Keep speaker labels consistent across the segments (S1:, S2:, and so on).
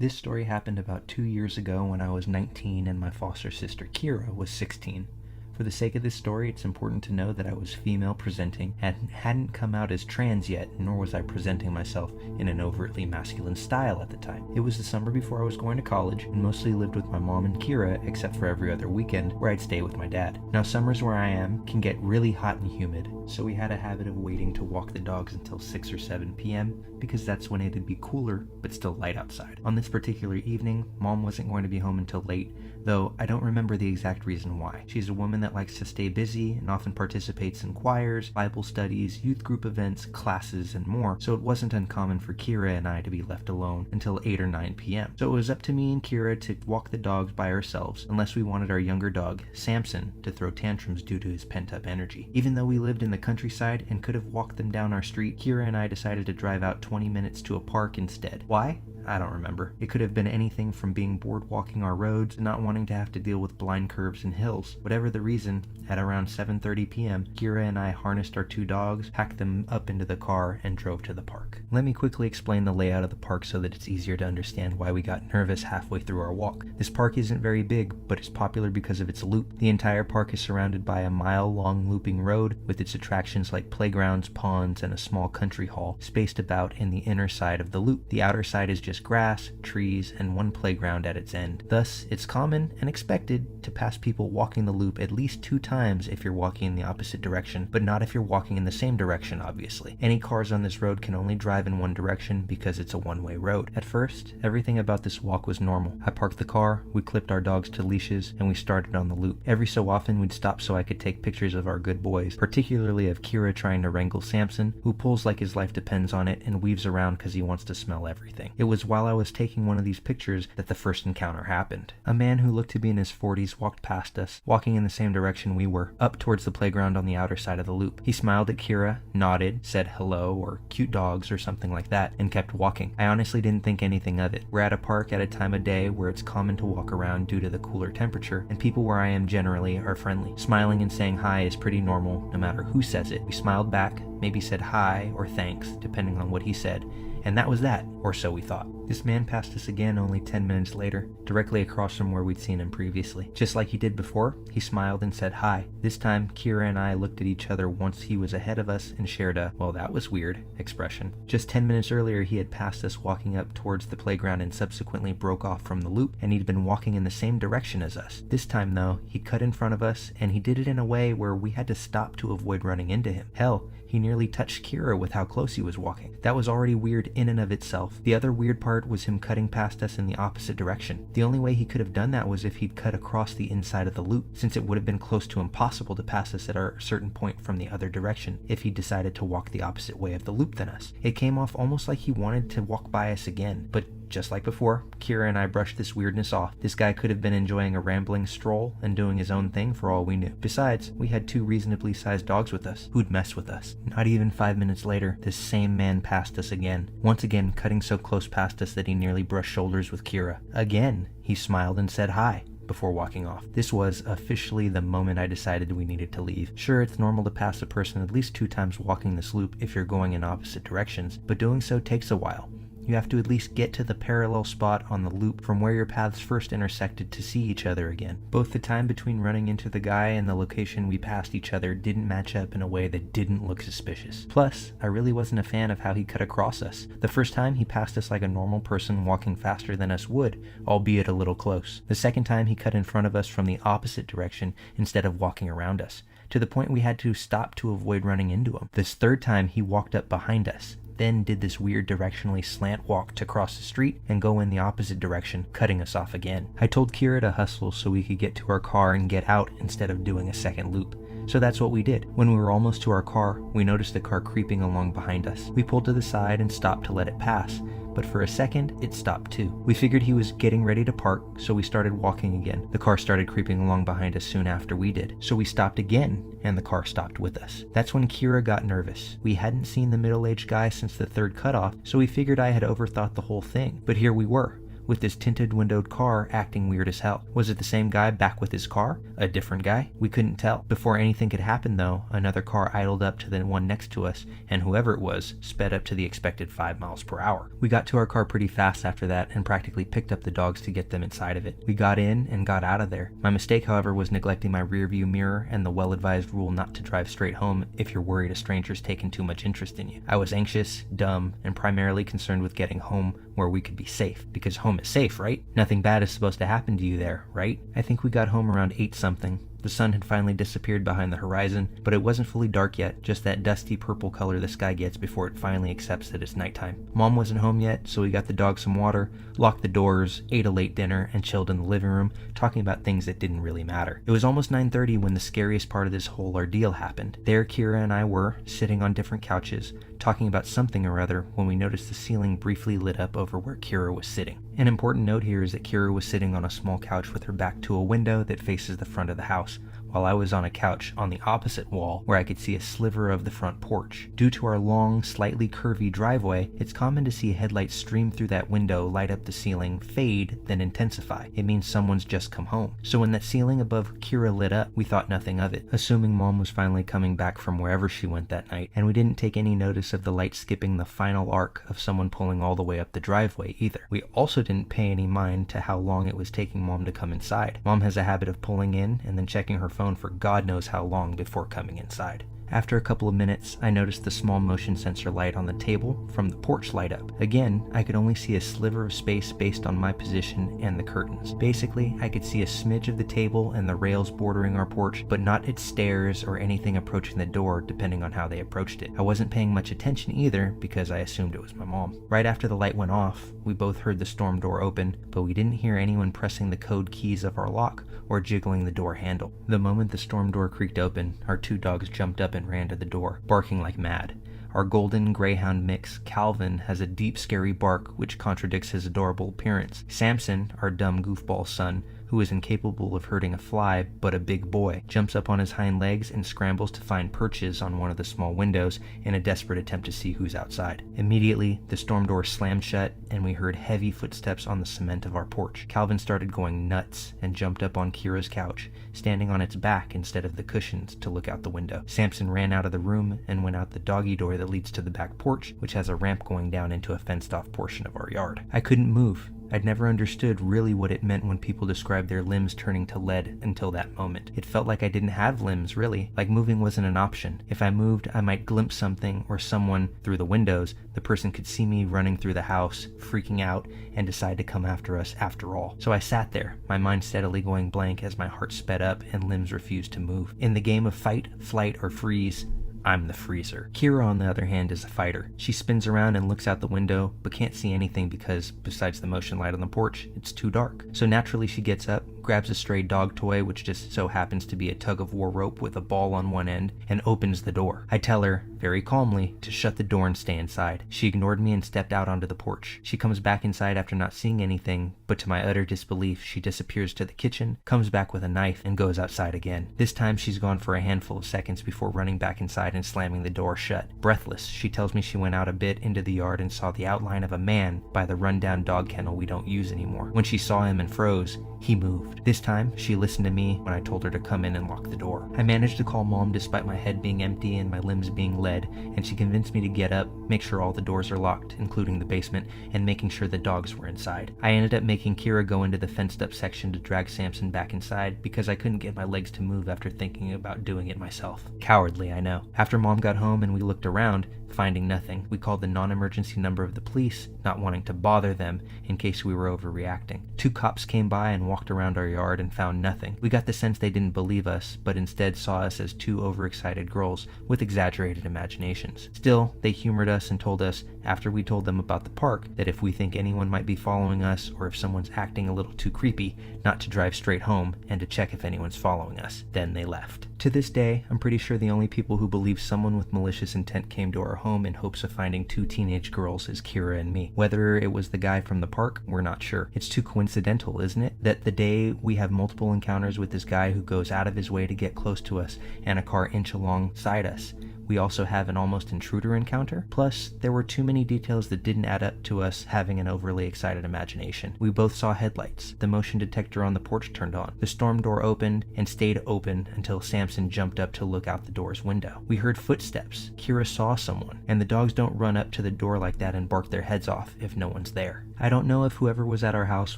S1: This story happened about 2 years ago when I was 19 and my foster sister Kira was 16. For the sake of this story, it's important to know that I was female presenting and hadn't come out as trans yet, nor was I presenting myself in an overtly masculine style at the time. It was the summer before I was going to college and mostly lived with my mom and Kira, except for every other weekend where I'd stay with my dad. Now summers where I am can get really hot and humid, so we had a habit of waiting to walk the dogs until 6 or 7 p.m. because that's when it'd be cooler but still light outside. On this particular evening, mom wasn't going to be home until late, though I don't remember the exact reason why. She's a woman that likes to stay busy and often participates in choirs, Bible studies, youth group events, classes, and more, so it wasn't uncommon for Kira and I to be left alone until 8 or 9 p.m. So it was up to me and Kira to walk the dogs by ourselves, unless we wanted our younger dog, Samson, to throw tantrums due to his pent-up energy. Even though we lived in the countryside and could have walked them down our street, Kira and I decided to drive out 20 minutes to a park instead. Why? I don't remember. It could have been anything from being bored walking our roads to not wanting to have to deal with blind curves and hills. Whatever the reason, at around 7:30 p.m., Kira and I harnessed our 2 dogs, packed them up into the car, and drove to the park. Let me quickly explain the layout of the park so that it's easier to understand why we got nervous halfway through our walk. This park isn't very big, but it's popular because of its loop. The entire park is surrounded by a mile-long looping road with its attractions like playgrounds, ponds, and a small country hall spaced about in the inner side of the loop. The outer side is just grass, trees, and one playground at its end. Thus, it's common and expected to pass people walking the loop at least 2 times if you're walking in the opposite direction, but not if you're walking in the same direction, obviously. Any cars on this road can only drive in one direction because it's a one-way road. At first, everything about this walk was normal. I parked the car, we clipped our dogs to leashes, and we started on the loop. Every so often, we'd stop so I could take pictures of our good boys, particularly of Kira trying to wrangle Samson, who pulls like his life depends on it and weaves around because he wants to smell everything. It was while I was taking one of these pictures that the first encounter happened. A man who looked to be in his 40s walked past us, walking in the same direction we were, up towards the playground on the outer side of the loop. He smiled at Kira, nodded, said hello or cute dogs or something like that, and kept walking. I honestly didn't think anything of it. We're at a park at a time of day where it's common to walk around due to the cooler temperature, and people where I am generally are friendly. Smiling and saying hi is pretty normal no matter who says it. We smiled back, maybe said hi or thanks, depending on what he said, and that was that, or so we thought. This man passed us again only 10 minutes later, directly across from where we'd seen him previously. Just like he did before, he smiled and said hi. This time, Kira and I looked at each other once he was ahead of us and shared a, well, that was weird, expression. Just 10 minutes earlier, he had passed us walking up towards the playground and subsequently broke off from the loop, and he'd been walking in the same direction as us. This time, though, he cut in front of us, and he did it in a way where we had to stop to avoid running into him. Hell, he nearly touched Kira with how close he was walking. That was already weird in and of itself. The other weird part was him cutting past us in the opposite direction. The only way he could have done that was if he'd cut across the inside of the loop, since it would have been close to impossible to pass us at a certain point from the other direction if he decided to walk the opposite way of the loop than us. It came off almost like he wanted to walk by us again, but just like before, Kira and I brushed this weirdness off. This guy could have been enjoying a rambling stroll and doing his own thing for all we knew. Besides, we had 2 reasonably sized dogs with us, who'd mess with us. Not even 5 minutes later, this same man passed us again. Once again, cutting so close past us that he nearly brushed shoulders with Kira. Again, he smiled and said hi before walking off. This was officially the moment I decided we needed to leave. Sure, it's normal to pass a person at least 2 times walking this loop if you're going in opposite directions, but doing so takes a while. You have to at least get to the parallel spot on the loop from where your paths first intersected to see each other again. Both the time between running into the guy and the location we passed each other didn't match up in a way that didn't look suspicious. Plus, I really wasn't a fan of how he cut across us. The first time, he passed us like a normal person walking faster than us would, albeit a little close. The second time, he cut in front of us from the opposite direction instead of walking around us, to the point we had to stop to avoid running into him. This third time, he walked up behind us, then did this weird directionally slant walk to cross the street and go in the opposite direction, cutting us off again. I told Kira to hustle so we could get to our car and get out instead of doing a second loop. So that's what we did. When we were almost to our car, we noticed the car creeping along behind us. We pulled to the side and stopped to let it pass, but for a second, it stopped too. We figured he was getting ready to park, so we started walking again. The car started creeping along behind us soon after we did, so we stopped again, and the car stopped with us. That's when Kira got nervous. We hadn't seen the middle-aged guy since the third cutoff, so we figured I had overthought the whole thing. But here we were, with this tinted windowed car acting weird as hell. Was it the same guy back with his car? A different guy? We couldn't tell. Before anything could happen though, another car idled up to the one next to us, and whoever it was sped up to the expected 5 miles per hour. We got to our car pretty fast after that and practically picked up the dogs to get them inside of it. We got in and got out of there. My mistake, however, was neglecting my rear view mirror and the well-advised rule not to drive straight home if you're worried a stranger's taken too much interest in you. I was anxious, dumb, and primarily concerned with getting home where we could be safe, because home is safe, right? Nothing bad is supposed to happen to you there, right? I think we got home around 8 something. The sun had finally disappeared behind the horizon, but it wasn't fully dark yet, just that dusty purple color the sky gets before it finally accepts that it's nighttime. Mom wasn't home yet, so we got the dog some water, locked the doors, ate a late dinner, and chilled in the living room, talking about things that didn't really matter. It was almost 9:30 when the scariest part of this whole ordeal happened. There Kira and I were, sitting on different couches, talking about something or other, when we noticed the ceiling briefly lit up over where Kira was sitting. An important note here is that Kira was sitting on a small couch with her back to a window that faces the front of the house, while I was on a couch on the opposite wall where I could see a sliver of the front porch. Due to our long, slightly curvy driveway, it's common to see headlights stream through that window, light up the ceiling, fade, then intensify. It means someone's just come home. So when that ceiling above Kira lit up, we thought nothing of it, assuming Mom was finally coming back from wherever she went that night, and we didn't take any notice of the light skipping the final arc of someone pulling all the way up the driveway either. We also didn't pay any mind to how long it was taking Mom to come inside. Mom has a habit of pulling in and then checking her phone for God knows how long before coming inside. After a couple of minutes, I noticed the small motion sensor light on the table from the porch light up. Again, I could only see a sliver of space based on my position and the curtains. Basically, I could see a smidge of the table and the rails bordering our porch, but not its stairs or anything approaching the door depending on how they approached it. I wasn't paying much attention either because I assumed it was my mom. Right after the light went off, we both heard the storm door open, but we didn't hear anyone pressing the code keys of our lock or jiggling the door handle. The moment the storm door creaked open, our 2 dogs jumped up and ran to the door, barking like mad. Our golden greyhound mix, Calvin, has a deep, scary bark which contradicts his adorable appearance. Samson, our dumb goofball son, who is incapable of hurting a fly but a big boy, jumps up on his hind legs and scrambles to find perches on one of the small windows in a desperate attempt to see who's outside. Immediately, the storm door slammed shut and we heard heavy footsteps on the cement of our porch. Calvin started going nuts and jumped up on Kira's couch, standing on its back instead of the cushions to look out the window. Samson ran out of the room and went out the doggy door that leads to the back porch, which has a ramp going down into a fenced-off portion of our yard. I couldn't move. I'd never understood really what it meant when people described their limbs turning to lead until that moment. It felt like I didn't have limbs, really. Like moving wasn't an option. If I moved, I might glimpse something or someone through the windows. The person could see me running through the house, freaking out, and decide to come after us after all. So I sat there, my mind steadily going blank as my heart sped up and limbs refused to move. In the game of fight, flight, or freeze, I'm the freezer. Kira, on the other hand, is a fighter. She spins around and looks out the window, but can't see anything because, besides the motion light on the porch, it's too dark. So naturally she gets up, grabs a stray dog toy, which just so happens to be a tug-of-war rope with a ball on one end, and opens the door. I tell her, very calmly, to shut the door and stay inside. She ignored me and stepped out onto the porch. She comes back inside after not seeing anything, but to my utter disbelief, she disappears to the kitchen, comes back with a knife, and goes outside again. This time she's gone for a handful of seconds before running back inside and slamming the door shut. Breathless, she tells me she went out a bit into the yard and saw the outline of a man by the rundown dog kennel we don't use anymore. When she saw him and froze, he moved. This time, she listened to me when I told her to come in and lock the door. I managed to call Mom despite my head being empty and my limbs being lead, and she convinced me to get up, make sure all the doors are locked, including the basement, and making sure the dogs were inside. I ended up making Kira go into the fenced-up section to drag Samson back inside because I couldn't get my legs to move after thinking about doing it myself. Cowardly, I know. After Mom got home and we looked around, finding nothing, we called the non-emergency number of the police, not wanting to bother them in case we were overreacting. 2 cops came by and walked around our yard and found nothing. We got the sense they didn't believe us, but instead saw us as 2 overexcited girls with exaggerated imaginations. Still, they humored us and told us, after we told them about the park, that if we think anyone might be following us or if someone's acting a little too creepy, not to drive straight home and to check if anyone's following us. Then they left. To this day, I'm pretty sure the only people who believe someone with malicious intent came to our home in hopes of finding 2 teenage girls is Kira and me. Whether it was the guy from the park, we're not sure. It's too coincidental, isn't it? That the day we have multiple encounters with this guy who goes out of his way to get close to us and a car inch alongside us, We also have an almost intruder encounter. Plus, there were too many details that didn't add up to us having an overly excited imagination. We both saw headlights. The motion detector on the porch turned on. The storm door opened and stayed open until Samson jumped up to look out the door's window. We heard footsteps. Kira saw someone, and the dogs don't run up to the door like that and bark their heads off if no one's there. I don't know if whoever was at our house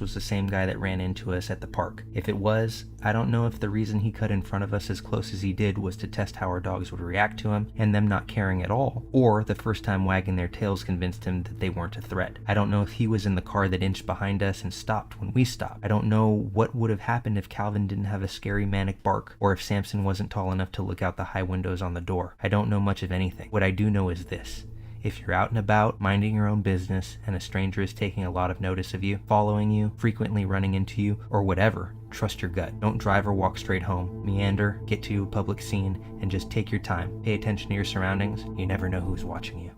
S1: was the same guy that ran into us at the park. If it was, I don't know if the reason he cut in front of us as close as he did was to test how our dogs would react to him and them not caring at all, or the first time wagging their tails convinced him that they weren't a threat. I don't know if he was in the car that inched behind us and stopped when we stopped. I don't know what would have happened if Calvin didn't have a scary manic bark, or if Samson wasn't tall enough to look out the high windows on the door. I don't know much of anything. What I do know is this. If you're out and about, minding your own business, and a stranger is taking a lot of notice of you, following you, frequently running into you, or whatever, trust your gut. Don't drive or walk straight home. Meander, get to a public scene, and just take your time. Pay attention to your surroundings. You never know who's watching you.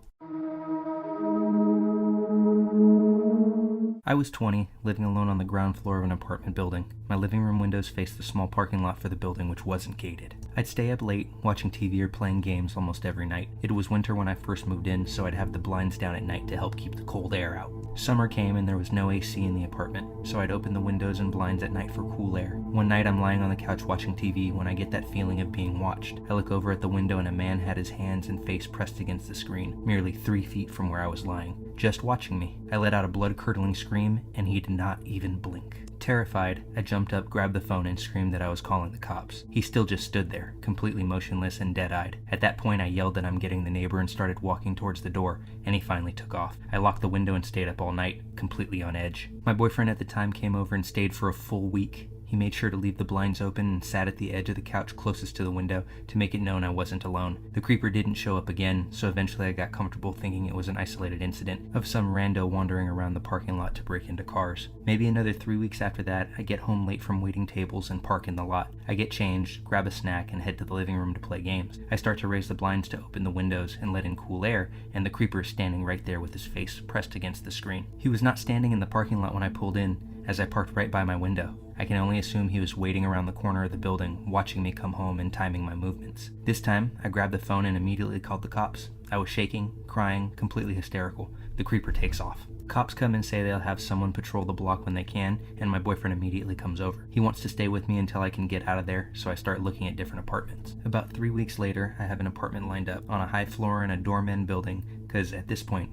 S1: I was 20, living alone on the ground floor of an apartment building. My living room windows faced the small parking lot for the building, which wasn't gated. I'd stay up late, watching TV or playing games almost every night. It was winter when I first moved in, so I'd have the blinds down at night to help keep the cold air out. Summer came and there was no AC in the apartment, so I'd open the windows and blinds at night for cool air. One night I'm lying on the couch watching TV when I get that feeling of being watched. I look over at the window and a man had his hands and face pressed against the screen, merely 3 feet from where I was lying, just watching me. I let out a blood-curdling scream, and he did not even blink. Terrified, I jumped up, grabbed the phone, and screamed that I was calling the cops. He still just stood there, completely motionless and dead-eyed. At that point, I yelled that I'm getting the neighbor and started walking towards the door, and he finally took off. I locked the window and stayed up all night, completely on edge. My boyfriend at the time came over and stayed for a full week. He made sure to leave the blinds open and sat at the edge of the couch closest to the window to make it known I wasn't alone. The creeper didn't show up again, so eventually I got comfortable thinking it was an isolated incident of some rando wandering around the parking lot to break into cars. Maybe another 3 weeks after that, I get home late from waiting tables and park in the lot. I get changed, grab a snack, and head to the living room to play games. I start to raise the blinds to open the windows and let in cool air, and the creeper is standing right there with his face pressed against the screen. He was not standing in the parking lot when I pulled in, as I parked right by my window. I can only assume he was waiting around the corner of the building, watching me come home and timing my movements. This time, I grabbed the phone and immediately called the cops. I was shaking, crying, completely hysterical. The creeper takes off. Cops come and say they'll have someone patrol the block when they can, and my boyfriend immediately comes over. He wants to stay with me until I can get out of there, so I start looking at different apartments. About 3 weeks later, I have an apartment lined up on a high floor in a doorman building, because at this point,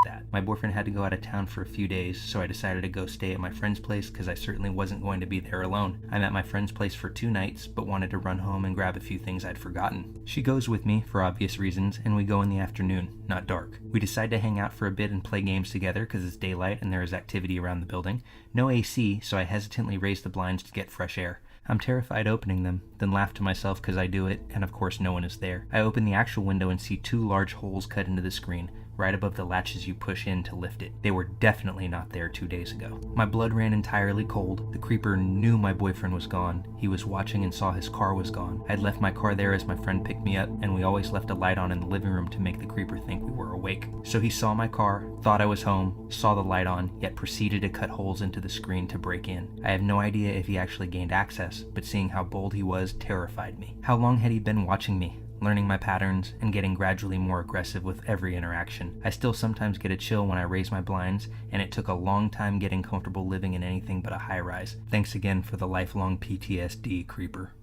S1: that. My boyfriend had to go out of town for a few days, so I decided to go stay at my friend's place because I certainly wasn't going to be there alone. I'm at my friend's place for 2 nights, but wanted to run home and grab a few things I'd forgotten. She goes with me for obvious reasons, and we go in the afternoon, not dark. We decide to hang out for a bit and play games together because it's daylight and there is activity around the building. No AC, so I hesitantly raise the blinds to get fresh air. I'm terrified opening them, then laugh to myself because I do it, and of course no one is there. I open the actual window and see 2 large holes cut into the screen, right above the latches you push in to lift it. They were definitely not there 2 days ago. My blood ran entirely cold. The creeper knew my boyfriend was gone. He was watching and saw his car was gone. I'd left my car there as my friend picked me up, and we always left a light on in the living room to make the creeper think we were awake. So he saw my car, thought I was home, saw the light on, yet proceeded to cut holes into the screen to break in. I have no idea if he actually gained access, but seeing how bold he was terrified me. How long had he been watching me? Learning my patterns and getting gradually more aggressive with every interaction. I still sometimes get a chill when I raise my blinds, and it took a long time getting comfortable living in anything but a high-rise. Thanks again for the lifelong PTSD, creeper.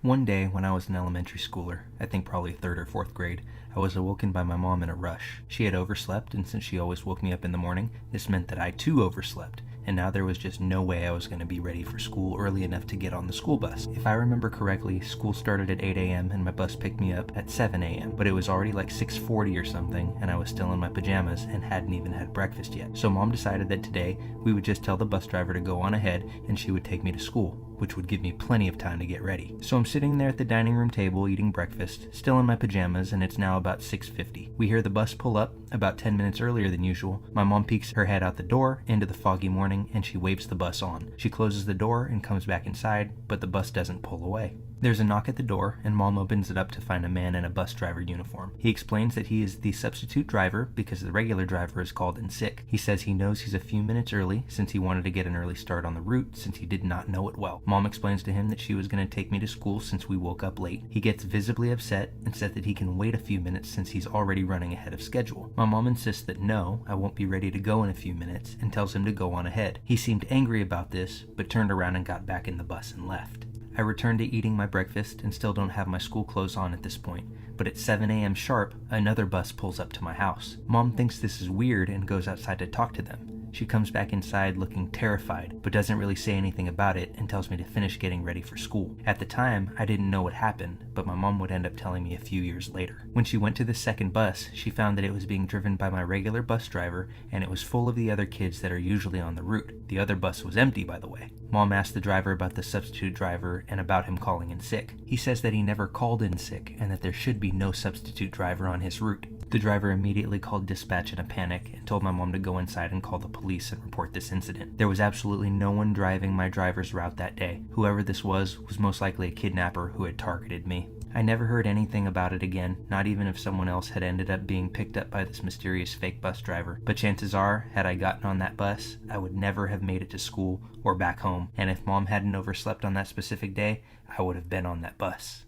S1: One day when I was an elementary schooler, I think probably 3rd or 4th grade, I was awoken by my mom in a rush. She had overslept, and since she always woke me up in the morning, this meant that I too overslept. And now there was just no way I was going to be ready for school early enough to get on the school bus. If I remember correctly, school started at 8 a.m. and my bus picked me up at 7 a.m. But it was already like 6:40 or something, and I was still in my pajamas and hadn't even had breakfast yet. So Mom decided that today we would just tell the bus driver to go on ahead and she would take me to school, which would give me plenty of time to get ready. So I'm sitting there at the dining room table eating breakfast, still in my pajamas, and it's now about 6:50. We hear the bus pull up about 10 minutes earlier than usual. My mom peeks her head out the door into the foggy morning and she waves the bus on. She closes the door and comes back inside, but the bus doesn't pull away. There's a knock at the door, and Mom opens it up to find a man in a bus driver uniform. He explains that he is the substitute driver because the regular driver is called in sick. He says he knows he's a few minutes early since he wanted to get an early start on the route since he did not know it well. Mom explains to him that she was going to take me to school since we woke up late. He gets visibly upset and said that he can wait a few minutes since he's already running ahead of schedule. My mom insists that no, I won't be ready to go in a few minutes and tells him to go on ahead. He seemed angry about this, but turned around and got back in the bus and left. I return to eating my breakfast and still don't have my school clothes on at this point, but at 7 a.m. sharp, another bus pulls up to my house. Mom thinks this is weird and goes outside to talk to them. She comes back inside looking terrified, but doesn't really say anything about it and tells me to finish getting ready for school. At the time, I didn't know what happened, but my mom would end up telling me a few years later. When she went to the second bus, she found that it was being driven by my regular bus driver, and it was full of the other kids that are usually on the route. The other bus was empty, by the way. Mom asked the driver about the substitute driver and about him calling in sick. He says that he never called in sick and that there should be no substitute driver on his route. The driver immediately called dispatch in a panic and told my mom to go inside and call the police and report this incident. There was absolutely no one driving my driver's route that day. Whoever this was most likely a kidnapper who had targeted me. I never heard anything about it again, not even if someone else had ended up being picked up by this mysterious fake bus driver. But chances are, had I gotten on that bus, I would never have made it to school or back home, and if Mom hadn't overslept on that specific day, I would have been on that bus.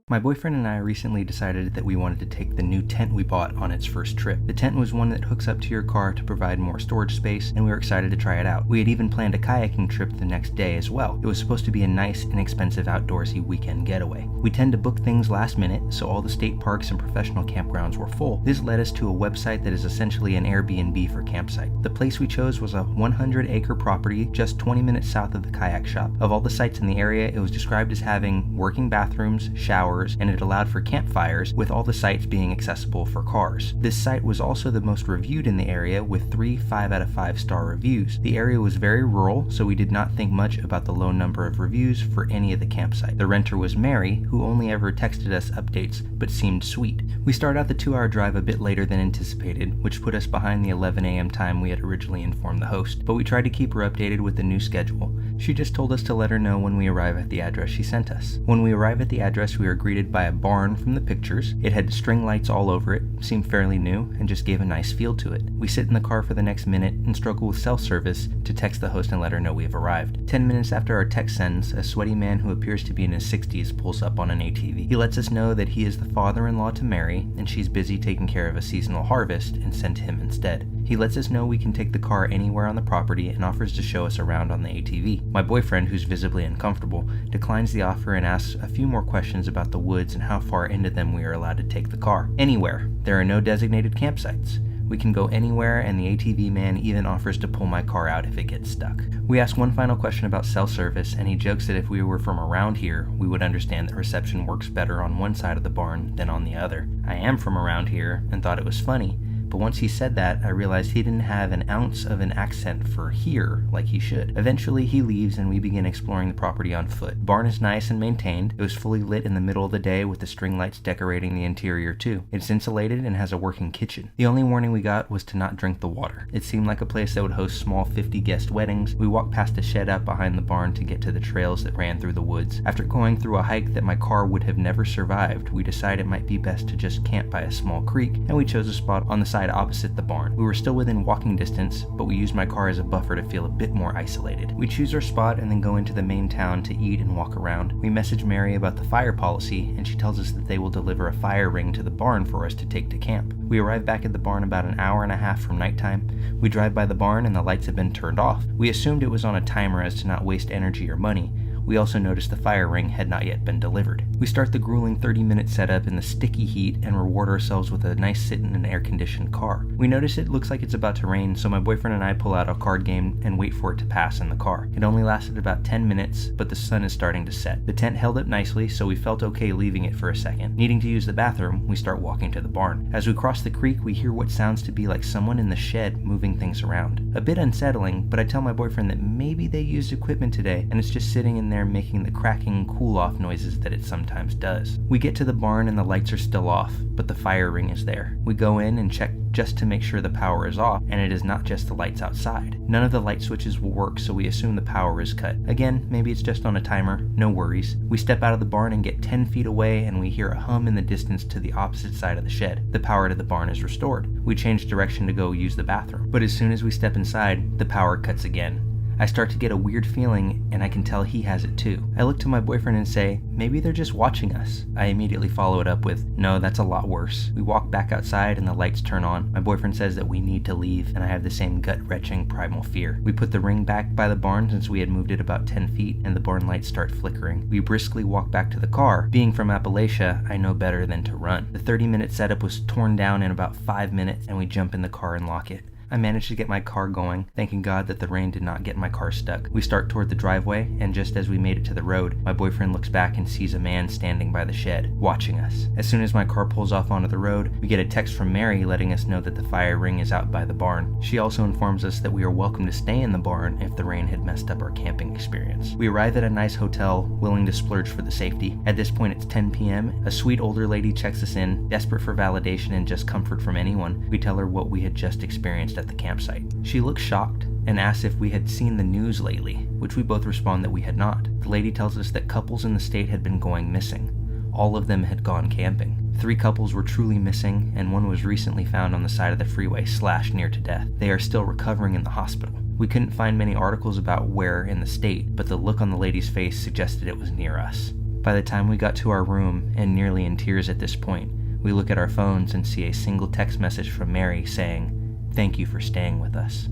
S1: My boyfriend and I recently decided that we wanted to take the new tent we bought on its first trip. The tent was one that hooks up to your car to provide more storage space, and we were excited to try it out. We had even planned a kayaking trip the next day as well. It was supposed to be a nice, inexpensive outdoorsy weekend getaway. We tend to book things last minute, so all the state parks and professional campgrounds were full. This led us to a website that is essentially an Airbnb for campsite. The place we chose was a 100-acre property just 20 minutes south of the kayak shop. Of all the sites in the area, it was described as having working bathrooms, showers, and it allowed for campfires, with all the sites being accessible for cars. This site was also the most reviewed in the area, with 3 5 out of 5 star reviews. The area was very rural, so we did not think much about the low number of reviews for any of the campsite. The renter was Mary, who only ever texted us updates, but seemed sweet. We started out the 2-hour drive a bit later than anticipated, which put us behind the 11 a.m. time we had originally informed the host, but we tried to keep her updated with the new schedule. She just told us to let her know when we arrive at the address she sent us. When we arrive at the address, we are greeted by a barn from the pictures. It had string lights all over it, seemed fairly new, and just gave a nice feel to it. We sit in the car for the next minute and struggle with cell service to text the host and let her know we have arrived. 10 minutes after our text sends, a sweaty man who appears to be in his 60s pulls up on an ATV. He lets us know that he is the father-in-law to Mary, and she's busy taking care of a seasonal harvest and sent him instead. He lets us know we can take the car anywhere on the property and offers to show us around on the ATV. My boyfriend, who's visibly uncomfortable, declines the offer and asks a few more questions about the woods and how far into them we are allowed to take the car. Anywhere. There are no designated campsites. We can go anywhere, and the ATV man even offers to pull my car out if it gets stuck. We ask one final question about cell service, and he jokes that if we were from around here, we would understand that reception works better on one side of the barn than on the other. I am from around here and thought it was funny, but once he said that, I realized he didn't have an ounce of an accent for here like he should. Eventually, he leaves and we begin exploring the property on foot. The barn is nice and maintained. It was fully lit in the middle of the day with the string lights decorating the interior too. It's insulated and has a working kitchen. The only warning we got was to not drink the water. It seemed like a place that would host small 50-guest weddings. We walked past a shed out behind the barn to get to the trails that ran through the woods. After going through a hike that my car would have never survived, we decided it might be best to just camp by a small creek, and we chose a spot on the side opposite the barn. We were still within walking distance, but we used my car as a buffer to feel a bit more isolated. We choose our spot and then go into the main town to eat and walk around. We message Mary about the fire policy, and she tells us that they will deliver a fire ring to the barn for us to take to camp. We arrive back at the barn about an hour and a half from nighttime. We drive by the barn and the lights have been turned off. We assumed it was on a timer as to not waste energy or money. We also noticed the fire ring had not yet been delivered. We start the grueling 30-minute setup in the sticky heat and reward ourselves with a nice sit in an air-conditioned car. We notice it looks like it's about to rain, so my boyfriend and I pull out a card game and wait for it to pass in the car. It only lasted about 10 minutes, but the sun is starting to set. The tent held up nicely, so we felt okay leaving it for a second. Needing to use the bathroom, we start walking to the barn. As we cross the creek, we hear what sounds to be like someone in the shed moving things around. A bit unsettling, but I tell my boyfriend that maybe they used equipment today, and it's just sitting in there making the cracking cool-off noises that it sometimes does. We get to the barn and the lights are still off, but the fire ring is there. We go in and check just to make sure the power is off and it is not just the lights outside. None of the light switches will work, so we assume the power is cut. Again, maybe it's just on a timer, no worries. We step out of the barn and get 10 feet away, and we hear a hum in the distance to the opposite side of the shed. The power to the barn is restored. We change direction to go use the bathroom, but as soon as we step inside, the power cuts again. I start to get a weird feeling, and I can tell he has it too. I look to my boyfriend and say, maybe they're just watching us. I immediately follow it up with, no, that's a lot worse. We walk back outside and the lights turn on. My boyfriend says that we need to leave, and I have the same gut-wrenching primal fear. We put the ring back by the barn since we had moved it about 10 feet, and the barn lights start flickering. We briskly walk back to the car. Being from Appalachia, I know better than to run. The 30-minute setup was torn down in about 5 minutes, and we jump in the car and lock it. I managed to get my car going, thanking God that the rain did not get my car stuck. We start toward the driveway, and just as we made it to the road, my boyfriend looks back and sees a man standing by the shed, watching us. As soon as my car pulls off onto the road, we get a text from Mary letting us know that the fire ring is out by the barn. She also informs us that we are welcome to stay in the barn if the rain had messed up our camping experience. We arrive at a nice hotel, willing to splurge for the safety. At this point, it's 10 p.m. A sweet older lady checks us in, desperate for validation and just comfort from anyone. We tell her what we had just experienced at the campsite. She looks shocked and asks if we had seen the news lately, which we both respond that we had not. The lady tells us that couples in the state had been going missing. All of them had gone camping. 3 couples were truly missing, and one was recently found on the side of the freeway, slashed near to death. They are still recovering in the hospital. We couldn't find many articles about where in the state, but the look on the lady's face suggested it was near us. By the time we got to our room, and nearly in tears at this point, we look at our phones and see a single text message from Mary saying, "Thank you for staying with us."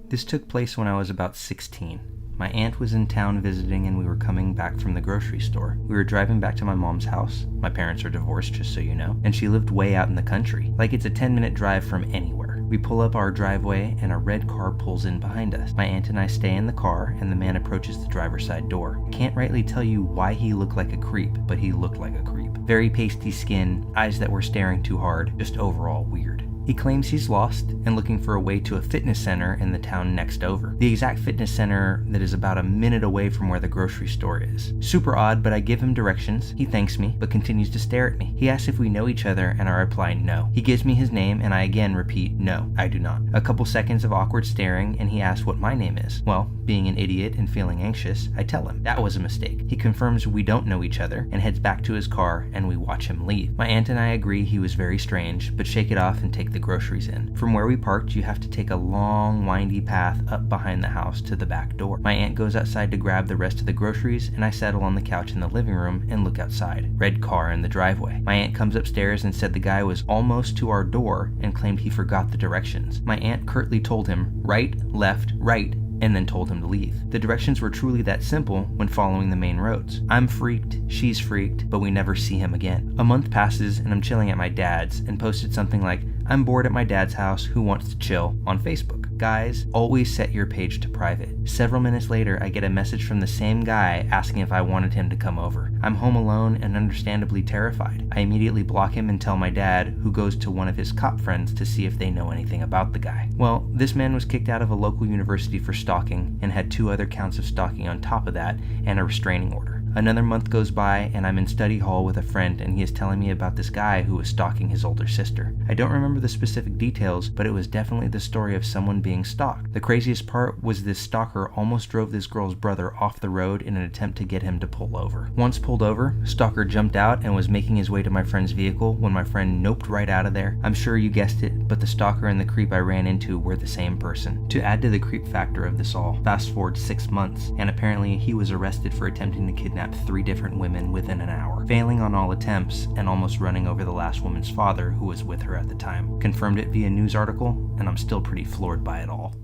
S1: This took place when I was about 16. My aunt was in town visiting and we were coming back from the grocery store. We were driving back to my mom's house. My parents are divorced, just so you know, and she lived way out in the country. Like it's a 10-minute drive from anywhere. We pull up our driveway and a red car pulls in behind us. My aunt and I stay in the car and the man approaches the driver's side door. I can't rightly tell you why he looked like a creep, but he looked like a creep. Very pasty skin, eyes that were staring too hard, just overall weird. He claims he's lost and looking for a way to a fitness center in the town next over. The exact fitness center that is about a minute away from where the grocery store is. Super odd, but I give him directions. He thanks me, but continues to stare at me. He asks if we know each other, and I reply no. He gives me his name, and I again repeat no, I do not. A couple seconds of awkward staring, and he asks what my name is. Well, being an idiot and feeling anxious, I tell him that was a mistake. He confirms we don't know each other, and heads back to his car, and we watch him leave. My aunt and I agree he was very strange, but shake it off and take the groceries in. From where we parked, you have to take a long, windy path up behind the house to the back door. My aunt goes outside to grab the rest of the groceries, and I settle on the couch in the living room and look outside. Red car in the driveway. My aunt comes upstairs and said the guy was almost to our door and claimed he forgot the directions. My aunt curtly told him, right, left, right, and then told him to leave. The directions were truly that simple when following the main roads. I'm freaked, she's freaked, but we never see him again. A month passes and I'm chilling at my dad's and posted something like, "I'm bored at my dad's house, who wants to chill?" on Facebook. Guys, always set your page to private. Several minutes later, I get a message from the same guy asking if I wanted him to come over. I'm home alone and understandably terrified. I immediately block him and tell my dad, who goes to one of his cop friends to see if they know anything about the guy. Well, this man was kicked out of a local university for stalking and had 2 other counts of stalking on top of that and a restraining order. Another month goes by and I'm in study hall with a friend and he is telling me about this guy who was stalking his older sister. I don't remember the specific details, but it was definitely the story of someone being stalked. The craziest part was this stalker almost drove this girl's brother off the road in an attempt to get him to pull over. Once pulled over, stalker jumped out and was making his way to my friend's vehicle when my friend noped right out of there. I'm sure you guessed it, but the stalker and the creep I ran into were the same person. To add to the creep factor of this all, fast forward 6 months, and apparently he was arrested for attempting to kidnap 3 different women within an hour, failing on all attempts and almost running over the last woman's father who was with her at the time. Confirmed it via news article, and I'm still pretty floored by it all.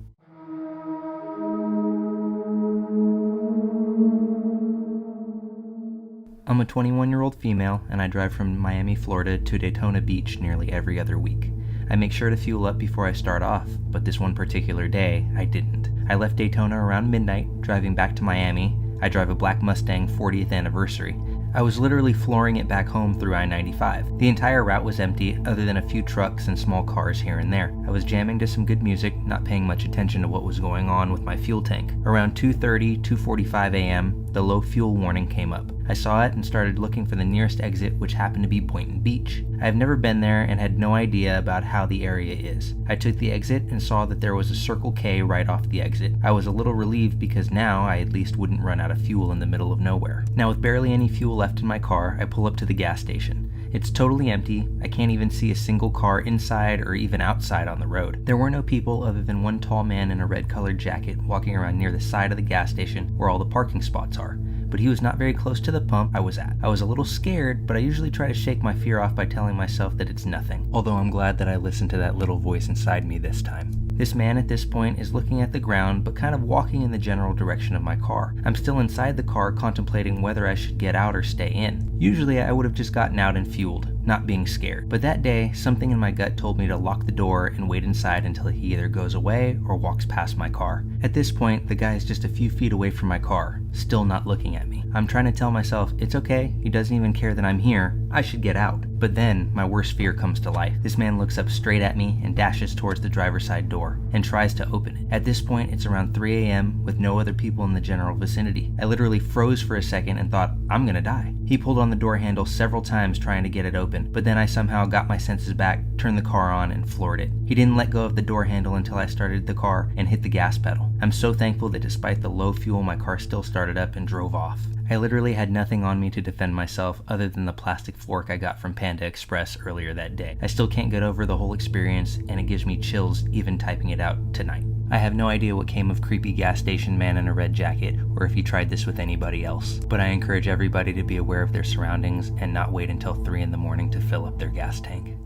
S1: I'm a 21-year-old female, and I drive from Miami, Florida to Daytona Beach nearly every other week. I make sure to fuel up before I start off, but this one particular day, I didn't. I left Daytona around midnight, driving back to Miami. I drive a black Mustang 40th anniversary. I was literally flooring it back home through I-95. The entire route was empty other than a few trucks and small cars here and there. I was jamming to some good music, not paying much attention to what was going on with my fuel tank. Around 2:30, 2:45 a.m., the low fuel warning came up. I saw it and started looking for the nearest exit, which happened to be Boynton Beach. I have never been there and had no idea about how the area is. I took the exit and saw that there was a Circle K right off the exit. I was a little relieved because now I at least wouldn't run out of fuel in the middle of nowhere. Now with barely any fuel left in my car, I pull up to the gas station. It's totally empty. I can't even see a single car inside or even outside on the road. There were no people other than one tall man in a red-colored jacket walking around near the side of the gas station where all the parking spots are. But he was not very close to the pump I was at. I was a little scared, but I usually try to shake my fear off by telling myself that it's nothing. Although I'm glad that I listened to that little voice inside me this time. This man at this point is looking at the ground, but kind of walking in the general direction of my car. I'm still inside the car contemplating whether I should get out or stay in. Usually I would have just gotten out and fueled, not being scared. But that day, something in my gut told me to lock the door and wait inside until he either goes away or walks past my car. At this point, the guy is just a few feet away from my car, still not looking at me. I'm trying to tell myself, it's okay, he doesn't even care that I'm here, I should get out. But then, my worst fear comes to life. This man looks up straight at me and dashes towards the driver's side door and tries to open it. At this point, it's around 3 a.m. with no other people in the general vicinity. I literally froze for a second and thought, I'm gonna die. He pulled on the door handle several times trying to get it open, but then I somehow got my senses back, turned the car on, and floored it. He didn't let go of the door handle until I started the car and hit the gas pedal. I'm so thankful that despite the low fuel, my car still started up and drove off. I literally had nothing on me to defend myself other than the plastic fork I got from Panda Express earlier that day. I still can't get over the whole experience, and it gives me chills even typing it out tonight. I have no idea what came of creepy gas station man in a red jacket, or if he tried this with anybody else, but I encourage everybody to be aware of their surroundings and not wait until 3 in the morning to fill up their gas tank.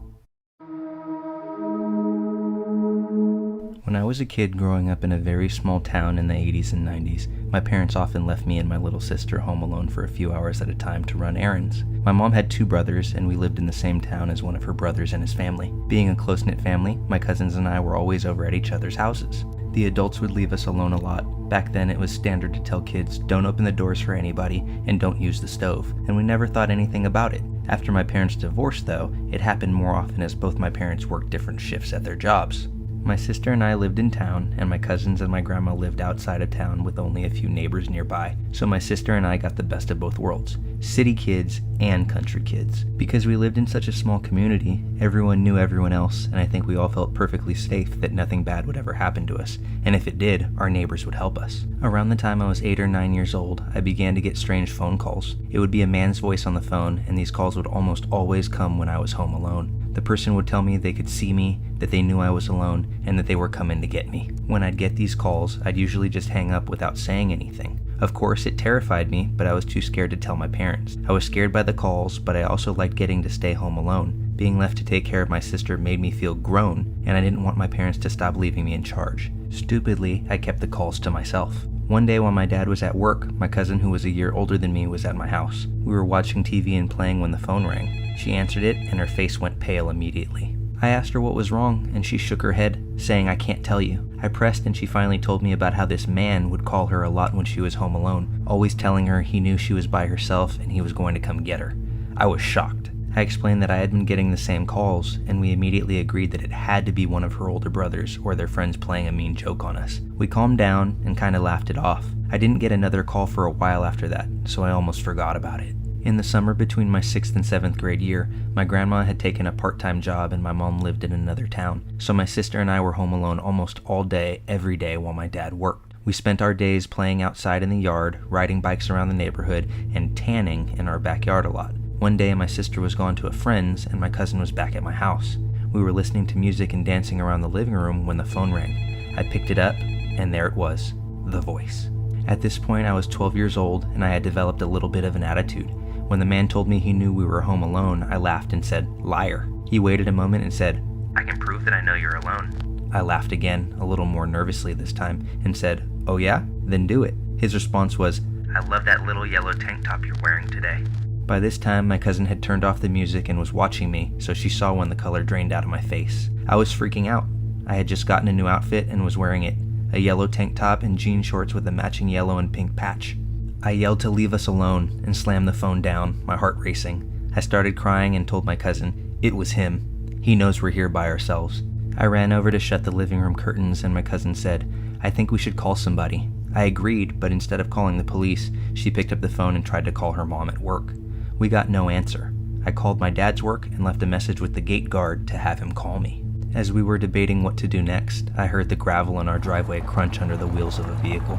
S1: When I was a kid growing up in a very small town in the 80s and 90s, my parents often left me and my little sister home alone for a few hours at a time to run errands. My mom had 2 brothers, and we lived in the same town as one of her brothers and his family. Being a close-knit family, my cousins and I were always over at each other's houses. The adults would leave us alone a lot. Back then, it was standard to tell kids, don't open the doors for anybody and don't use the stove, and we never thought anything about it. After my parents' divorce, though, it happened more often as both my parents worked different shifts at their jobs. My sister and I lived in town, and my cousins and my grandma lived outside of town with only a few neighbors nearby, so my sister and I got the best of both worlds, city kids and country kids. Because we lived in such a small community, everyone knew everyone else, and I think we all felt perfectly safe that nothing bad would ever happen to us, and if it did, our neighbors would help us. Around the time I was 8 or 9 years old, I began to get strange phone calls. It would be a man's voice on the phone, and these calls would almost always come when I was home alone. The person would tell me they could see me, that they knew I was alone, and that they were coming to get me. When I'd get these calls, I'd usually just hang up without saying anything. Of course, it terrified me, but I was too scared to tell my parents. I was scared by the calls, but I also liked getting to stay home alone. Being left to take care of my sister made me feel grown, and I didn't want my parents to stop leaving me in charge. Stupidly, I kept the calls to myself. One day while my dad was at work, my cousin who was a year older than me was at my house. We were watching TV and playing when the phone rang. She answered it, and her face went pale immediately. I asked her what was wrong, and she shook her head, saying, I can't tell you. I pressed, and she finally told me about how this man would call her a lot when she was home alone, always telling her he knew she was by herself and he was going to come get her. I was shocked. I explained that I had been getting the same calls, and we immediately agreed that it had to be one of her older brothers or their friends playing a mean joke on us. We calmed down and kind of laughed it off. I didn't get another call for a while after that, so I almost forgot about it. In the summer between my 6th and 7th grade year, my grandma had taken a part-time job and my mom lived in another town, so my sister and I were home alone almost all day, every day while my dad worked. We spent our days playing outside in the yard, riding bikes around the neighborhood, and tanning in our backyard a lot. One day my sister was gone to a friend's and my cousin was back at my house. We were listening to music and dancing around the living room when the phone rang. I picked it up, and there it was, the voice. At this point I was 12 years old and I had developed a little bit of an attitude. When the man told me he knew we were home alone, I laughed and said, liar. He waited a moment and said, I can prove that I know you're alone. I laughed again, a little more nervously this time, and said, oh yeah? Then do it. His response was, I love that little yellow tank top you're wearing today. By this time, my cousin had turned off the music and was watching me, so she saw when the color drained out of my face. I was freaking out. I had just gotten a new outfit and was wearing it, a yellow tank top and jean shorts with a matching yellow and pink patch. I yelled to leave us alone and slammed the phone down, my heart racing. I started crying and told my cousin it was him. He knows we're here by ourselves. I ran over to shut the living room curtains and my cousin said, "I think we should call somebody." I agreed, but instead of calling the police, she picked up the phone and tried to call her mom at work. We got no answer. I called my dad's work and left a message with the gate guard to have him call me. As we were debating what to do next, I heard the gravel in our driveway crunch under the wheels of a vehicle.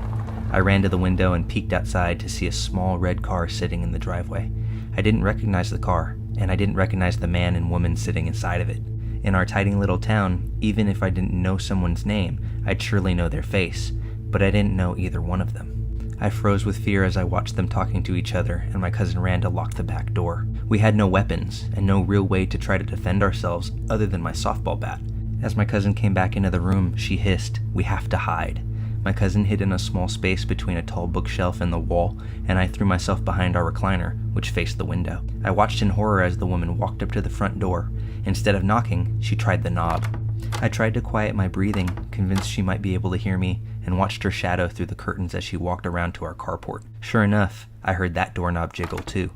S1: I ran to the window and peeked outside to see a small red car sitting in the driveway. I didn't recognize the car, and I didn't recognize the man and woman sitting inside of it. In our tiny little town, even if I didn't know someone's name, I'd surely know their face, but I didn't know either one of them. I froze with fear as I watched them talking to each other, and my cousin ran to lock the back door. We had no weapons, and no real way to try to defend ourselves other than my softball bat. As my cousin came back into the room, she hissed, "We have to hide." My cousin hid in a small space between a tall bookshelf and the wall, and I threw myself behind our recliner, which faced the window. I watched in horror as the woman walked up to the front door. Instead of knocking, she tried the knob. I tried to quiet my breathing, convinced she might be able to hear me, and watched her shadow through the curtains as she walked around to our carport. Sure enough, I heard that doorknob jiggle too.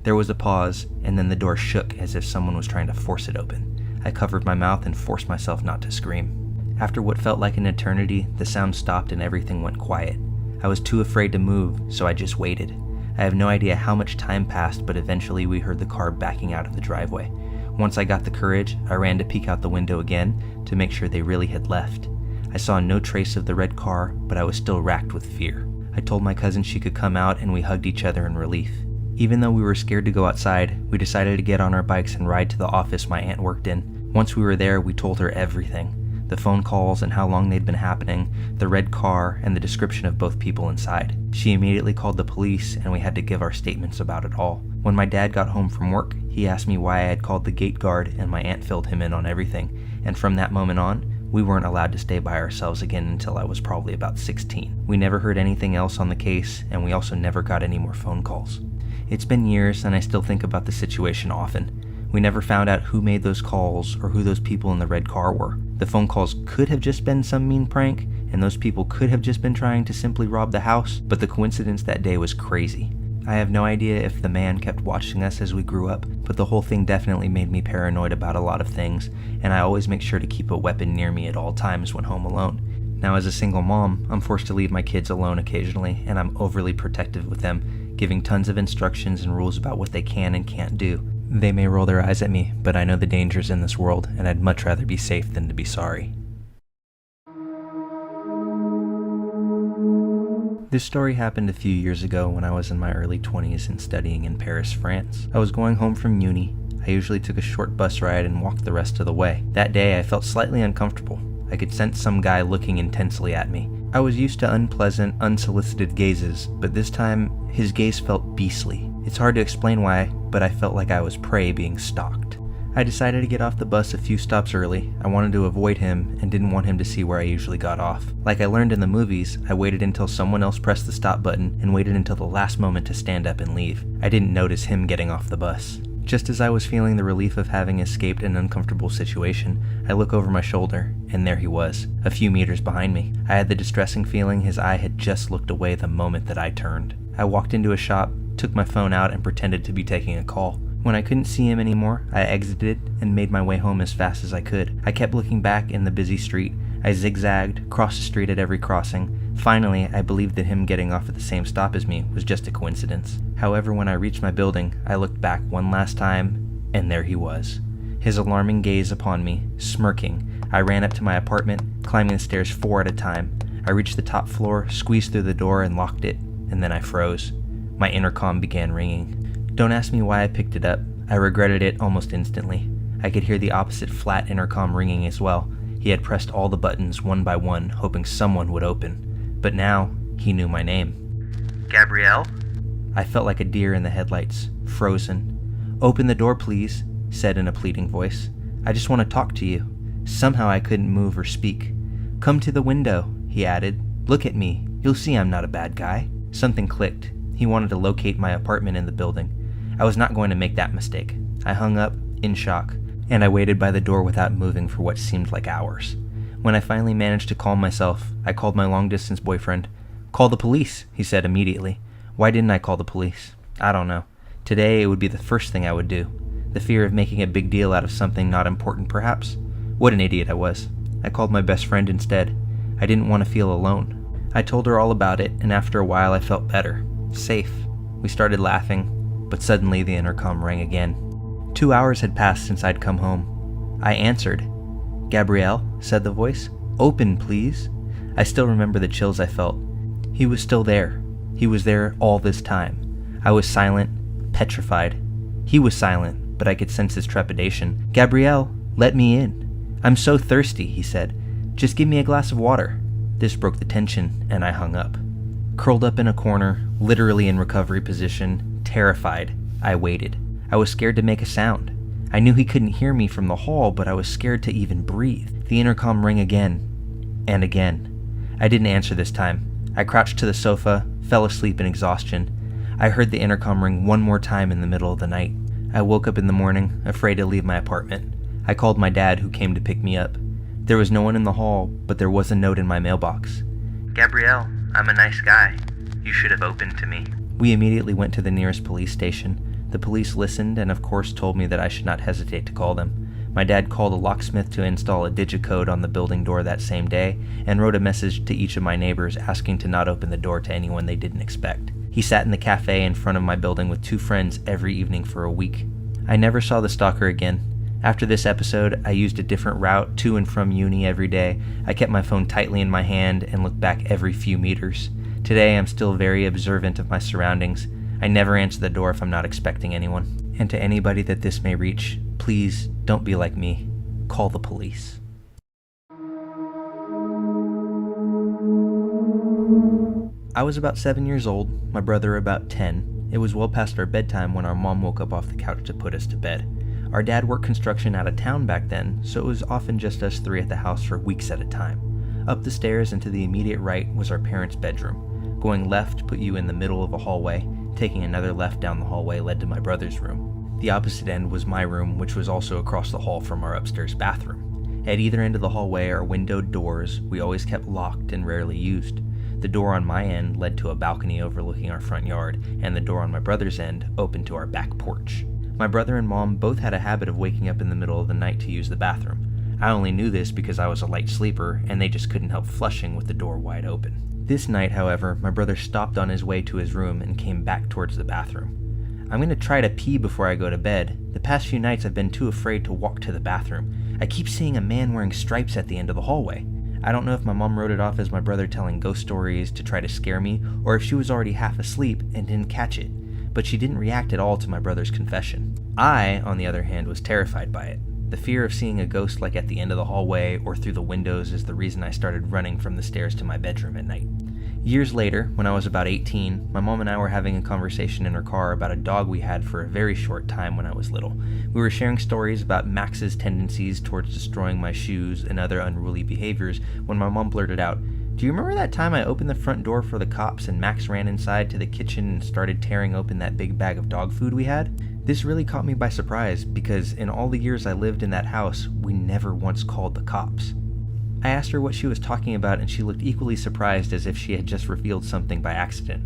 S1: There was a pause, and then the door shook as if someone was trying to force it open. I covered my mouth and forced myself not to scream. After what felt like an eternity, the sound stopped and everything went quiet. I was too afraid to move, so I just waited. I have no idea how much time passed, but eventually we heard the car backing out of the driveway. Once I got the courage, I ran to peek out the window again to make sure they really had left. I saw no trace of the red car, but I was still racked with fear. I told my cousin she could come out and we hugged each other in relief. Even though we were scared to go outside, we decided to get on our bikes and ride to the office my aunt worked in. Once we were there, we told her everything. The phone calls and how long they'd been happening, the red car, and the description of both people inside. She immediately called the police and we had to give our statements about it all. When my dad got home from work, he asked me why I had called the gate guard and my aunt filled him in on everything. And from that moment on, we weren't allowed to stay by ourselves again until I was probably about 16. We never heard anything else on the case, and we also never got any more phone calls. It's been years and I still think about the situation often. We never found out who made those calls or who those people in the red car were. The phone calls could have just been some mean prank, and those people could have just been trying to simply rob the house, but the coincidence that day was crazy. I have no idea if the man kept watching us as we grew up, but the whole thing definitely made me paranoid about a lot of things, and I always make sure to keep a weapon near me at all times when home alone. Now as a single mom, I'm forced to leave my kids alone occasionally, and I'm overly protective with them, giving tons of instructions and rules about what they can and can't do. They may roll their eyes at me, but I know the dangers in this world, and I'd much rather be safe than to be sorry. This story happened a few years ago when I was in my early 20s and studying in Paris, France. I was going home from uni. I usually took a short bus ride and walked the rest of the way. That day I felt slightly uncomfortable. I could sense some guy looking intensely at me. I was used to unpleasant, unsolicited gazes, but this time his gaze felt beastly. It's hard to explain why, but I felt like I was prey being stalked. I decided to get off the bus a few stops early. I wanted to avoid him and didn't want him to see where I usually got off. Like I learned in the movies, I waited until someone else pressed the stop button and waited until the last moment to stand up and leave. I didn't notice him getting off the bus. Just as I was feeling the relief of having escaped an uncomfortable situation, I look over my shoulder, and there he was, a few meters behind me. I had the distressing feeling his eye had just looked away the moment that I turned. I walked into a shop, took my phone out, and pretended to be taking a call. When I couldn't see him anymore, I exited and made my way home as fast as I could. I kept looking back in the busy street. I zigzagged, crossed the street at every crossing. Finally, I believed that him getting off at the same stop as me was just a coincidence. However, when I reached my building, I looked back one last time, and there he was. His alarming gaze upon me, smirking. I ran up to my apartment, climbing the stairs 4 at a time. I reached the top floor, squeezed through the door, and locked it, and then I froze. My intercom began ringing. Don't ask me why I picked it up. I regretted it almost instantly. I could hear the opposite flat intercom ringing as well. He had pressed all the buttons one by one, hoping someone would open. But now, he knew my name. Gabrielle? I felt like a deer in the headlights, frozen. Open the door, please, said in a pleading voice. I just want to talk to you. Somehow I couldn't move or speak. Come to the window, he added. Look at me. You'll see I'm not a bad guy. Something clicked. He wanted to locate my apartment in the building. I was not going to make that mistake. I hung up, in shock, and I waited by the door without moving for what seemed like hours. When I finally managed to calm myself, I called my long-distance boyfriend. Call the police, he said immediately. Why didn't I call the police? I don't know. Today it would be the first thing I would do. The fear of making a big deal out of something not important, perhaps. What an idiot I was. I called my best friend instead. I didn't want to feel alone. I told her all about it, and after a while I felt better. Safe. We started laughing, but suddenly the intercom rang again. 2 hours had passed since I'd come home. I answered. "Gabrielle," said the voice. "Open, please." I still remember the chills I felt. He was still there. He was there all this time. I was silent, petrified. He was silent, but I could sense his trepidation. "Gabrielle, let me in. I'm so thirsty," he said. "Just give me a glass of water." This broke the tension, and I hung up. Curled up in a corner, literally in recovery position, terrified, I waited. I was scared to make a sound. I knew he couldn't hear me from the hall, but I was scared to even breathe. The intercom rang again, and again. I didn't answer this time. I crouched to the sofa, fell asleep in exhaustion. I heard the intercom ring one more time in the middle of the night. I woke up in the morning, afraid to leave my apartment. I called my dad, who came to pick me up. There was no one in the hall, but there was a note in my mailbox. "Gabrielle, I'm a nice guy. You should have opened to me." We immediately went to the nearest police station. The police listened and of course told me that I should not hesitate to call them. My dad called a locksmith to install a digicode on the building door that same day and wrote a message to each of my neighbors asking to not open the door to anyone they didn't expect. He sat in the cafe in front of my building with 2 friends every evening for a week. I never saw the stalker again. After this episode, I used a different route to and from uni every day. I kept my phone tightly in my hand and looked back every few meters. Today, I'm still very observant of my surroundings. I never answer the door if I'm not expecting anyone. And to anybody that this may reach, please don't be like me. Call the police. I was about 7 years old, my brother about 10. It was well past our bedtime when our mom woke up off the couch to put us to bed. Our dad worked construction out of town back then, so it was often just us 3 at the house for weeks at a time. Up the stairs and to the immediate right was our parents' bedroom. Going left put you in the middle of a hallway. Taking another left down the hallway led to my brother's room. The opposite end was my room, which was also across the hall from our upstairs bathroom. At either end of the hallway are windowed doors we always kept locked and rarely used. The door on my end led to a balcony overlooking our front yard, and the door on my brother's end opened to our back porch. My brother and mom both had a habit of waking up in the middle of the night to use the bathroom. I only knew this because I was a light sleeper, and they just couldn't help flushing with the door wide open. This night, however, my brother stopped on his way to his room and came back towards the bathroom. "I'm going to try to pee before I go to bed. The past few nights I've been too afraid to walk to the bathroom. I keep seeing a man wearing stripes at the end of the hallway." I don't know if my mom wrote it off as my brother telling ghost stories to try to scare me, or if she was already half asleep and didn't catch it, but she didn't react at all to my brother's confession. I, on the other hand, was terrified by it. The fear of seeing a ghost like at the end of the hallway or through the windows is the reason I started running from the stairs to my bedroom at night. Years later, when I was about 18, my mom and I were having a conversation in her car about a dog we had for a very short time when I was little. We were sharing stories about Max's tendencies towards destroying my shoes and other unruly behaviors when my mom blurted out, "Do you remember that time I opened the front door for the cops and Max ran inside to the kitchen and started tearing open that big bag of dog food we had?" This really caught me by surprise because in all the years I lived in that house, we never once called the cops. I asked her what she was talking about and she looked equally surprised as if she had just revealed something by accident.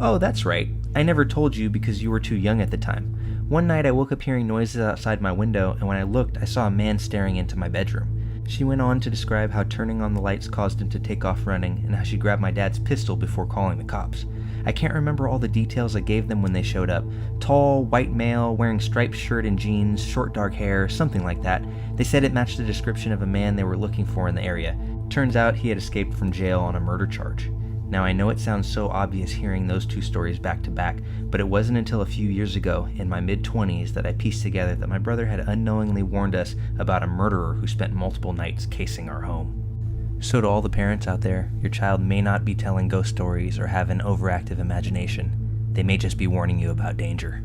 S1: "Oh, that's right. I never told you because you were too young at the time. One night I woke up hearing noises outside my window and when I looked I saw a man staring into my bedroom." She went on to describe how turning on the lights caused him to take off running and how she grabbed my dad's pistol before calling the cops. I can't remember all the details I gave them when they showed up. Tall, white male, wearing striped shirt and jeans, short dark hair, something like that. They said it matched the description of a man they were looking for in the area. Turns out he had escaped from jail on a murder charge. Now I know it sounds so obvious hearing those 2 stories back to back, but it wasn't until a few years ago, in my mid-20s, that I pieced together that my brother had unknowingly warned us about a murderer who spent multiple nights casing our home. So to all the parents out there, your child may not be telling ghost stories or have an overactive imagination. They may just be warning you about danger.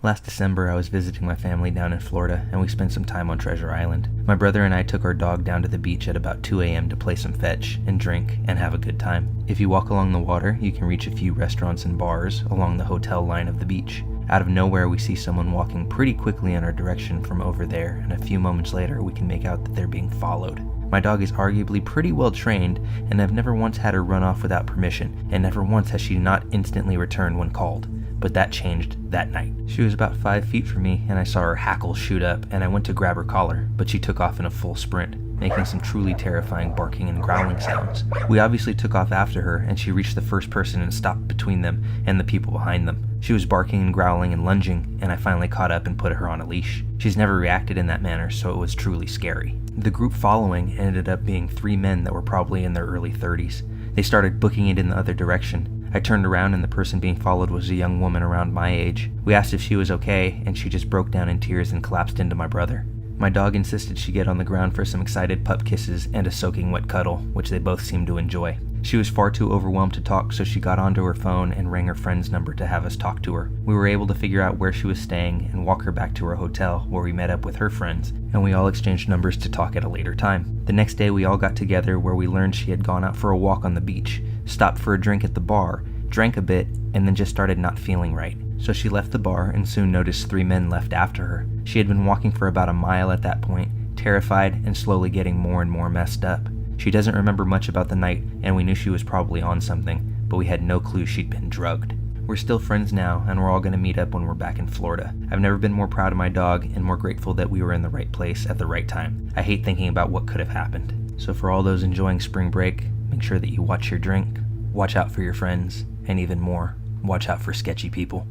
S1: Last December, I was visiting my family down in Florida, and we spent some time on Treasure Island. My brother and I took our dog down to the beach at about 2 a.m. to play some fetch and drink and have a good time. If you walk along the water, you can reach a few restaurants and bars along the hotel line of the beach. Out of nowhere, we see someone walking pretty quickly in our direction from over there, and a few moments later, we can make out that they're being followed. My dog is arguably pretty well trained, and I've never once had her run off without permission, and never once has she not instantly returned when called. But that changed that night. She was about 5 feet from me, and I saw her hackles shoot up, and I went to grab her collar, but she took off in a full sprint, making some truly terrifying barking and growling sounds. We obviously took off after her, and she reached the first person and stopped between them and the people behind them. She was barking and growling and lunging, and I finally caught up and put her on a leash. She's never reacted in that manner, so it was truly scary. The group following ended up being 3 men that were probably in their early 30s. They started booking it in the other direction. I turned around and the person being followed was a young woman around my age. We asked if she was okay, and she just broke down in tears and collapsed into my brother. My dog insisted she get on the ground for some excited pup kisses and a soaking wet cuddle, which they both seemed to enjoy. She was far too overwhelmed to talk, so she got onto her phone and rang her friend's number to have us talk to her. We were able to figure out where she was staying and walk her back to her hotel, where we met up with her friends, and we all exchanged numbers to talk at a later time. The next day we all got together, where we learned she had gone out for a walk on the beach, stopped for a drink at the bar, drank a bit, and then just started not feeling right. So she left the bar and soon noticed 3 men left after her. She had been walking for about a mile at that point, terrified and slowly getting more and more messed up. She doesn't remember much about the night, and we knew she was probably on something, but we had no clue she'd been drugged. We're still friends now, and we're all going to meet up when we're back in Florida. I've never been more proud of my dog and more grateful that we were in the right place at the right time. I hate thinking about what could have happened. So for all those enjoying spring break, make sure that you watch your drink, watch out for your friends, and even more, watch out for sketchy people.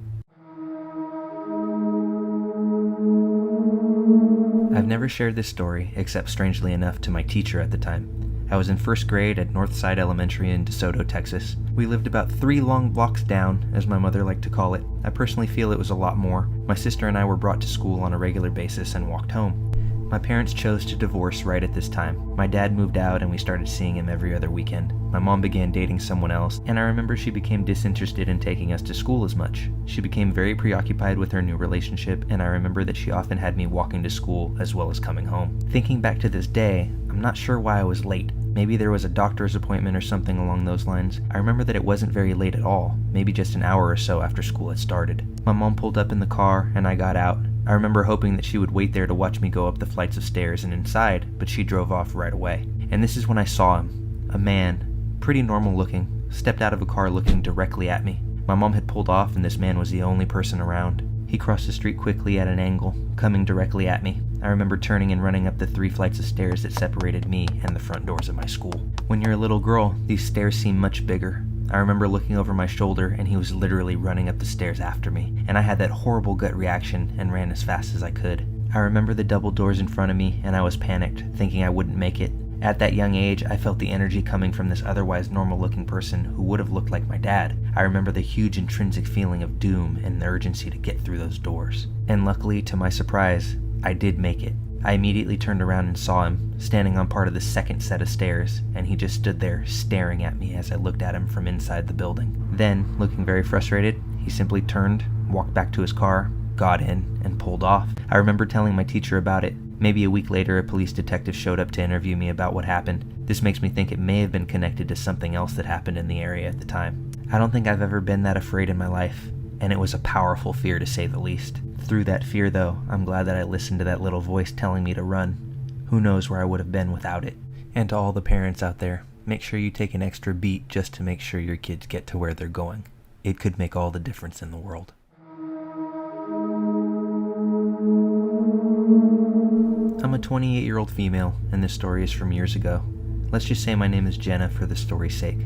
S1: I've never shared this story, except strangely enough to my teacher at the time. I was in 1st grade at Northside Elementary in DeSoto, Texas. We lived about 3 long blocks down, as my mother liked to call it. I personally feel it was a lot more. My sister and I were brought to school on a regular basis and walked home. My parents chose to divorce right at this time. My dad moved out and we started seeing him every other weekend. My mom began dating someone else, and I remember she became disinterested in taking us to school as much. She became very preoccupied with her new relationship, and I remember that she often had me walking to school as well as coming home. Thinking back to this day, I'm not sure why I was late. Maybe there was a doctor's appointment or something along those lines. I remember that it wasn't very late at all, maybe just an hour or so after school had started. My mom pulled up in the car and I got out. I remember hoping that she would wait there to watch me go up the flights of stairs and inside, but she drove off right away. And this is when I saw him. A man, pretty normal looking, stepped out of a car looking directly at me. My mom had pulled off and this man was the only person around. He crossed the street quickly at an angle, coming directly at me. I remember turning and running up the 3 flights of stairs that separated me and the front doors of my school. When you're a little girl, these stairs seem much bigger. I remember looking over my shoulder and he was literally running up the stairs after me, and I had that horrible gut reaction and ran as fast as I could. I remember the double doors in front of me and I was panicked, thinking I wouldn't make it. At that young age, I felt the energy coming from this otherwise normal-looking person who would have looked like my dad. I remember the huge intrinsic feeling of doom and the urgency to get through those doors. And luckily, to my surprise, I did make it. I immediately turned around and saw him, standing on part of the second set of stairs, and he just stood there staring at me as I looked at him from inside the building. Then, looking very frustrated, he simply turned, walked back to his car, got in, and pulled off. I remember telling my teacher about it. Maybe a week later, a police detective showed up to interview me about what happened. This makes me think it may have been connected to something else that happened in the area at the time. I don't think I've ever been that afraid in my life, and it was a powerful fear to say the least. Through that fear, though, I'm glad that I listened to that little voice telling me to run. Who knows where I would have been without it. And to all the parents out there, make sure you take an extra beat just to make sure your kids get to where they're going. It could make all the difference in the world. I'm a 28-year-old female, and this story is from years ago. Let's just say my name is Jenna for the story's sake.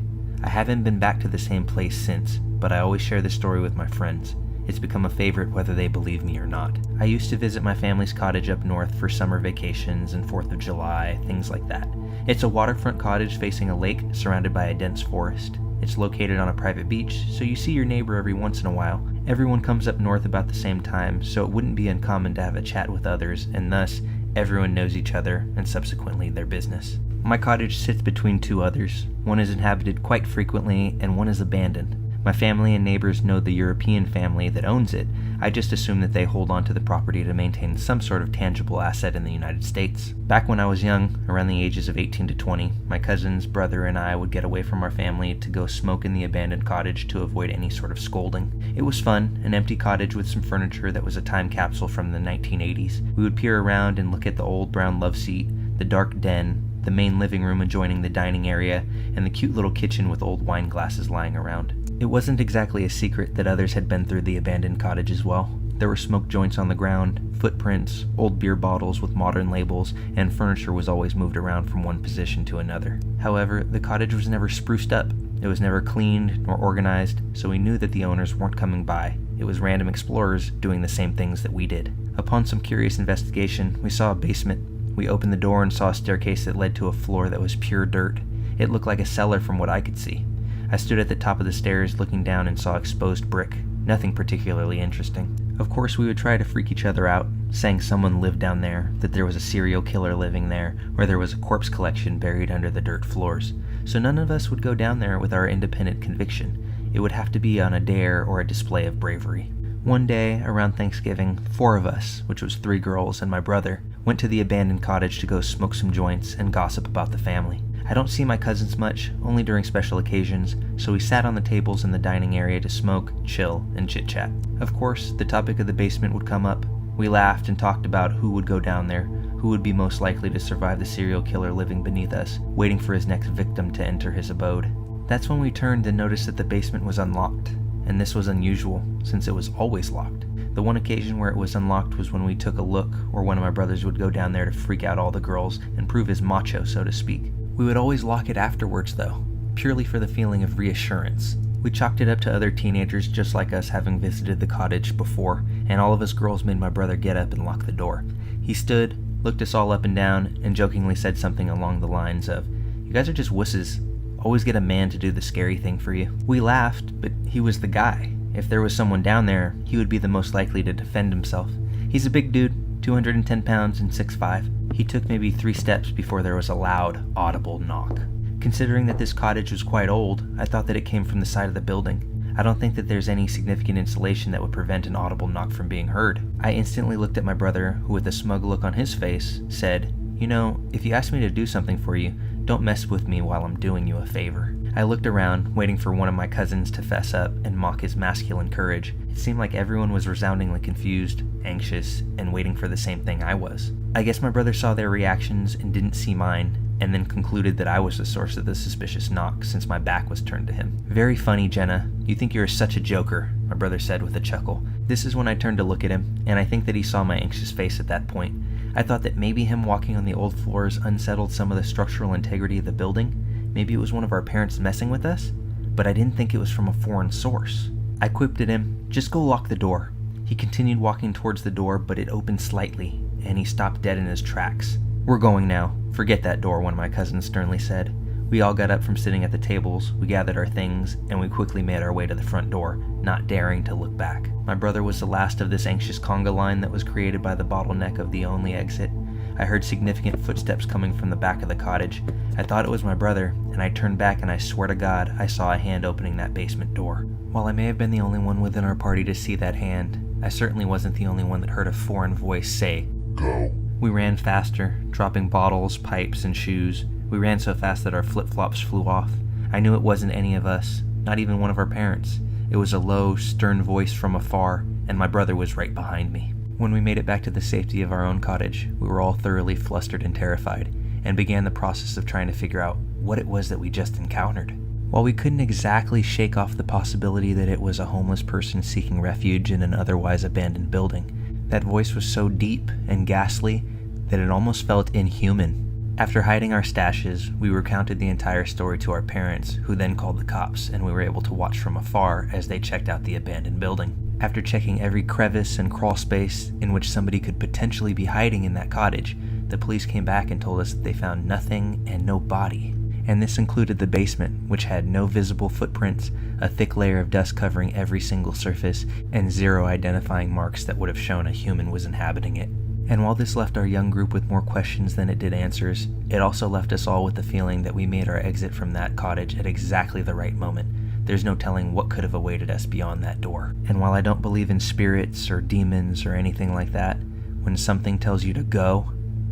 S1: I haven't been back to the same place since, but I always share this story with my friends. It's become a favorite whether they believe me or not. I used to visit my family's cottage up north for summer vacations and 4th of July, things like that. It's a waterfront cottage facing a lake surrounded by a dense forest. It's located on a private beach, so you see your neighbor every once in a while. Everyone comes up north about the same time, so it wouldn't be uncommon to have a chat with others, and thus, everyone knows each other and subsequently their business. My cottage sits between 2 others. One is inhabited quite frequently and one is abandoned. My family and neighbors know the European family that owns it. I just assume that they hold on to the property to maintain some sort of tangible asset in the United States. Back when I was young, around the ages of 18 to 20, my cousins, brother, and I would get away from our family to go smoke in the abandoned cottage to avoid any sort of scolding. It was fun, an empty cottage with some furniture that was a time capsule from the 1980s. We would peer around and look at the old brown love seat, the dark den, the main living room adjoining the dining area, and the cute little kitchen with old wine glasses lying around. It wasn't exactly a secret that others had been through the abandoned cottage as well. There were smoke joints on the ground, footprints, old beer bottles with modern labels, and furniture was always moved around from one position to another. However, the cottage was never spruced up. It was never cleaned nor organized, so we knew that the owners weren't coming by. It was random explorers doing the same things that we did. Upon some curious investigation, we saw a basement. We opened the door and saw a staircase that led to a floor that was pure dirt. It looked like a cellar from what I could see. I stood at the top of the stairs looking down and saw exposed brick. Nothing particularly interesting. Of course, we would try to freak each other out, saying someone lived down there, that there was a serial killer living there, or there was a corpse collection buried under the dirt floors. So none of us would go down there with our independent conviction. It would have to be on a dare or a display of bravery. One day, around Thanksgiving, 4 of us, which was 3 girls and my brother, went to the abandoned cottage to go smoke some joints and gossip about the family. I don't see my cousins much, only during special occasions, so we sat on the tables in the dining area to smoke, chill, and chit-chat. Of course, the topic of the basement would come up. We laughed and talked about who would go down there, who would be most likely to survive the serial killer living beneath us, waiting for his next victim to enter his abode. That's when we turned and noticed that the basement was unlocked, and this was unusual, since it was always locked. The one occasion where it was unlocked was when we took a look, or one of my brothers would go down there to freak out all the girls and prove his macho, so to speak. We would always lock it afterwards though, purely for the feeling of reassurance. We chalked it up to other teenagers just like us having visited the cottage before, and all of us girls made my brother get up and lock the door. He stood, looked us all up and down, and jokingly said something along the lines of, "You guys are just wusses. Always get a man to do the scary thing for you." We laughed, but he was the guy. If there was someone down there, he would be the most likely to defend himself. He's a big dude, 210 pounds and 6'5". He took maybe 3 steps before there was a loud, audible knock. Considering that this cottage was quite old, I thought that it came from the side of the building. I don't think that there's any significant insulation that would prevent an audible knock from being heard. I instantly looked at my brother, who with a smug look on his face, said, "You know, if you ask me to do something for you, don't mess with me while I'm doing you a favor." I looked around, waiting for one of my cousins to fess up and mock his masculine courage. It seemed like everyone was resoundingly confused, anxious, and waiting for the same thing I was. I guess my brother saw their reactions and didn't see mine, and then concluded that I was the source of the suspicious knock since my back was turned to him. "Very funny, Jenna. You think you're such a joker," my brother said with a chuckle. This is when I turned to look at him, and I think that he saw my anxious face at that point. I thought that maybe him walking on the old floors unsettled some of the structural integrity of the building. Maybe it was one of our parents messing with us, but I didn't think it was from a foreign source. I quipped at him, "Just go lock the door." He continued walking towards the door, but it opened slightly, and he stopped dead in his tracks. "We're going now. Forget that door," one of my cousins sternly said. We all got up from sitting at the tables, we gathered our things, and we quickly made our way to the front door, not daring to look back. My brother was the last of this anxious conga line that was created by the bottleneck of the only exit. I heard significant footsteps coming from the back of the cottage. I thought it was my brother, and I turned back and I swear to God, I saw a hand opening that basement door. While I may have been the only one within our party to see that hand, I certainly wasn't the only one that heard a foreign voice say, "Go." We ran faster, dropping bottles, pipes, and shoes. We ran so fast that our flip-flops flew off. I knew it wasn't any of us, not even one of our parents. It was a low, stern voice from afar, and my brother was right behind me. When we made it back to the safety of our own cottage, we were all thoroughly flustered and terrified, and began the process of trying to figure out what it was that we just encountered. While we couldn't exactly shake off the possibility that it was a homeless person seeking refuge in an otherwise abandoned building, that voice was so deep and ghastly that it almost felt inhuman. After hiding our stashes, we recounted the entire story to our parents, who then called the cops, and we were able to watch from afar as they checked out the abandoned building. After checking every crevice and crawl space in which somebody could potentially be hiding in that cottage, the police came back and told us that they found nothing and no body. And this included the basement, which had no visible footprints, a thick layer of dust covering every single surface, and 0 identifying marks that would have shown a human was inhabiting it. And while this left our young group with more questions than it did answers, it also left us all with the feeling that we made our exit from that cottage at exactly the right moment. There's no telling what could have awaited us beyond that door. And while I don't believe in spirits or demons or anything like that, when something tells you to go,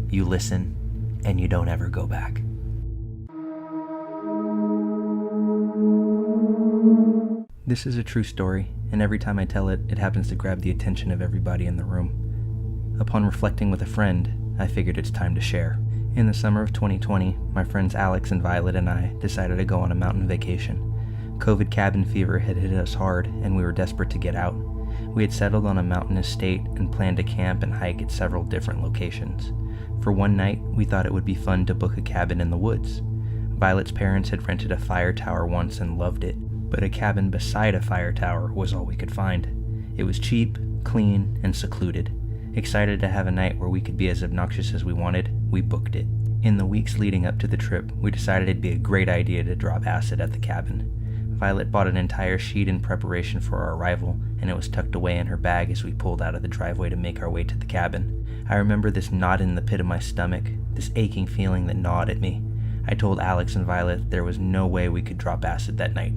S1: you listen, and you don't ever go back. This is a true story, and every time I tell it, it happens to grab the attention of everybody in the room. Upon reflecting with a friend, I figured it's time to share. In the summer of 2020, my friends Alex and Violet and I decided to go on a mountain vacation. COVID cabin fever had hit us hard, and we were desperate to get out. We had settled on a mountain estate and planned to camp and hike at several different locations. For one night, we thought it would be fun to book a cabin in the woods. Violet's parents had rented a fire tower once and loved it, but a cabin beside a fire tower was all we could find. It was cheap, clean, and secluded. Excited to have a night where we could be as obnoxious as we wanted, we booked it. In the weeks leading up to the trip, we decided it'd be a great idea to drop acid at the cabin. Violet bought an entire sheet in preparation for our arrival, and it was tucked away in her bag as we pulled out of the driveway to make our way to the cabin. I remember this knot in the pit of my stomach, this aching feeling that gnawed at me. I told Alex and Violet there was no way we could drop acid that night,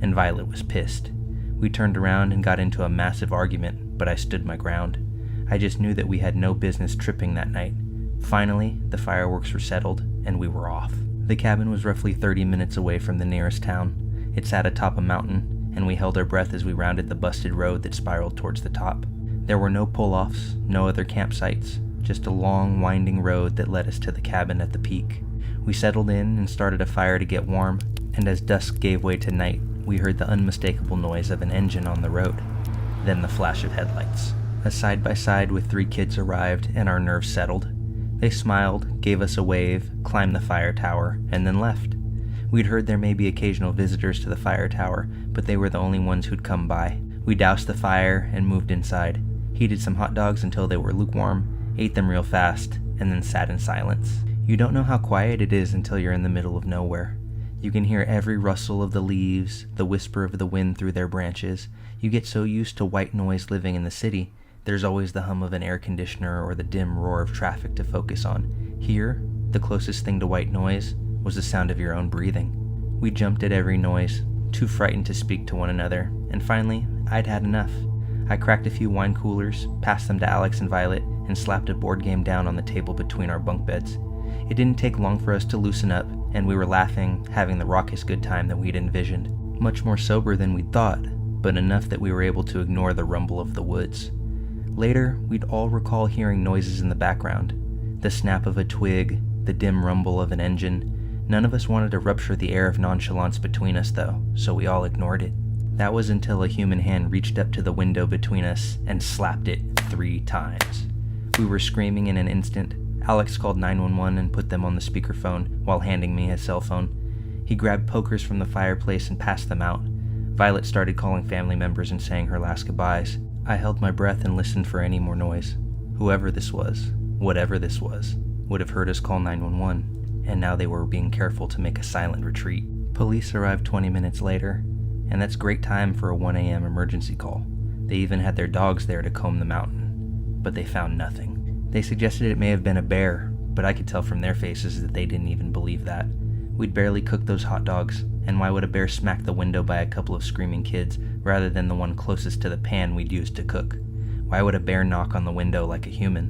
S1: and Violet was pissed. We turned around and got into a massive argument, but I stood my ground. I just knew that we had no business tripping that night. Finally, the fireworks were settled, and we were off. The cabin was roughly 30 minutes away from the nearest town. It sat atop a mountain, and we held our breath as we rounded the busted road that spiraled towards the top. There were no pull-offs, no other campsites, just a long, winding road that led us to the cabin at the peak. We settled in and started a fire to get warm, and as dusk gave way to night, we heard the unmistakable noise of an engine on the road, then the flash of headlights. A side-by-side with 3 kids arrived, and our nerves settled. They smiled, gave us a wave, climbed the fire tower, and then left. We'd heard there may be occasional visitors to the fire tower, but they were the only ones who'd come by. We doused the fire and moved inside, heated some hot dogs until they were lukewarm, ate them real fast, and then sat in silence. You don't know how quiet it is until you're in the middle of nowhere. You can hear every rustle of the leaves, the whisper of the wind through their branches. You get so used to white noise living in the city. There's always the hum of an air conditioner or the dim roar of traffic to focus on. Here, the closest thing to white noise was the sound of your own breathing. We jumped at every noise, too frightened to speak to one another, and finally, I'd had enough. I cracked a few wine coolers, passed them to Alex and Violet, and slapped a board game down on the table between our bunk beds. It didn't take long for us to loosen up, and we were laughing, having the raucous good time that we'd envisioned. Much more sober than we'd thought, but enough that we were able to ignore the rumble of the woods. Later, we'd all recall hearing noises in the background. The snap of a twig, the dim rumble of an engine. None of us wanted to rupture the air of nonchalance between us, though, so we all ignored it. That was until a human hand reached up to the window between us and slapped it 3 times. We were screaming in an instant. Alex called 911 and put them on the speakerphone while handing me his cell phone. He grabbed pokers from the fireplace and passed them out. Violet started calling family members and saying her last goodbyes. I held my breath and listened for any more noise. Whoever this was, whatever this was, would have heard us call 911, and now they were being careful to make a silent retreat. Police arrived 20 minutes later, and that's great time for a 1 a.m. emergency call. They even had their dogs there to comb the mountain, but they found nothing. They suggested it may have been a bear, but I could tell from their faces that they didn't even believe that. We'd barely cooked those hot dogs, and why would a bear smack the window by a couple of screaming kids rather than the one closest to the pan we'd used to cook? Why would a bear knock on the window like a human?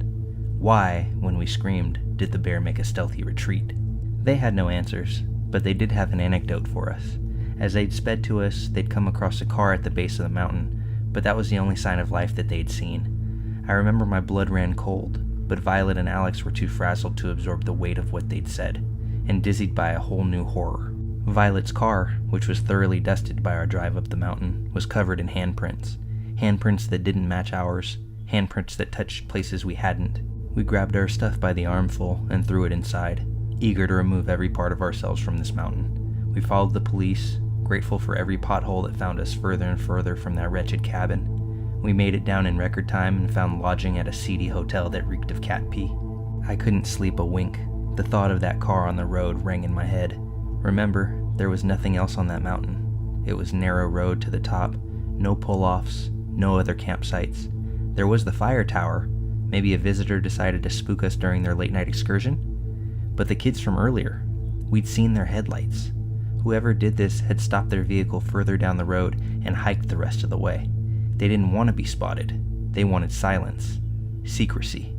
S1: Why, when we screamed, did the bear make a stealthy retreat? They had no answers, but they did have an anecdote for us. As they'd sped to us, they'd come across a car at the base of the mountain, but that was the only sign of life that they'd seen. I remember my blood ran cold, but Violet and Alex were too frazzled to absorb the weight of what they'd said, and dizzied by a whole new horror. Violet's car, which was thoroughly dusted by our drive up the mountain, was covered in handprints. Handprints that didn't match ours, handprints that touched places we hadn't. We grabbed our stuff by the armful and threw it inside, eager to remove every part of ourselves from this mountain. We followed the police, grateful for every pothole that found us further and further from that wretched cabin. We made it down in record time and found lodging at a seedy hotel that reeked of cat pee. I couldn't sleep a wink. The thought of that car on the road rang in my head. Remember, there was nothing else on that mountain. It was narrow road to the top, no pull-offs, no other campsites. There was the fire tower. Maybe a visitor decided to spook us during their late-night excursion? But the kids from earlier, we'd seen their headlights. Whoever did this had stopped their vehicle further down the road and hiked the rest of the way. They didn't want to be spotted. They wanted silence, secrecy.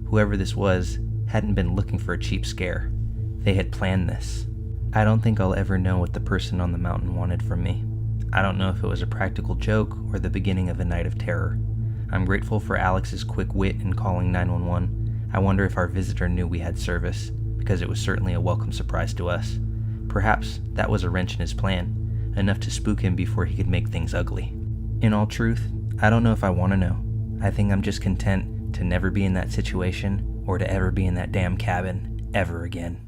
S1: Whoever this was hadn't been looking for a cheap scare. They had planned this. I don't think I'll ever know what the person on the mountain wanted from me. I don't know if it was a practical joke or the beginning of a night of terror. I'm grateful for Alex's quick wit in calling 911. I wonder if our visitor knew we had service, because it was certainly a welcome surprise to us. Perhaps that was a wrench in his plan, enough to spook him before he could make things ugly. In all truth, I don't know if I want to know. I think I'm just content to never be in that situation or to ever be in that damn cabin ever again.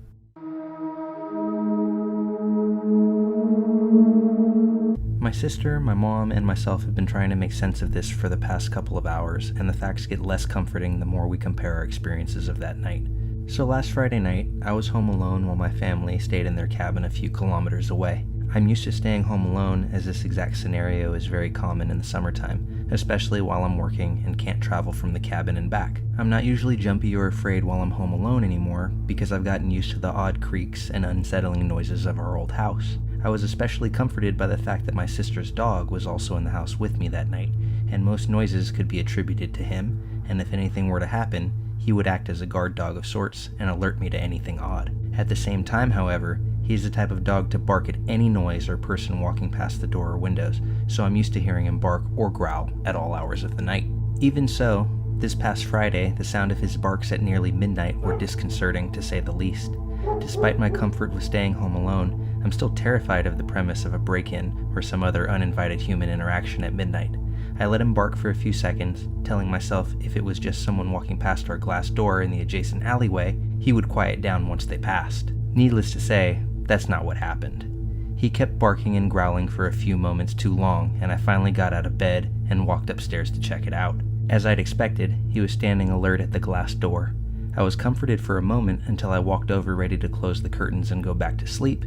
S1: My sister, my mom, and myself have been trying to make sense of this for the past couple of hours, and the facts get less comforting the more we compare our experiences of that night. So last Friday night, I was home alone while my family stayed in their cabin a few kilometers away. I'm used to staying home alone, as this exact scenario is very common in the summertime, especially while I'm working and can't travel from the cabin and back. I'm not usually jumpy or afraid while I'm home alone anymore, because I've gotten used to the odd creaks and unsettling noises of our old house. I was especially comforted by the fact that my sister's dog was also in the house with me that night, and most noises could be attributed to him, and if anything were to happen, he would act as a guard dog of sorts and alert me to anything odd. At the same time, however, he's the type of dog to bark at any noise or person walking past the door or windows, so I'm used to hearing him bark or growl at all hours of the night. Even so, this past Friday, the sound of his barks at nearly midnight were disconcerting to say the least. Despite my comfort with staying home alone, I'm still terrified of the premise of a break-in or some other uninvited human interaction at midnight. I let him bark for a few seconds, telling myself if it was just someone walking past our glass door in the adjacent alleyway, he would quiet down once they passed. Needless to say, that's not what happened. He kept barking and growling for a few moments too long, and I finally got out of bed and walked upstairs to check it out. As I'd expected, he was standing alert at the glass door. I was comforted for a moment until I walked over ready to close the curtains and go back to sleep,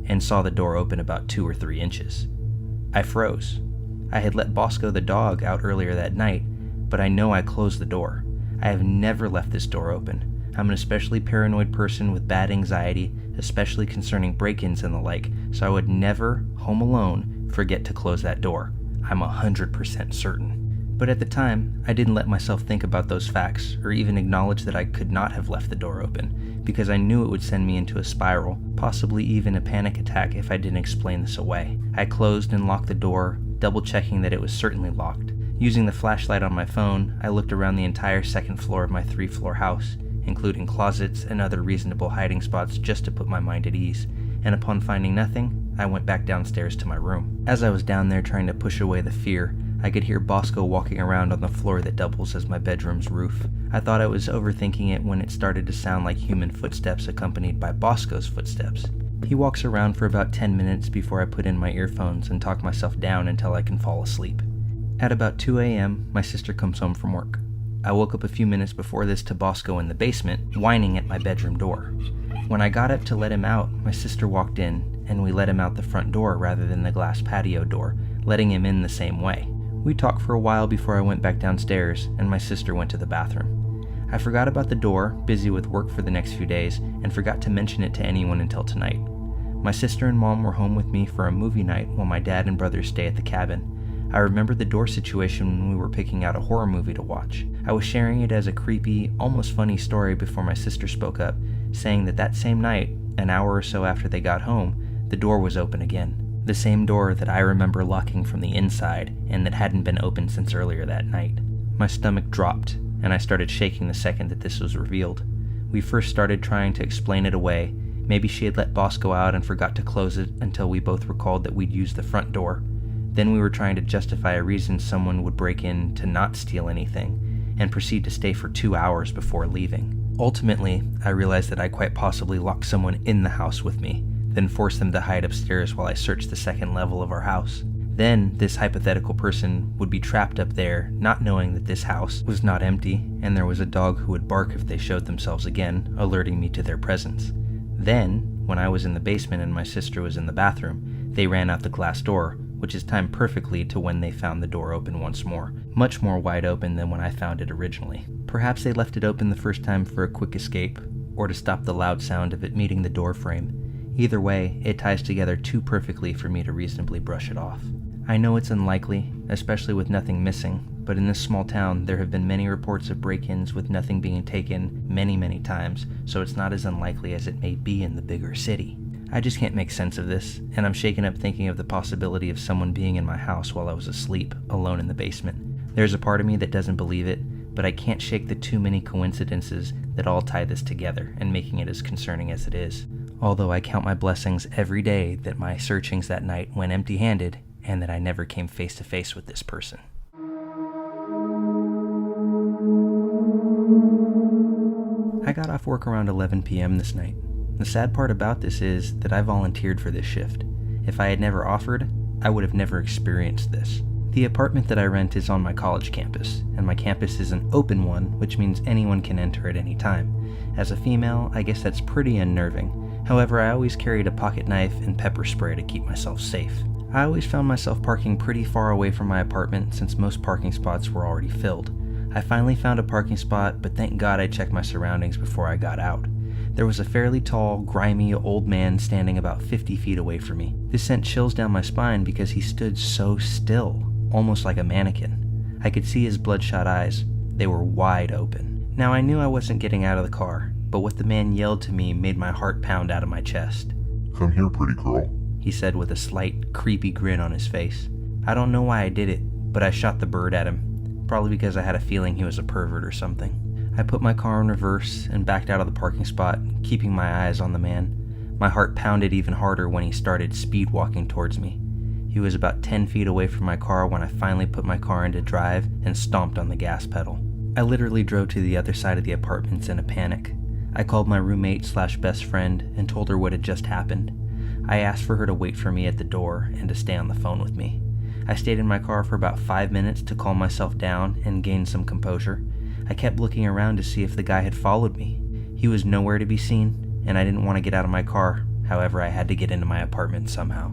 S1: and saw the door open about 2 or 3 inches. I froze. I had let Bosco the dog out earlier that night, but I know I closed the door. I have never left this door open. I'm an especially paranoid person with bad anxiety, especially concerning break-ins and the like, so I would never, home alone, forget to close that door. I'm 100% certain. But at the time, I didn't let myself think about those facts, or even acknowledge that I could not have left the door open, because I knew it would send me into a spiral, possibly even a panic attack if I didn't explain this away. I closed and locked the door, double-checking that it was certainly locked. Using the flashlight on my phone, I looked around the entire second floor of my 3-floor house, including closets and other reasonable hiding spots just to put my mind at ease, and upon finding nothing, I went back downstairs to my room. As I was down there trying to push away the fear, I could hear Bosco walking around on the floor that doubles as my bedroom's roof. I thought I was overthinking it when it started to sound like human footsteps accompanied by Bosco's footsteps. He walks around for about 10 minutes before I put in my earphones and talk myself down until I can fall asleep. At about 2 a.m., my sister comes home from work. I woke up a few minutes before this to Bosco in the basement, whining at my bedroom door. When I got up to let him out, my sister walked in, and we let him out the front door rather than the glass patio door, letting him in the same way. We talked for a while before I went back downstairs, and my sister went to the bathroom. I forgot about the door, busy with work for the next few days, and forgot to mention it to anyone until tonight. My sister and mom were home with me for a movie night while my dad and brothers stay at the cabin. I remember the door situation when we were picking out a horror movie to watch. I was sharing it as a creepy, almost funny story before my sister spoke up, saying that same night, an hour or so after they got home, the door was open again. The same door that I remember locking from the inside and that hadn't been opened since earlier that night. My stomach dropped, and I started shaking the second that this was revealed. We first started trying to explain it away. Maybe she had let Bosco out and forgot to close it until we both recalled that we'd used the front door. Then we were trying to justify a reason someone would break in to not steal anything, and proceed to stay for 2 hours before leaving. Ultimately, I realized that I quite possibly locked someone in the house with me, then forced them to hide upstairs while I searched the second level of our house. Then, this hypothetical person would be trapped up there, not knowing that this house was not empty, and there was a dog who would bark if they showed themselves again, alerting me to their presence. Then, when I was in the basement and my sister was in the bathroom, they ran out the glass door, which is timed perfectly to when they found the door open once more, much more wide open than when I found it originally. Perhaps they left it open the first time for a quick escape, or to stop the loud sound of it meeting the door frame. Either way, it ties together too perfectly for me to reasonably brush it off. I know it's unlikely, especially with nothing missing, but in this small town there have been many reports of break-ins with nothing being taken many times, so it's not as unlikely as it may be in the bigger city. I just can't make sense of this, and I'm shaken up thinking of the possibility of someone being in my house while I was asleep, alone in the basement. There's a part of me that doesn't believe it, but I can't shake the too many coincidences that all tie this together and making it as concerning as it is. Although I count my blessings every day that my searchings that night went empty-handed and that I never came face to face with this person. I got off work around 11 p.m. this night. The sad part about this is that I volunteered for this shift. If I had never offered, I would have never experienced this. The apartment that I rent is on my college campus, and my campus is an open one, which means anyone can enter at any time. As a female, I guess that's pretty unnerving. However, I always carried a pocket knife and pepper spray to keep myself safe. I always found myself parking pretty far away from my apartment since most parking spots were already filled. I finally found a parking spot, but thank God I checked my surroundings before I got out. There was a fairly tall, grimy old man standing about 50 feet away from me. This sent chills down my spine because he stood so still, almost like a mannequin. I could see his bloodshot eyes. They were wide open. Now I knew I wasn't getting out of the car, but what the man yelled to me made my heart pound out of my chest.
S2: "Come here, pretty girl,"
S1: he said with a slight, creepy grin on his face. I don't know why I did it, but I shot the bird at him, probably because I had a feeling he was a pervert or something. I put my car in reverse and backed out of the parking spot, keeping my eyes on the man. My heart pounded even harder when he started speed walking towards me. He was about 10 feet away from my car when I finally put my car into drive and stomped on the gas pedal. I literally drove to the other side of the apartments in a panic. I called my roommate/best friend and told her what had just happened. I asked for her to wait for me at the door and to stay on the phone with me. I stayed in my car for about 5 minutes to calm myself down and gain some composure. I kept looking around to see if the guy had followed me. He was nowhere to be seen, and I didn't want to get out of my car. However, I had to get into my apartment somehow.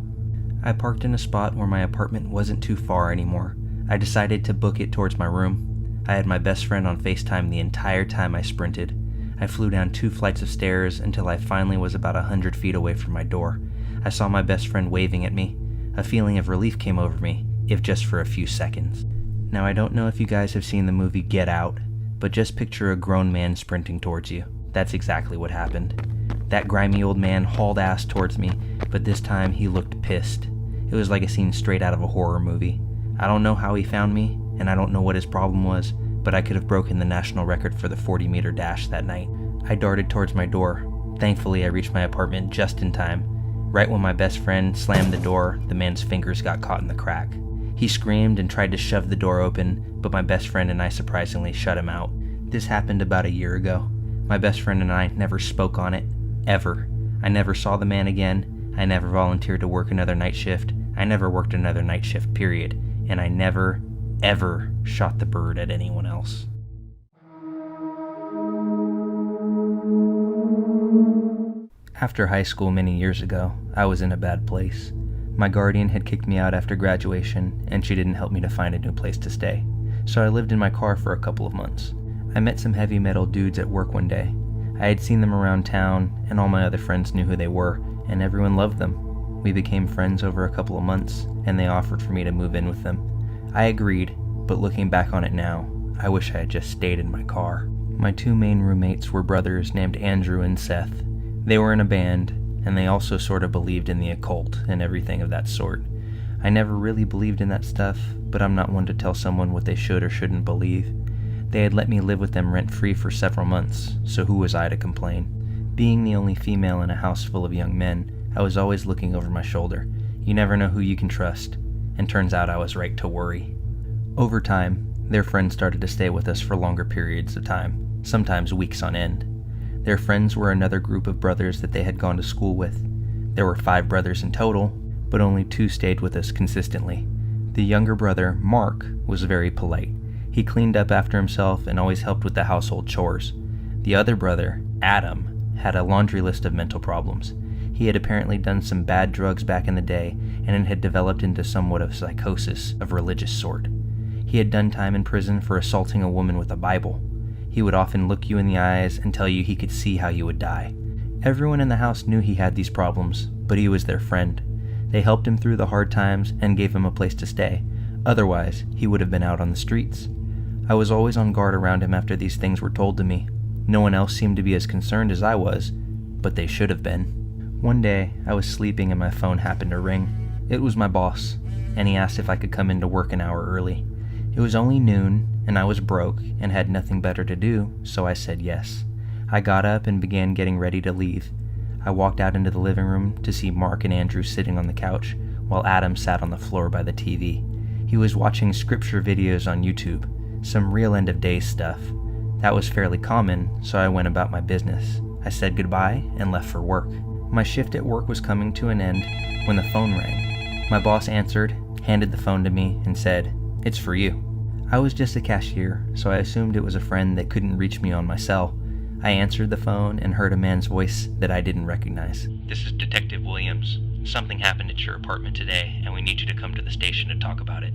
S1: I parked in a spot where my apartment wasn't too far anymore. I decided to book it towards my room. I had my best friend on FaceTime the entire time I sprinted. I flew down 2 flights of stairs until I finally was about 100 feet away from my door. I saw my best friend waving at me. A feeling of relief came over me, if just for a few seconds. Now, I don't know if you guys have seen the movie Get Out, but just picture a grown man sprinting towards you. That's exactly what happened. That grimy old man hauled ass towards me, but this time he looked pissed. It was like a scene straight out of a horror movie. I don't know how he found me, and I don't know what his problem was, but I could have broken the national record for the 40-meter dash that night. I darted towards my door. Thankfully, I reached my apartment just in time. Right when my best friend slammed the door, the man's fingers got caught in the crack. He screamed and tried to shove the door open, but my best friend and I surprisingly shut him out. This happened about a year ago. My best friend and I never spoke on it, ever. I never saw the man again. I never volunteered to work another night shift. I never worked another night shift, period. And I never, ever shot the bird at anyone else. After high school many years ago, I was in a bad place. My guardian had kicked me out after graduation, and she didn't help me to find a new place to stay. So I lived in my car for a couple of months. I met some heavy metal dudes at work one day. I had seen them around town, and all my other friends knew who they were, and everyone loved them. We became friends over a couple of months, and they offered for me to move in with them. I agreed, but looking back on it now, I wish I had just stayed in my car. My 2 main roommates were brothers named Andrew and Seth. They were in a band, and they also sort of believed in the occult and everything of that sort. I never really believed in that stuff, but I'm not one to tell someone what they should or shouldn't believe. They had let me live with them rent-free for several months, so who was I to complain? Being the only female in a house full of young men, I was always looking over my shoulder. You never know who you can trust, and turns out I was right to worry. Over time, their friends started to stay with us for longer periods of time, sometimes weeks on end. Their friends were another group of brothers that they had gone to school with. There were 5 brothers in total, but only 2 stayed with us consistently. The younger brother, Mark, was very polite. He cleaned up after himself and always helped with the household chores. The other brother, Adam, had a laundry list of mental problems. He had apparently done some bad drugs back in the day, and it had developed into somewhat of psychosis of religious sort. He had done time in prison for assaulting a woman with a Bible. He would often look you in the eyes and tell you he could see how you would die. Everyone in the house knew he had these problems, but he was their friend. They helped him through the hard times and gave him a place to stay. Otherwise, he would have been out on the streets. I was always on guard around him after these things were told to me. No one else seemed to be as concerned as I was, but they should have been. One day, I was sleeping and my phone happened to ring. It was my boss, and he asked if I could come into work an hour early. It was only noon, and I was broke and had nothing better to do, so I said yes. I got up and began getting ready to leave. I walked out into the living room to see Mark and Andrew sitting on the couch, while Adam sat on the floor by the TV. He was watching scripture videos on YouTube, some real end-of-days stuff. That was fairly common, so I went about my business. I said goodbye and left for work. My shift at work was coming to an end when the phone rang. My boss answered, handed the phone to me, and said, "It's for you." I was just a cashier, so I assumed it was a friend that couldn't reach me on my cell. I answered the phone and heard a man's voice that I didn't recognize. "This is Detective Williams. Something happened at your apartment today, and we need you to come to the station to talk about it."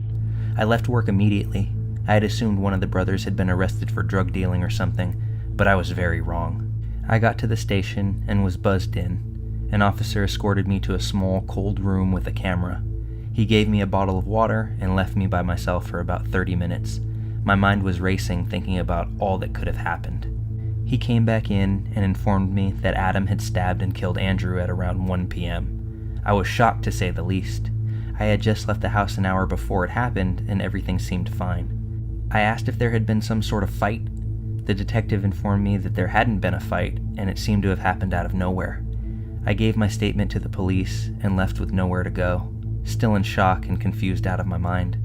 S1: I left work immediately. I had assumed one of the brothers had been arrested for drug dealing or something, but I was very wrong. I got to the station and was buzzed in. An officer escorted me to a small, cold room with a camera. He gave me a bottle of water and left me by myself for about 30 minutes. My mind was racing, thinking about all that could have happened. He came back in and informed me that Adam had stabbed and killed Andrew at around 1 p.m. I was shocked, to say the least. I had just left the house an hour before it happened, and everything seemed fine. I asked if there had been some sort of fight. The detective informed me that there hadn't been a fight, and it seemed to have happened out of nowhere. I gave my statement to the police and left with nowhere to go, still in shock and confused out of my mind.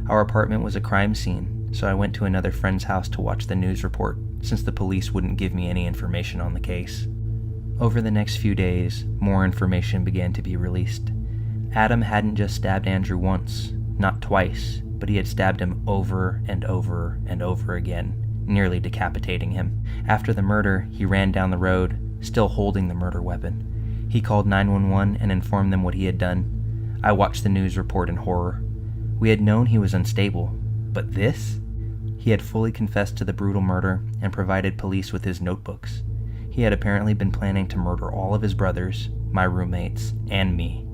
S1: Our apartment was a crime scene, so I went to another friend's house to watch the news report, since the police wouldn't give me any information on the case. Over the next few days, more information began to be released. Adam hadn't just stabbed Andrew once, not twice, but he had stabbed him over and over and over again, nearly decapitating him. After the murder, he ran down the road, still holding the murder weapon. He called 911 and informed them what he had done. I watched the news report in horror. We had known he was unstable, but this? He had fully confessed to the brutal murder and provided police with his notebooks. He had apparently been planning to murder all of his brothers, my roommates, and me.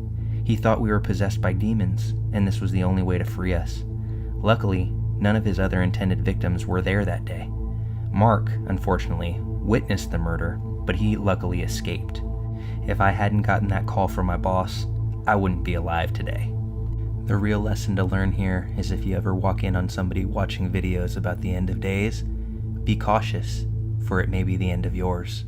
S1: He thought we were possessed by demons, and this was the only way to free us. Luckily, none of his other intended victims were there that day. Mark, unfortunately, witnessed the murder, but he luckily escaped. If I hadn't gotten that call from my boss, I wouldn't be alive today. The real lesson to learn here is if you ever walk in on somebody watching videos about the end of days, be cautious, for it may be the end of yours.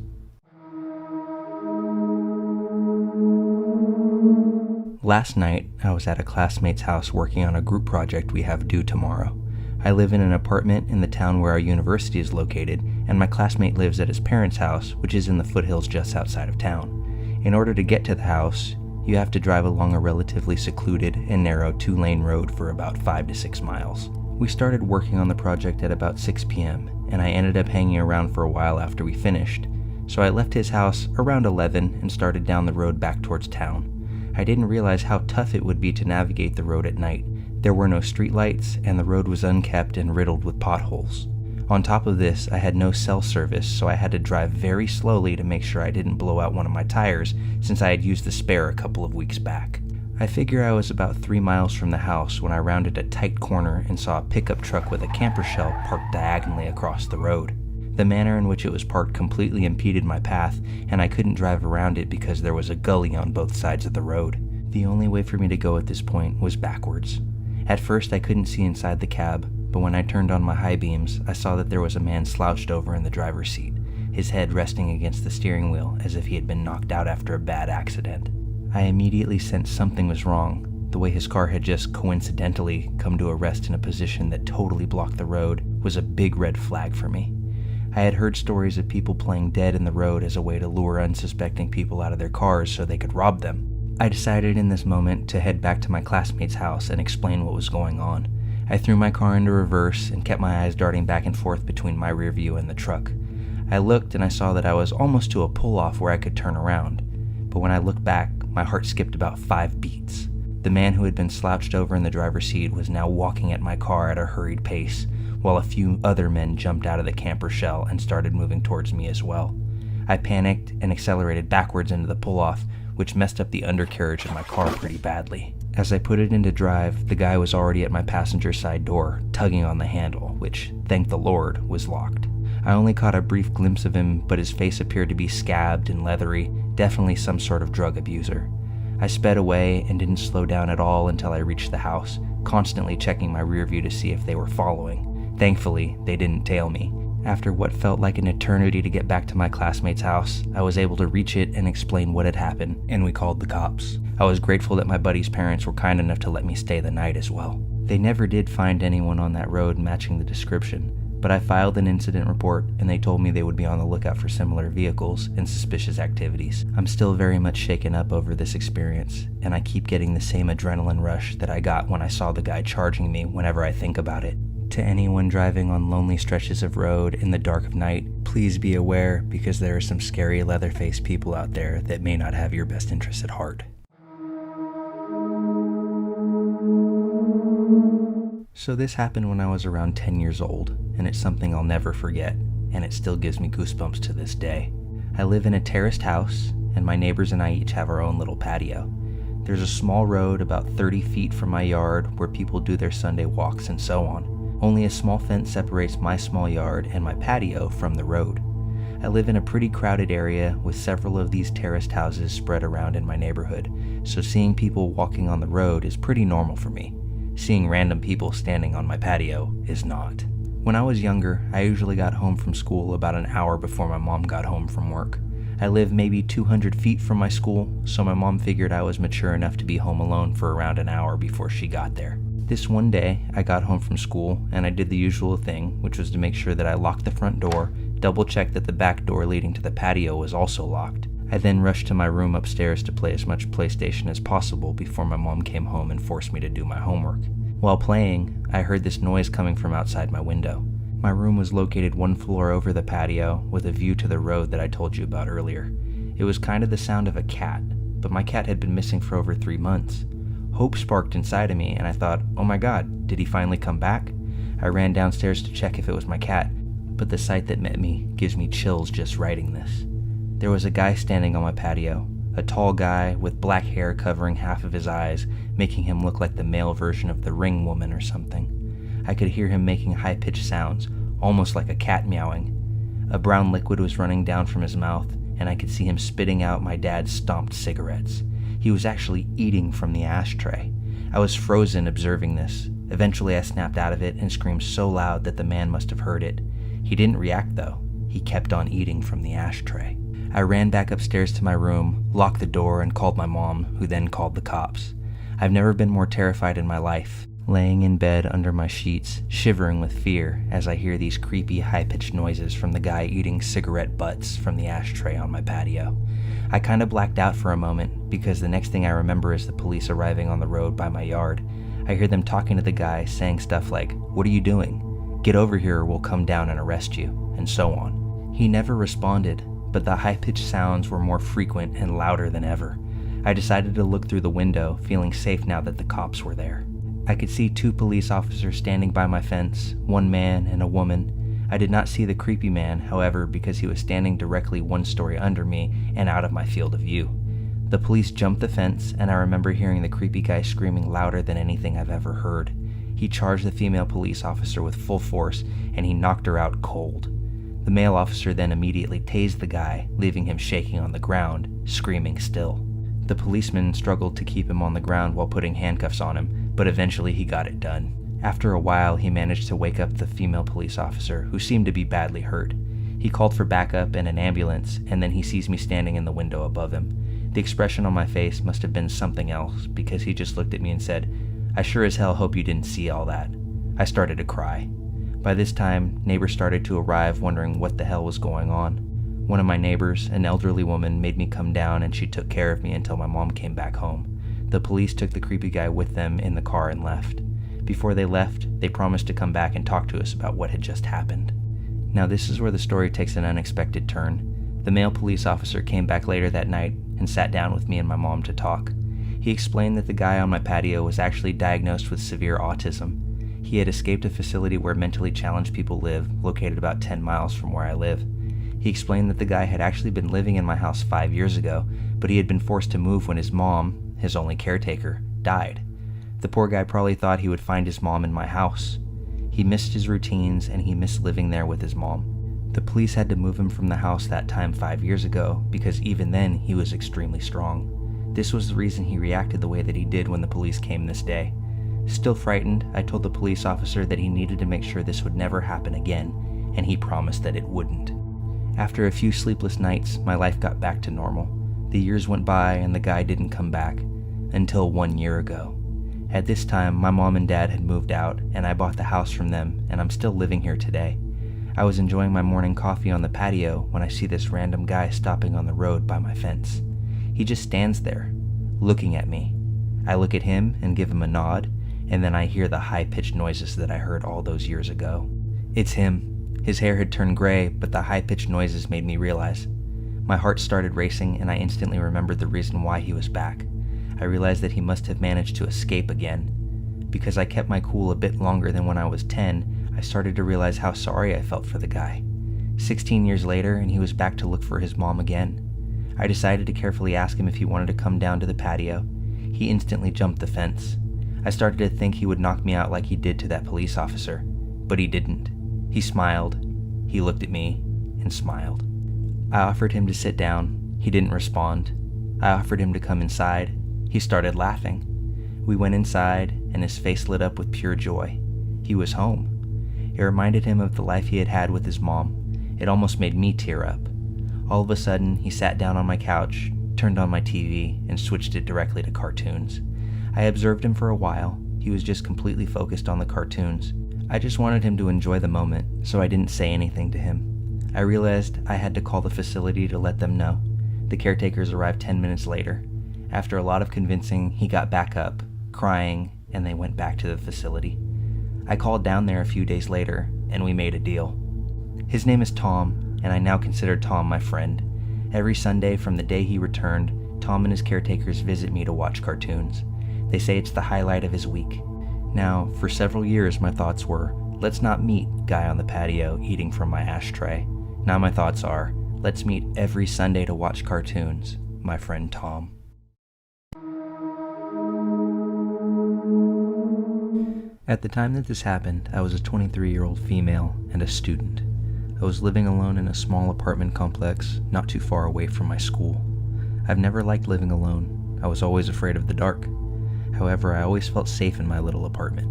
S1: Last night, I was at a classmate's house working on a group project we have due tomorrow. I live in an apartment in the town where our university is located, and my classmate lives at his parents' house, which is in the foothills just outside of town. In order to get to the house, you have to drive along a relatively secluded and narrow 2-lane road for about 5 to 6 miles. We started working on the project at about 6 p.m., and I ended up hanging around for a while after we finished. So I left his house around 11 and started down the road back towards town. I didn't realize how tough it would be to navigate the road at night. There were no streetlights, and the road was unkept and riddled with potholes. On top of this, I had no cell service, so I had to drive very slowly to make sure I didn't blow out one of my tires, since I had used the spare a couple of weeks back. I figure I was about 3 miles from the house when I rounded a tight corner and saw a pickup truck with a camper shell parked diagonally across the road. The manner in which it was parked completely impeded my path, and I couldn't drive around it because there was a gully on both sides of the road. The only way for me to go at this point was backwards. At first I couldn't see inside the cab, but when I turned on my high beams, I saw that there was a man slouched over in the driver's seat, his head resting against the steering wheel as if he had been knocked out after a bad accident. I immediately sensed something was wrong. The way his car had just coincidentally come to a rest in a position that totally blocked the road was a big red flag for me. I had heard stories of people playing dead in the road as a way to lure unsuspecting people out of their cars so they could rob them. I decided in this moment to head back to my classmate's house and explain what was going on. I threw my car into reverse and kept my eyes darting back and forth between my rear view and the truck. I looked and I saw that I was almost to a pull-off where I could turn around. But when I looked back, my heart skipped about 5 beats. The man who had been slouched over in the driver's seat was now walking at my car at a hurried pace, while a few other men jumped out of the camper shell and started moving towards me as well. I panicked and accelerated backwards into the pull-off, which messed up the undercarriage of my car pretty badly. As I put it into drive, the guy was already at my passenger side door, tugging on the handle, which, thank the Lord, was locked. I only caught a brief glimpse of him, but his face appeared to be scabbed and leathery, definitely some sort of drug abuser. I sped away and didn't slow down at all until I reached the house, constantly checking my rear view to see if they were following. Thankfully, they didn't tail me. After what felt like an eternity to get back to my classmate's house, I was able to reach it and explain what had happened, and we called the cops. I was grateful that my buddy's parents were kind enough to let me stay the night as well. They never did find anyone on that road matching the description, but I filed an incident report and they told me they would be on the lookout for similar vehicles and suspicious activities. I'm still very much shaken up over this experience, and I keep getting the same adrenaline rush that I got when I saw the guy charging me whenever I think about it. To anyone driving on lonely stretches of road in the dark of night, please be aware because there are some scary leather-faced people out there that may not have your best interests at heart. So this happened when I was around 10 years old, and it's something I'll never forget, and it still gives me goosebumps to this day. I live in a terraced house, and my neighbors and I each have our own little patio. There's a small road about 30 feet from my yard where people do their Sunday walks and so on. Only a small fence separates my small yard and my patio from the road. I live in a pretty crowded area with several of these terraced houses spread around in my neighborhood, so seeing people walking on the road is pretty normal for me. Seeing random people standing on my patio is not. When I was younger, I usually got home from school about an hour before my mom got home from work. I live maybe 200 feet from my school, so my mom figured I was mature enough to be home alone for around an hour before she got there. This one day, I got home from school and I did the usual thing, which was to make sure that I locked the front door, double-checked that the back door leading to the patio was also locked. I then rushed to my room upstairs to play as much PlayStation as possible before my mom came home and forced me to do my homework. While playing, I heard this noise coming from outside my window. My room was located one floor over the patio with a view to the road that I told you about earlier. It was kind of the sound of a cat, but my cat had been missing for over 3 months. Hope sparked inside of me, and I thought, oh my god, did he finally come back? I ran downstairs to check if it was my cat, but the sight that met me gives me chills just writing this. There was a guy standing on my patio, a tall guy with black hair covering half of his eyes, making him look like the male version of the Ring woman or something. I could hear him making high-pitched sounds, almost like a cat meowing. A brown liquid was running down from his mouth, and I could see him spitting out my dad's stomped cigarettes. He was actually eating from the ashtray. I was frozen observing this. Eventually I snapped out of it and screamed so loud that the man must have heard it. He didn't react though. He kept on eating from the ashtray. I ran back upstairs to my room, locked the door, and called my mom, who then called the cops. I've never been more terrified in my life, laying in bed under my sheets, shivering with fear as I hear these creepy high-pitched noises from the guy eating cigarette butts from the ashtray on my patio. I kind of blacked out for a moment because the next thing I remember is the police arriving on the road by my yard. I hear them talking to the guy, saying stuff like, "What are you doing? Get over here or we'll come down and arrest you," and so on. He never responded, but the high-pitched sounds were more frequent and louder than ever. I decided to look through the window, feeling safe now that the cops were there. I could see 2 police officers standing by my fence, one man and a woman. I did not see the creepy man, however, because he was standing directly 1 story under me and out of my field of view. The police jumped the fence, and I remember hearing the creepy guy screaming louder than anything I've ever heard. He charged the female police officer with full force, and he knocked her out cold. The male officer then immediately tased the guy, leaving him shaking on the ground, screaming still. The policeman struggled to keep him on the ground while putting handcuffs on him, but eventually he got it done. After a while, he managed to wake up the female police officer, who seemed to be badly hurt. He called for backup and an ambulance, and then he sees me standing in the window above him. The expression on my face must have been something else, because he just looked at me and said, "I sure as hell hope you didn't see all that." I started to cry. By this time, neighbors started to arrive, wondering what the hell was going on. One of my neighbors, an elderly woman, made me come down, and she took care of me until my mom came back home. The police took the creepy guy with them in the car and left. Before they left, they promised to come back and talk to us about what had just happened. Now this is where the story takes an unexpected turn. The male police officer came back later that night and sat down with me and my mom to talk. He explained that the guy on my patio was actually diagnosed with severe autism. He had escaped a facility where mentally challenged people live, located about 10 miles from where I live. He explained that the guy had actually been living in my house 5 years ago, but he had been forced to move when his mom, his only caretaker, died. The poor guy probably thought he would find his mom in my house. He missed his routines and he missed living there with his mom. The police had to move him from the house that time 5 years ago because even then he was extremely strong. This was the reason he reacted the way that he did when the police came this day. Still frightened, I told the police officer that he needed to make sure this would never happen again, and he promised that it wouldn't. After a few sleepless nights, my life got back to normal. The years went by and the guy didn't come back, until 1 year ago. At this time, my mom and dad had moved out, and I bought the house from them, and I'm still living here today. I was enjoying my morning coffee on the patio when I see this random guy stopping on the road by my fence. He just stands there, looking at me. I look at him and give him a nod, and then I hear the high-pitched noises that I heard all those years ago. It's him. His hair had turned gray, but the high-pitched noises made me realize. My heart started racing, and I instantly remembered the reason why he was back. I realized that he must have managed to escape again. Because I kept my cool a bit longer than when I was 10, I started to realize how sorry I felt for the guy. 16 years later, and he was back to look for his mom again. I decided to carefully ask him if he wanted to come down to the patio. He instantly jumped the fence. I started to think he would knock me out like he did to that police officer, but he didn't. He smiled. He looked at me and smiled. I offered him to sit down. He didn't respond. I offered him to come inside. He started laughing. We went inside, and his face lit up with pure joy. He was home. It reminded him of the life he had had with his mom. It almost made me tear up. All of a sudden, he sat down on my couch, turned on my TV, and switched it directly to cartoons. I observed him for a while. He was just completely focused on the cartoons. I just wanted him to enjoy the moment, so I didn't say anything to him. I realized I had to call the facility to let them know. The caretakers arrived 10 minutes later. After a lot of convincing, he got back up, crying, and they went back to the facility. I called down there a few days later, and we made a deal. His name is Tom, and I now consider Tom my friend. Every Sunday from the day he returned, Tom and his caretakers visit me to watch cartoons. They say it's the highlight of his week. Now, for several years my thoughts were, let's not meet guy on the patio eating from my ashtray. Now my thoughts are, let's meet every Sunday to watch cartoons, my friend Tom. At the time that this happened, I was a 23-year-old female and a student. I was living alone in a small apartment complex not too far away from my school. I've never liked living alone. I was always afraid of the dark. However, I always felt safe in my little apartment.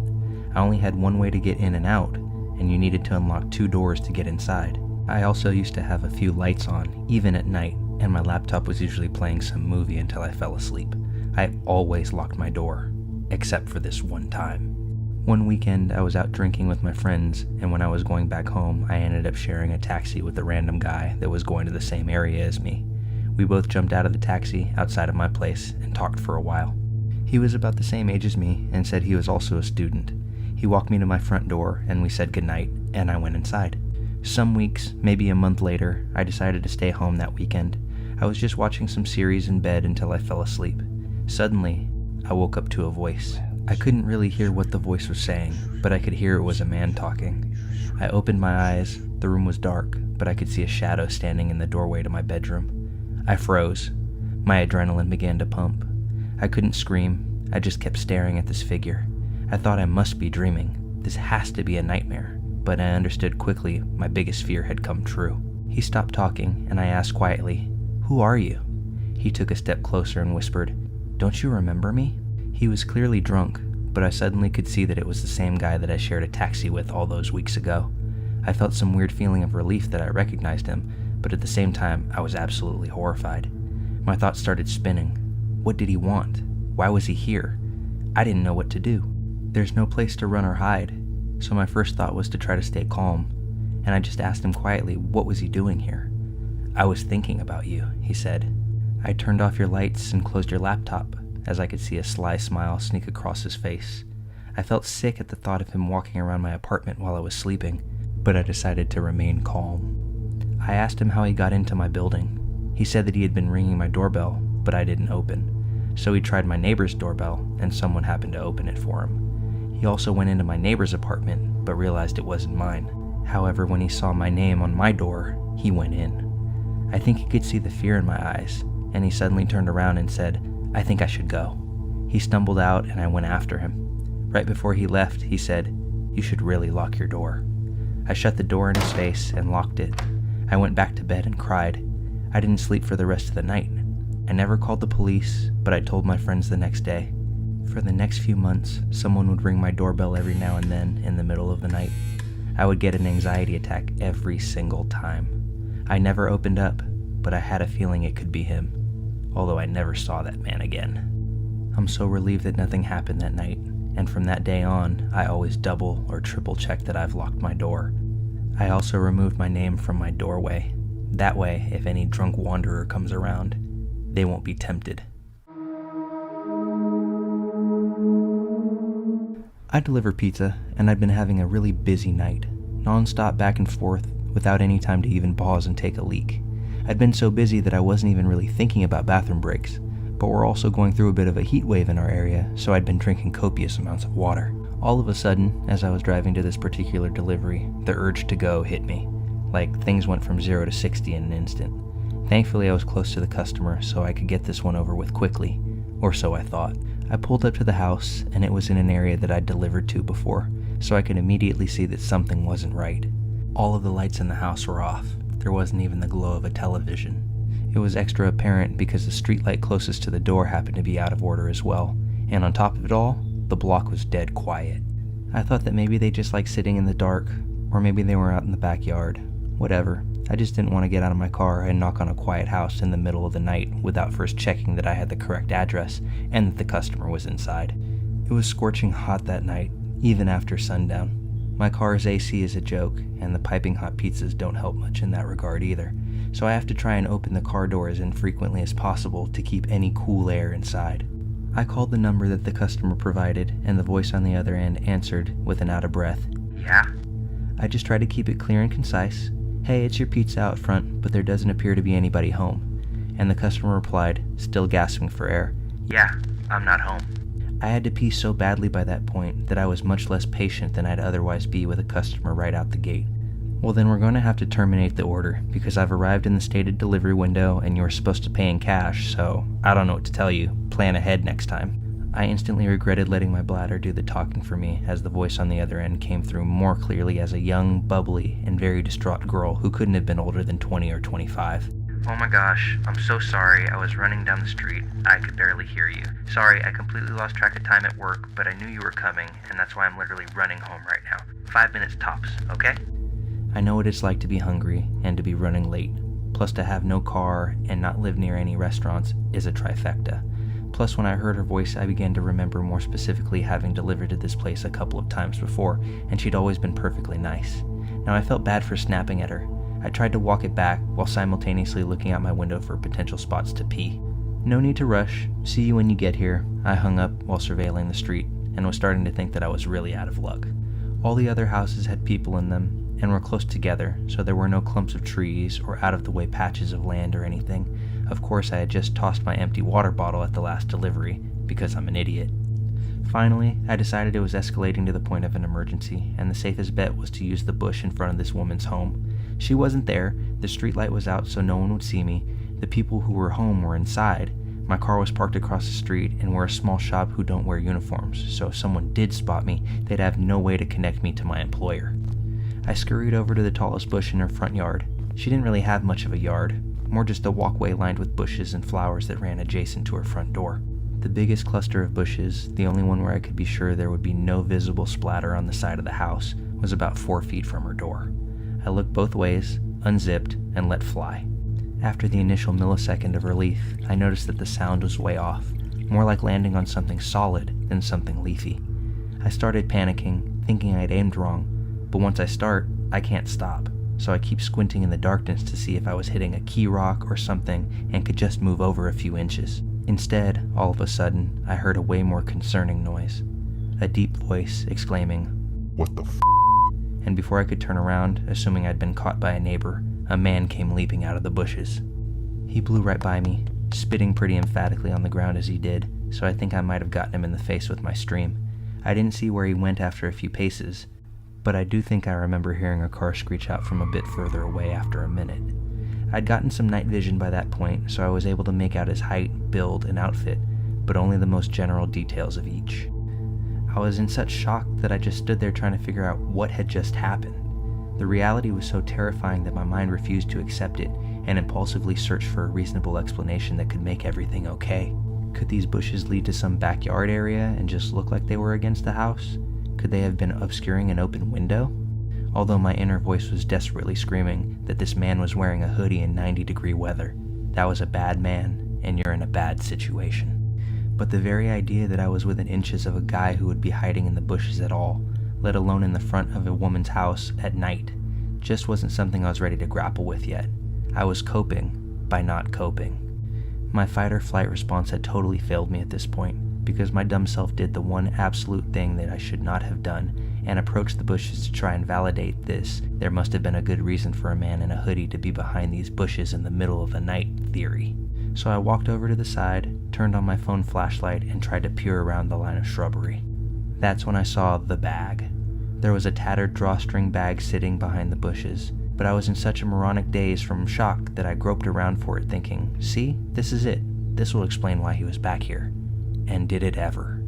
S1: I only had one way to get in and out, and you needed to unlock 2 doors to get inside. I also used to have a few lights on, even at night, and my laptop was usually playing some movie until I fell asleep. I always locked my door, except for this one time. One weekend, I was out drinking with my friends, and when I was going back home, I ended up sharing a taxi with a random guy that was going to the same area as me. We both jumped out of the taxi outside of my place and talked for a while. He was about the same age as me and said he was also a student. He walked me to my front door and we said goodnight, and I went inside. Some weeks, maybe a month later, I decided to stay home that weekend. I was just watching some series in bed until I fell asleep. Suddenly, I woke up to a voice. I couldn't really hear what the voice was saying, but I could hear it was a man talking. I opened my eyes. The room was dark, but I could see a shadow standing in the doorway to my bedroom. I froze. My adrenaline began to pump. I couldn't scream. I just kept staring at this figure. I thought I must be dreaming. This has to be a nightmare. But I understood quickly my biggest fear had come true. He stopped talking, and I asked quietly, "Who are you?" He took a step closer and whispered, "Don't you remember me?" He was clearly drunk, but I suddenly could see that it was the same guy that I shared a taxi with all those weeks ago. I felt some weird feeling of relief that I recognized him, but at the same time, I was absolutely horrified. My thoughts started spinning. What did he want? Why was he here? I didn't know what to do. There's no place to run or hide, so my first thought was to try to stay calm, and I just asked him quietly what was he doing here. "I was thinking about you," he said. "I turned off your lights and closed your laptop," as I could see a sly smile sneak across his face. I felt sick at the thought of him walking around my apartment while I was sleeping, but I decided to remain calm. I asked him how he got into my building. He said that he had been ringing my doorbell, but I didn't open. So he tried my neighbor's doorbell, and someone happened to open it for him. He also went into my neighbor's apartment, but realized it wasn't mine. However, when he saw my name on my door, he went in. I think he could see the fear in my eyes, and he suddenly turned around and said, "I think I should go." He stumbled out, and I went after him. Right before he left, he said, "You should really lock your door." I shut the door in his face and locked it. I went back to bed and cried. I didn't sleep for the rest of the night. I never called the police, but I told my friends the next day. For the next few months, someone would ring my doorbell every now and then in the middle of the night. I would get an anxiety attack every single time. I never opened up, but I had a feeling it could be him, although I never saw that man again. I'm so relieved that nothing happened that night, and from that day on, I always double or triple check that I've locked my door. I also removed my name from my doorway. That way, if any drunk wanderer comes around, they won't be tempted. I deliver pizza, and I'd been having a really busy night, non-stop back and forth, without any time to even pause and take a leak. I'd been so busy that I wasn't even really thinking about bathroom breaks, but we're also going through a bit of a heat wave in our area, so I'd been drinking copious amounts of water. All of a sudden, as I was driving to this particular delivery, the urge to go hit me. Like, things went from 0 to 60 in an instant. Thankfully, I was close to the customer, so I could get this one over with quickly, or so I thought. I pulled up to the house, and it was in an area that I'd delivered to before, so I could immediately see that something wasn't right. All of the lights in the house were off. There wasn't even the glow of a television. It was extra apparent because the streetlight closest to the door happened to be out of order as well, and on top of it all, the block was dead quiet. I thought that maybe they just liked sitting in the dark, or maybe they were out in the backyard. Whatever. I just didn't want to get out of my car and knock on a quiet house in the middle of the night without first checking that I had the correct address and that the customer was inside. It was scorching hot that night, even after sundown. My car's AC is a joke, and the piping hot pizzas don't help much in that regard either, so I have to try and open the car door as infrequently as possible to keep any cool air inside. I called the number that the customer provided, and the voice on the other end answered with an out-of-breath, "Yeah?" I just tried to keep it clear and concise. "Hey, it's your pizza out front, but there doesn't appear to be anybody home." And the customer replied, still gasping for air, "Yeah, I'm not home." I had to pee so badly by that point that I was much less patient than I'd otherwise be with a customer right out the gate. "Well, then we're going to have to terminate the order, because I've arrived in the stated delivery window and you're supposed to pay in cash, so I don't know what to tell you. Plan ahead next time." I instantly regretted letting my bladder do the talking for me, as the voice on the other end came through more clearly as a young, bubbly, and very distraught girl who couldn't have been older than 20 or 25. "Oh my gosh, I'm so sorry. I was running down the street. I could barely hear you. Sorry, I completely lost track of time at work, but I knew you were coming, and that's why I'm literally running home right now. 5 minutes tops, okay?" I know what it's like to be hungry and to be running late. Plus, to have no car and not live near any restaurants is a trifecta. Plus, when I heard her voice, I began to remember more specifically having delivered to this place a couple of times before, and she'd always been perfectly nice. Now, I felt bad for snapping at her. I tried to walk it back while simultaneously looking out my window for potential spots to pee. "No need to rush. See you when you get here." I hung up while surveilling the street, and was starting to think that I was really out of luck. All the other houses had people in them, and were close together, so there were no clumps of trees or out-of-the-way patches of land or anything. Of course, I had just tossed my empty water bottle at the last delivery, because I'm an idiot. Finally, I decided it was escalating to the point of an emergency, and the safest bet was to use the bush in front of this woman's home. She wasn't there, the streetlight was out so no one would see me, the people who were home were inside, my car was parked across the street, and we're a small shop who don't wear uniforms, so if someone did spot me, they'd have no way to connect me to my employer. I scurried over to the tallest bush in her front yard. She didn't really have much of a yard, more just a walkway lined with bushes and flowers that ran adjacent to her front door. The biggest cluster of bushes, the only one where I could be sure there would be no visible splatter on the side of the house, was about 4 feet from her door. I looked both ways, unzipped, and let fly. After the initial millisecond of relief, I noticed that the sound was way off, more like landing on something solid than something leafy. I started panicking, thinking I'd aimed wrong, but once I start, I can't stop. So I keep squinting in the darkness to see if I was hitting a key rock or something and could just move over a few inches. Instead, all of a sudden, I heard a way more concerning noise. A deep voice exclaiming, "What the f***?" And before I could turn around, assuming I'd been caught by a neighbor, a man came leaping out of the bushes. He blew right by me, spitting pretty emphatically on the ground as he did, so I think I might have gotten him in the face with my stream. I didn't see where he went after a few paces, but I do think I remember hearing a car screech out from a bit further away after a minute. I'd gotten some night vision by that point, so I was able to make out his height, build, and outfit, but only the most general details of each. I was in such shock that I just stood there trying to figure out what had just happened. The reality was so terrifying that my mind refused to accept it and impulsively searched for a reasonable explanation that could make everything okay. Could these bushes lead to some backyard area and just look like they were against the house? Could they have been obscuring an open window? Although my inner voice was desperately screaming that this man was wearing a hoodie in 90-degree weather. That was a bad man, and you're in a bad situation. But the very idea that I was within inches of a guy who would be hiding in the bushes at all, let alone in the front of a woman's house at night, just wasn't something I was ready to grapple with yet. I was coping by not coping. My fight or flight response had totally failed me at this point, because my dumb self did the one absolute thing that I should not have done, and approached the bushes to try and validate this "there must have been a good reason for a man in a hoodie to be behind these bushes in the middle of the night" theory. So I walked over to the side, turned on my phone flashlight, and tried to peer around the line of shrubbery. That's when I saw the bag. There was a tattered drawstring bag sitting behind the bushes, but I was in such a moronic daze from shock that I groped around for it thinking, see, this is it. This will explain why he was back here. And did it ever.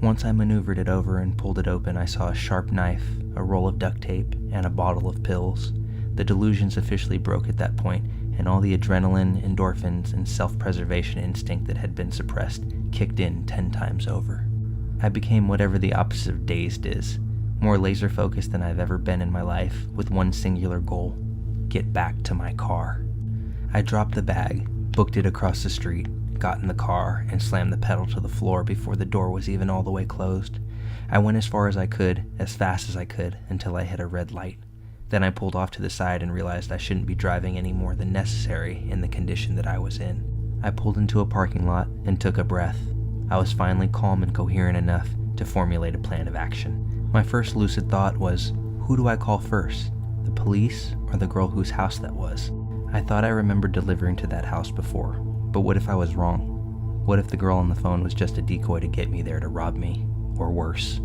S1: Once I maneuvered it over and pulled it open, I saw a sharp knife, a roll of duct tape, and a bottle of pills. The delusions officially broke at that point, and all the adrenaline, endorphins, and self-preservation instinct that had been suppressed kicked in 10 times over. I became whatever the opposite of dazed is, more laser-focused than I've ever been in my life, with one singular goal: get back to my car. I dropped the bag, booked it across the street, got in the car, and slammed the pedal to the floor before the door was even all the way closed. I went as far as I could, as fast as I could, until I hit a red light. Then I pulled off to the side and realized I shouldn't be driving any more than necessary in the condition that I was in. I pulled into a parking lot and took a breath. I was finally calm and coherent enough to formulate a plan of action. My first lucid thought was, who do I call first? The police or the girl whose house that was? I thought I remembered delivering to that house before, but what if I was wrong? What if the girl on the phone was just a decoy to get me there to rob me? Or worse.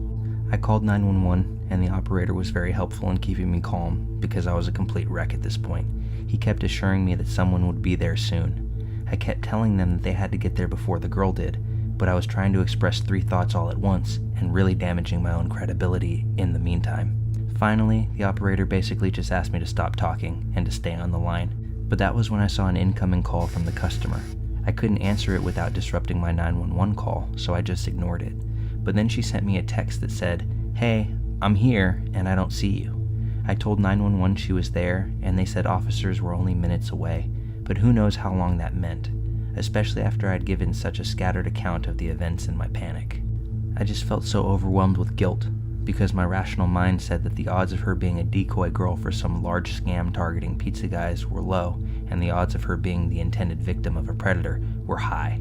S1: I called 911, and the operator was very helpful in keeping me calm because I was a complete wreck at this point. He kept assuring me that someone would be there soon. I kept telling them that they had to get there before the girl did, but I was trying to express 3 thoughts all at once and really damaging my own credibility in the meantime. Finally, the operator basically just asked me to stop talking and to stay on the line, but that was when I saw an incoming call from the customer. I couldn't answer it without disrupting my 911 call, so I just ignored it. But then she sent me a text that said, "Hey, I'm here and I don't see you." I told 911 she was there, and they said officers were only minutes away, but who knows how long that meant, especially after I'd given such a scattered account of the events in my panic. I just felt so overwhelmed with guilt, because my rational mind said that the odds of her being a decoy girl for some large scam targeting pizza guys were low, and the odds of her being the intended victim of a predator were high.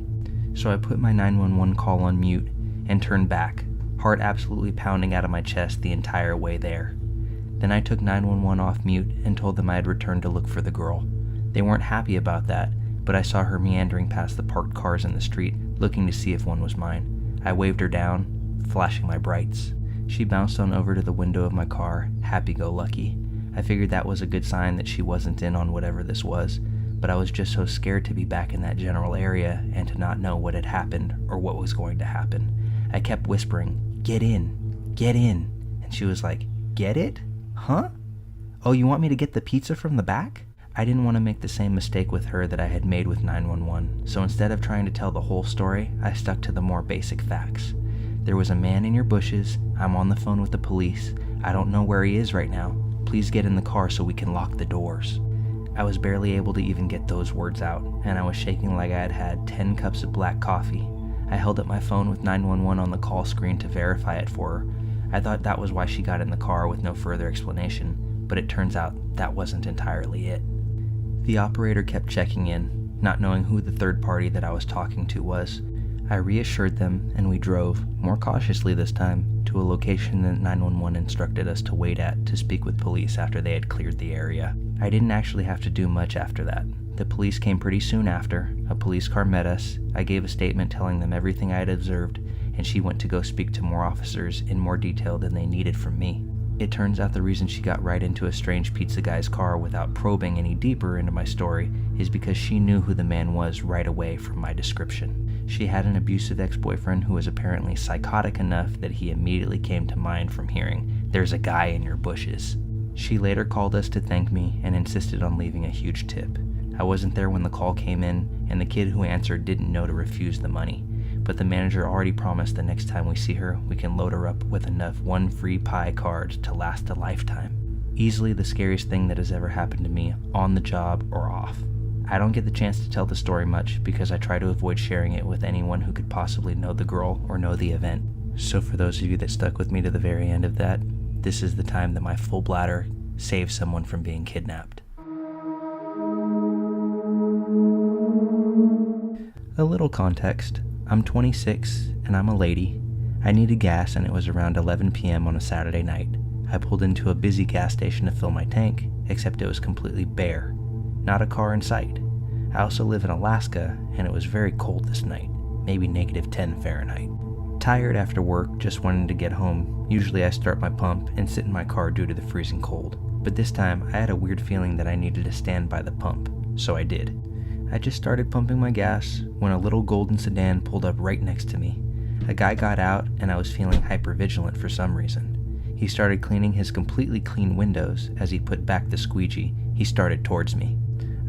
S1: So I put my 911 call on mute and turned back, heart absolutely pounding out of my chest the entire way there. Then I took 911 off mute and told them I had returned to look for the girl. They weren't happy about that, but I saw her meandering past the parked cars in the street, looking to see if one was mine. I waved her down, flashing my brights. She bounced on over to the window of my car, happy-go-lucky. I figured that was a good sign that she wasn't in on whatever this was, but I was just so scared to be back in that general area and to not know what had happened or what was going to happen. I kept whispering, "Get in, get in," and she was like, "Get it? Huh? Oh, you want me to get the pizza from the back?" I didn't want to make the same mistake with her that I had made with 911, so instead of trying to tell the whole story, I stuck to the more basic facts. There was a man in your bushes, I'm on the phone with the police, I don't know where he is right now, please get in the car so we can lock the doors. I was barely able to even get those words out, and I was shaking like I had had 10 cups of black coffee. I held up my phone with 911 on the call screen to verify it for her. I thought that was why she got in the car with no further explanation, but it turns out that wasn't entirely it. The operator kept checking in, not knowing who the third party that I was talking to was. I reassured them, and we drove, more cautiously this time, to a location that 911 instructed us to wait at to speak with police after they had cleared the area. I didn't actually have to do much after that. The police came pretty soon after. A police car met us. I gave a statement telling them everything I had observed, and she went to go speak to more officers in more detail than they needed from me. It turns out the reason she got right into a strange pizza guy's car without probing any deeper into my story is because she knew who the man was right away from my description. She had an abusive ex-boyfriend who was apparently psychotic enough that he immediately came to mind from hearing, "There's a guy in your bushes." She later called us to thank me and insisted on leaving a huge tip. I wasn't there when the call came in, and the kid who answered didn't know to refuse the money. but the manager already promised the next time we see her, we can load her up with enough one free pie cards to last a lifetime. Easily the scariest thing that has ever happened to me, on the job or off. I don't get the chance to tell the story much because I try to avoid sharing it with anyone who could possibly know the girl or know the event. So for those of you that stuck with me to the very end of that, this is the time that my full bladder saved someone from being kidnapped. A little context. I'm 26 and I'm a lady. I needed gas and it was around 11 p.m. on a Saturday night. I pulled into a busy gas station to fill my tank, except it was completely bare. Not a car in sight. I also live in Alaska and it was very cold this night, maybe -10 Fahrenheit. Tired after work, just wanting to get home, usually I start my pump and sit in my car due to the freezing cold. But this time I had a weird feeling that I needed to stand by the pump, so I did. I just started pumping my gas when a little golden sedan pulled up right next to me. A guy got out and I was feeling hypervigilant for some reason. He started cleaning his completely clean windows. As he put back the squeegee, he started towards me.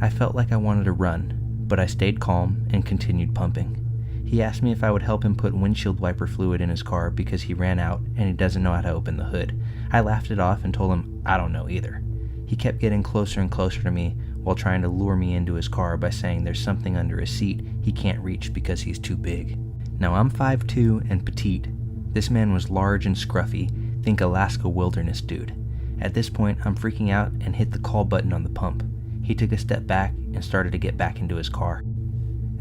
S1: I felt like I wanted to run, but I stayed calm and continued pumping. He asked me if I would help him put windshield wiper fluid in his car because he ran out and he doesn't know how to open the hood. I laughed it off and told him I don't know either. He kept getting closer and closer to me while trying to lure me into his car by saying there's something under his seat he can't reach because he's too big. Now I'm 5'2" and petite. This man was large and scruffy, think Alaska wilderness dude. At this point I'm freaking out and hit the call button on the pump. He took a step back and started to get back into his car.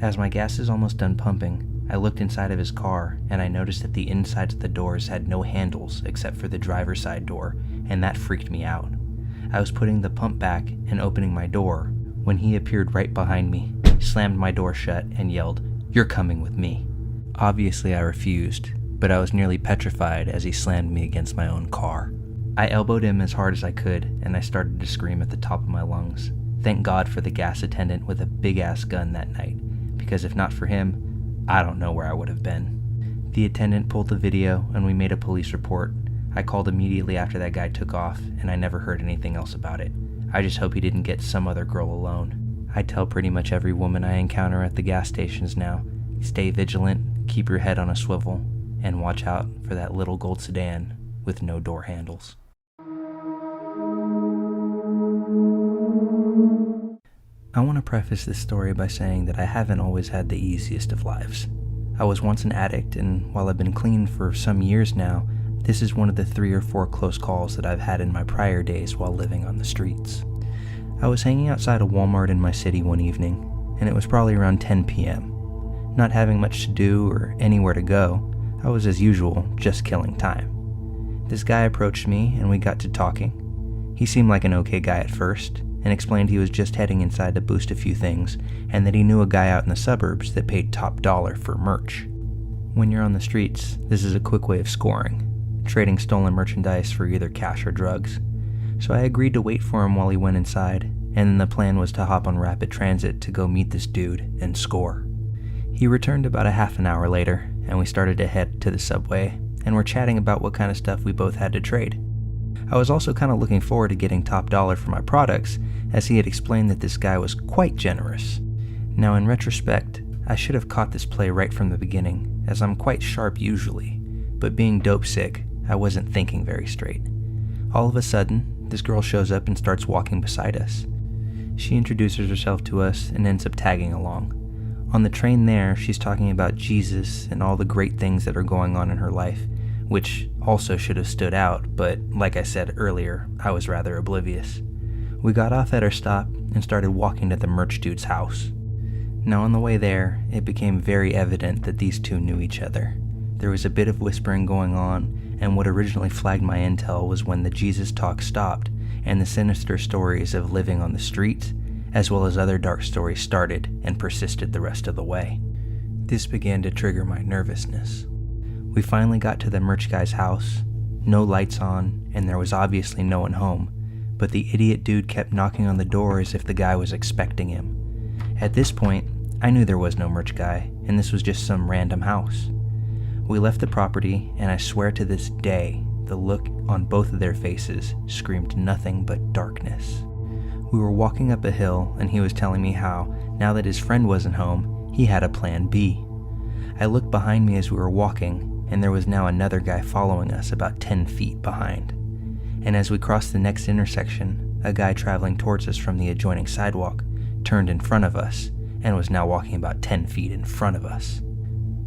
S1: As my gas is almost done pumping, I looked inside of his car and I noticed that the insides of the doors had no handles except for the driver's side door, and that freaked me out. I was putting the pump back and opening my door when he appeared right behind me, slammed my door shut, and yelled, "You're coming with me." Obviously I refused, but I was nearly petrified as he slammed me against my own car. I elbowed him as hard as I could and I started to scream at the top of my lungs. Thank God for the gas attendant with a big-ass gun that night, because if not for him, I don't know where I would have been. The attendant pulled the video and we made a police report. I called immediately after that guy took off and I never heard anything else about it. I just hope he didn't get some other girl alone. I tell pretty much every woman I encounter at the gas stations now, stay vigilant, keep your head on a swivel, and watch out for that little gold sedan with no door handles. I want to preface this story by saying that I haven't always had the easiest of lives. I was once an addict, and while I've been clean for some years now, this is one of the 3 or 4 close calls that I've had in my prior days while living on the streets. I was hanging outside a Walmart in my city one evening, and it was probably around 10 p.m. Not having much to do or anywhere to go, I was as usual just killing time. This guy approached me and we got to talking. He seemed like an okay guy at first, and explained he was just heading inside to boost a few things, and that he knew a guy out in the suburbs that paid top dollar for merch. When you're on the streets, this is a quick way of scoring, trading stolen merchandise for either cash or drugs. So I agreed to wait for him while he went inside, and then the plan was to hop on rapid transit to go meet this dude and score. He returned about a half an hour later, and we started to head to the subway, and were chatting about what kind of stuff we both had to trade. I was also kind of looking forward to getting top dollar for my products, as he had explained that this guy was quite generous. Now in retrospect, I should have caught this play right from the beginning, as I'm quite sharp usually, but being dope sick, I wasn't thinking very straight. All of a sudden, this girl shows up and starts walking beside us. She introduces herself to us and ends up tagging along. On the train there, she's talking about Jesus and all the great things that are going on in her life, which also should have stood out, but like I said earlier, I was rather oblivious. We got off at our stop and started walking to the merch dude's house. Now on the way there, it became very evident that these two knew each other. There was a bit of whispering going on, and what originally flagged my intel was when the Jesus talk stopped and the sinister stories of living on the streets, as well as other dark stories, started and persisted the rest of the way. This began to trigger my nervousness. We finally got to the merch guy's house, no lights on, and there was obviously no one home, but the idiot dude kept knocking on the door as if the guy was expecting him. At this point, I knew there was no merch guy, and this was just some random house. We left the property, and I swear to this day, the look on both of their faces screamed nothing but darkness. We were walking up a hill, and he was telling me how, now that his friend wasn't home, he had a plan B. I looked behind me as we were walking, and there was now another guy following us about 10 feet behind. And as we crossed the next intersection, a guy traveling towards us from the adjoining sidewalk turned in front of us and was now walking about 10 feet in front of us.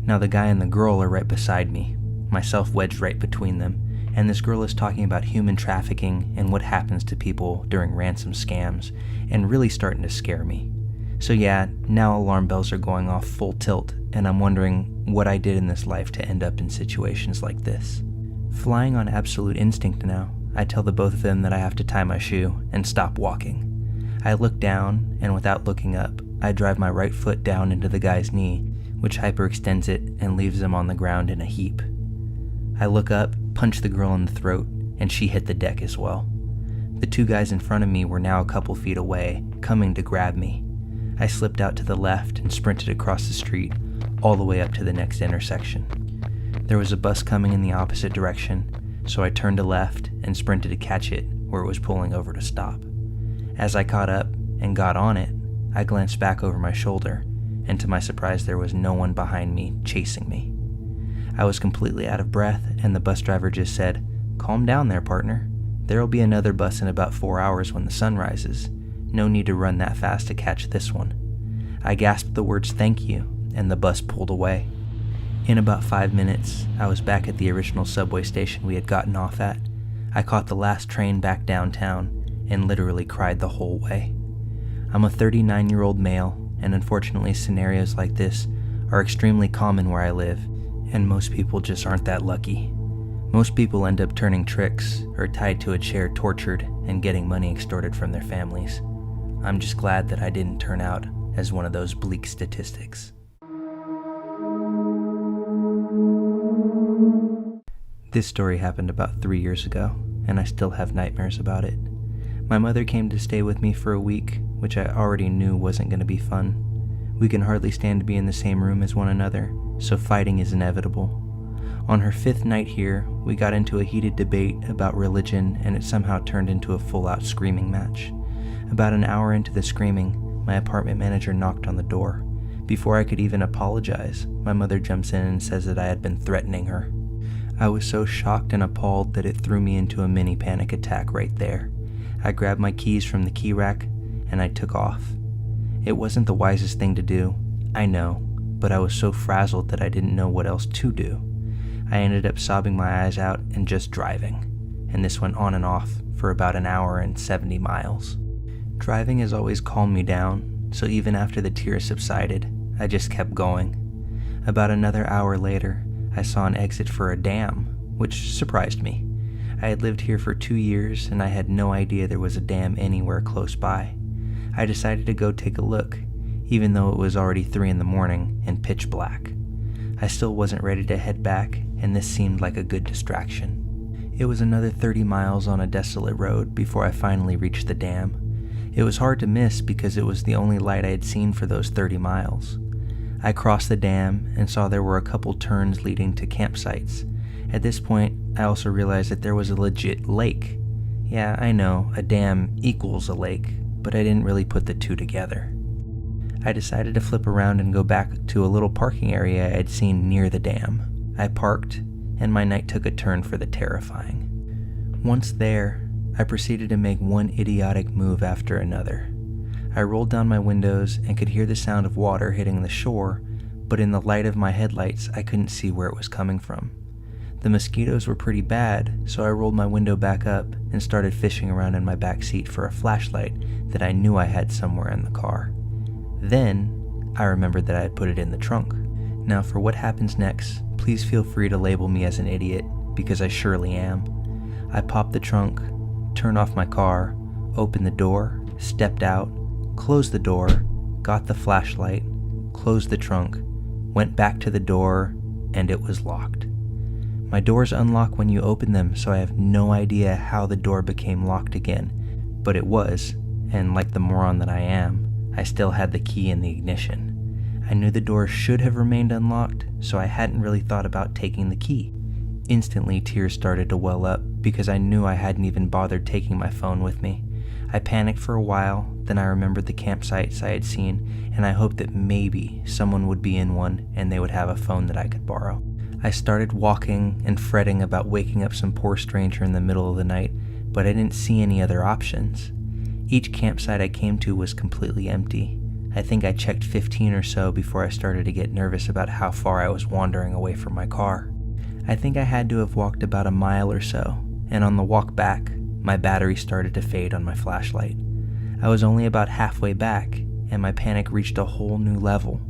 S1: Now the guy and the girl are right beside me, myself wedged right between them, and this girl is talking about human trafficking and what happens to people during ransom scams, and really starting to scare me. So yeah, now alarm bells are going off full tilt, and I'm wondering what I did in this life to end up in situations like this. Flying on absolute instinct now, I tell the both of them that I have to tie my shoe and stop walking. I look down, and without looking up, I drive my right foot down into the guy's knee, which hyperextends it and leaves him on the ground in a heap. I look up, punch the girl in the throat, and she hit the deck as well. The two guys in front of me were now a couple feet away, coming to grab me. I slipped out to the left and sprinted across the street, all the way up to the next intersection. There was a bus coming in the opposite direction, so I turned to left and sprinted to catch it where it was pulling over to stop. As I caught up and got on it, I glanced back over my shoulder, and to my surprise there was no one behind me chasing me. I was completely out of breath, and the bus driver just said, "Calm down there, partner. There'll be another bus in about 4 hours when the sun rises. No need to run that fast to catch this one." I gasped the words "thank you," and the bus pulled away. In about 5 minutes, I was back at the original subway station we had gotten off at. I caught the last train back downtown and literally cried the whole way. I'm a 39-year-old male, and unfortunately scenarios like this are extremely common where I live, and most people just aren't that lucky. Most people end up turning tricks or tied to a chair tortured and getting money extorted from their families. I'm just glad that I didn't turn out as one of those bleak statistics. This story happened about 3 years ago, and I still have nightmares about it. My mother came to stay with me for a week, which I already knew wasn't going to be fun. We can hardly stand to be in the same room as one another, so fighting is inevitable. On her 5th night here, we got into a heated debate about religion, and it somehow turned into a full-out screaming match. About an hour into the screaming, my apartment manager knocked on the door. Before I could even apologize, my mother jumps in and says that I had been threatening her. I was so shocked and appalled that it threw me into a mini panic attack right there. I grabbed my keys from the key rack, and I took off. It wasn't the wisest thing to do, I know, but I was so frazzled that I didn't know what else to do. I ended up sobbing my eyes out and just driving, and this went on and off for about an hour and 70 miles. Driving has always calmed me down, so even after the tears subsided, I just kept going. About another hour later, I saw an exit for a dam, which surprised me. I had lived here for 2 years, and I had no idea there was a dam anywhere close by. I decided to go take a look, even though it was already 3 in the morning and pitch black. I still wasn't ready to head back, and this seemed like a good distraction. It was another 30 miles on a desolate road before I finally reached the dam. It was hard to miss because it was the only light I had seen for those 30 miles. I crossed the dam and saw there were a couple turns leading to campsites. At this point, I also realized that there was a legit lake. Yeah, I know, a dam equals a lake, but I didn't really put the two together. I decided to flip around and go back to a little parking area I had seen near the dam. I parked, and my night took a turn for the terrifying. Once there, I proceeded to make one idiotic move after another. I rolled down my windows and could hear the sound of water hitting the shore, but in the light of my headlights, I couldn't see where it was coming from. The mosquitoes were pretty bad, so I rolled my window back up and started fishing around in my back seat for a flashlight that I knew I had somewhere in the car. Then, I remembered that I had put it in the trunk. Now for what happens next, please feel free to label me as an idiot, because I surely am. I popped the trunk, turned off my car, opened the door, stepped out, closed the door, got the flashlight, closed the trunk, went back to the door, and it was locked. My doors unlock when you open them, so I have no idea how the door became locked again, but it was, and like the moron that I am, I still had the key in the ignition. I knew the door should have remained unlocked, so I hadn't really thought about taking the key. Instantly, tears started to well up because I knew I hadn't even bothered taking my phone with me. I panicked for a while, then I remembered the campsites I had seen, and I hoped that maybe someone would be in one and they would have a phone that I could borrow. I started walking and fretting about waking up some poor stranger in the middle of the night, but I didn't see any other options. Each campsite I came to was completely empty. I think I checked 15 or so before I started to get nervous about how far I was wandering away from my car. I think I had to have walked about a mile or so, and on the walk back, my battery started to fade on my flashlight. I was only about halfway back, and my panic reached a whole new level.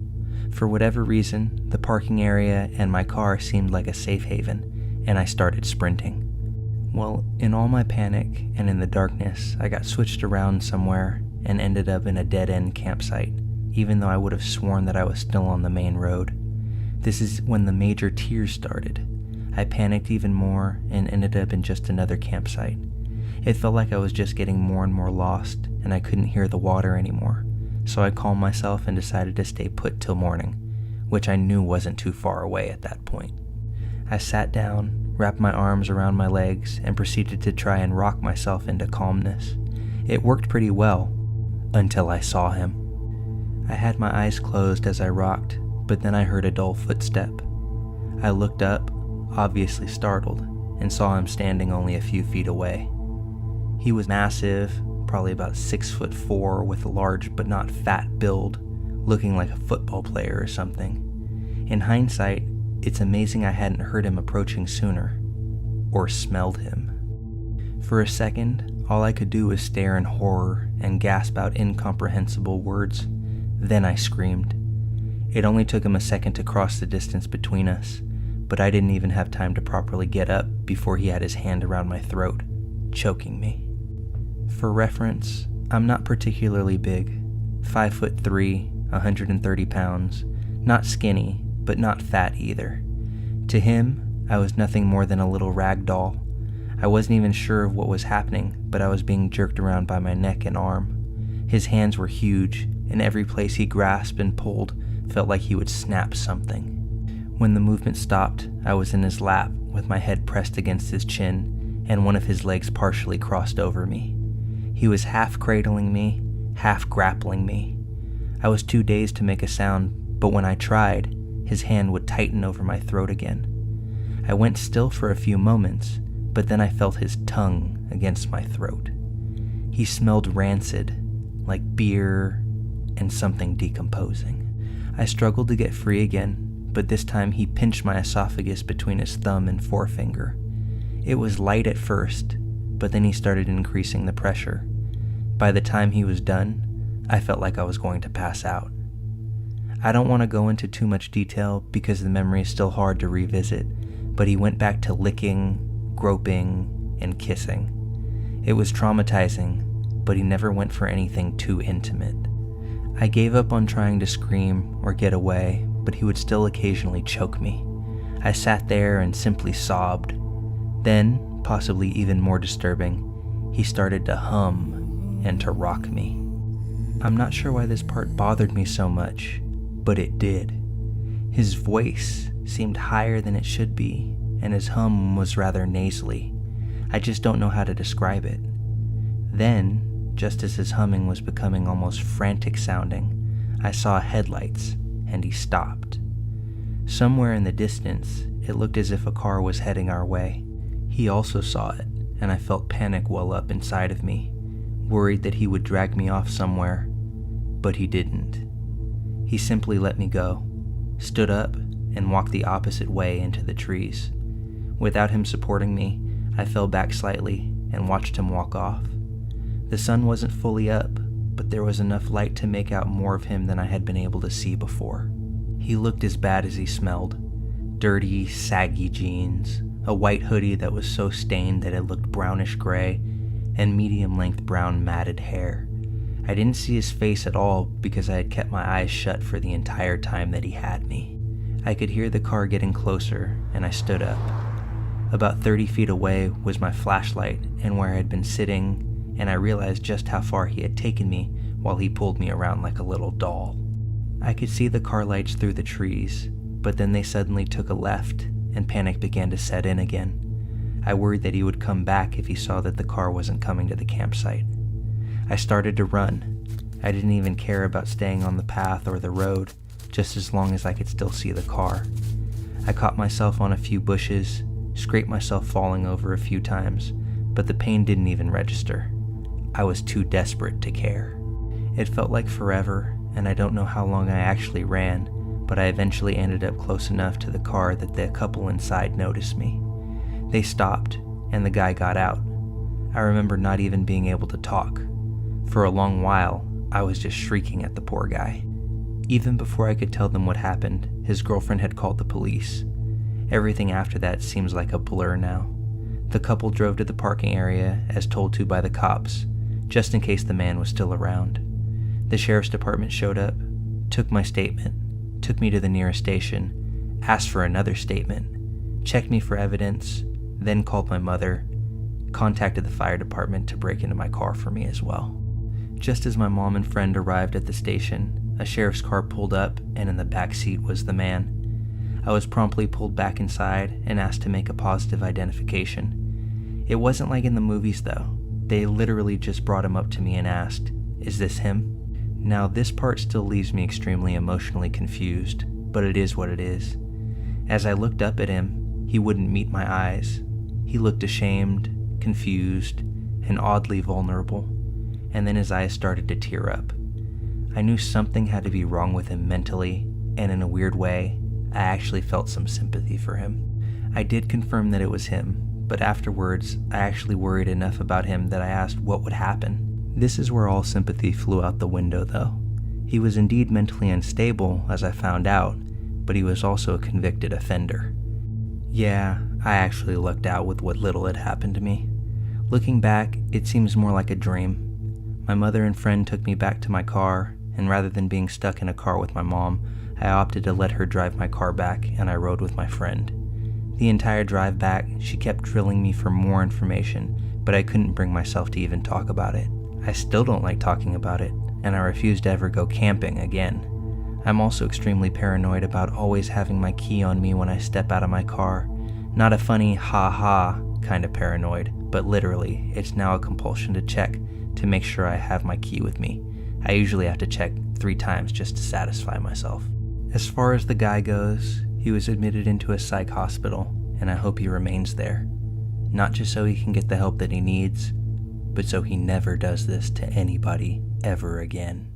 S1: For whatever reason, the parking area and my car seemed like a safe haven, and I started sprinting. Well, in all my panic and in the darkness, I got switched around somewhere and ended up in a dead-end campsite, even though I would have sworn that I was still on the main road. This is when the major tears started. I panicked even more and ended up in just another campsite. It felt like I was just getting more and more lost, and I couldn't hear the water anymore, so I calmed myself and decided to stay put till morning, which I knew wasn't too far away at that point. I sat down, wrapped my arms around my legs, and proceeded to try and rock myself into calmness. It worked pretty well, until I saw him. I had my eyes closed as I rocked, but then I heard a dull footstep. I looked up, obviously startled, and saw him standing only a few feet away. He was massive, probably about 6'4", with a large but not fat build, looking like a football player or something. In hindsight, it's amazing I hadn't heard him approaching sooner, or smelled him. For a second, all I could do was stare in horror and gasp out incomprehensible words. Then I screamed. It only took him a second to cross the distance between us, but I didn't even have time to properly get up before he had his hand around my throat, choking me. For reference, I'm not particularly big, 5'3", 130 pounds, not skinny, but not fat either. To him, I was nothing more than a little rag doll. I wasn't even sure of what was happening, but I was being jerked around by my neck and arm. His hands were huge, and every place he grasped and pulled felt like he would snap something. When the movement stopped, I was in his lap with my head pressed against his chin, and one of his legs partially crossed over me. He was half cradling me, half grappling me. I was too dazed to make a sound, but when I tried, his hand would tighten over my throat again. I went still for a few moments, but then I felt his tongue against my throat. He smelled rancid, like beer and something decomposing. I struggled to get free again, but this time he pinched my esophagus between his thumb and forefinger. It was light at first, but then he started increasing the pressure. By the time he was done, I felt like I was going to pass out. I don't want to go into too much detail because the memory is still hard to revisit, but he went back to licking, groping, and kissing. It was traumatizing, but he never went for anything too intimate. I gave up on trying to scream or get away, but he would still occasionally choke me. I sat there and simply sobbed. Then, possibly even more disturbing, he started to hum and to rock me. I'm not sure why this part bothered me so much, but it did. His voice seemed higher than it should be, and his hum was rather nasally. I just don't know how to describe it. Then, just as his humming was becoming almost frantic sounding, I saw headlights, and he stopped. Somewhere in the distance, it looked as if a car was heading our way. He also saw it, and I felt panic well up inside of me, worried that he would drag me off somewhere, but he didn't. He simply let me go, stood up, and walked the opposite way into the trees. Without him supporting me, I fell back slightly and watched him walk off. The sun wasn't fully up, but there was enough light to make out more of him than I had been able to see before. He looked as bad as he smelled. Dirty, saggy jeans, a white hoodie that was so stained that it looked brownish gray, and medium-length brown matted hair. I didn't see his face at all because I had kept my eyes shut for the entire time that he had me. I could hear the car getting closer, and I stood up. About 30 feet away was my flashlight and where I had been sitting, and I realized just how far he had taken me while he pulled me around like a little doll. I could see the car lights through the trees, but then they suddenly took a left, and panic began to set in again. I worried that he would come back if he saw that the car wasn't coming to the campsite. I started to run. I didn't even care about staying on the path or the road, just as long as I could still see the car. I caught myself on a few bushes, scraped myself falling over a few times, but the pain didn't even register. I was too desperate to care. It felt like forever, and I don't know how long I actually ran, but I eventually ended up close enough to the car that the couple inside noticed me. They stopped, and the guy got out. I remember not even being able to talk. For a long while, I was just shrieking at the poor guy. Even before I could tell them what happened, his girlfriend had called the police. Everything after that seems like a blur now. The couple drove to the parking area as told to by the cops, just in case the man was still around. The sheriff's department showed up, took my statement, took me to the nearest station, asked for another statement, checked me for evidence, then called my mother, contacted the fire department to break into my car for me as well. Just as my mom and friend arrived at the station, a sheriff's car pulled up, and in the back seat was the man. I was promptly pulled back inside and asked to make a positive identification. It wasn't like in the movies though. They literally just brought him up to me and asked, "Is this him?" Now this part still leaves me extremely emotionally confused, but it is what it is. As I looked up at him, he wouldn't meet my eyes. He looked ashamed, confused, and oddly vulnerable, and then his eyes started to tear up. I knew something had to be wrong with him mentally, and in a weird way, I actually felt some sympathy for him. I did confirm that it was him, but afterwards, I actually worried enough about him that I asked what would happen. This is where all sympathy flew out the window though. He was indeed mentally unstable, as I found out, but he was also a convicted offender. Yeah, I actually lucked out with what little had happened to me. Looking back, it seems more like a dream. My mother and friend took me back to my car, and rather than being stuck in a car with my mom, I opted to let her drive my car back, and I rode with my friend. The entire drive back, she kept drilling me for more information, but I couldn't bring myself to even talk about it. I still don't like talking about it, and I refuse to ever go camping again. I'm also extremely paranoid about always having my key on me when I step out of my car. Not a funny ha-ha kind of paranoid, but literally, it's now a compulsion to check to make sure I have my key with me. I usually have to check 3 times just to satisfy myself. As far as the guy goes, he was admitted into a psych hospital, and I hope he remains there. Not just so he can get the help that he needs, but so he never does this to anybody ever again.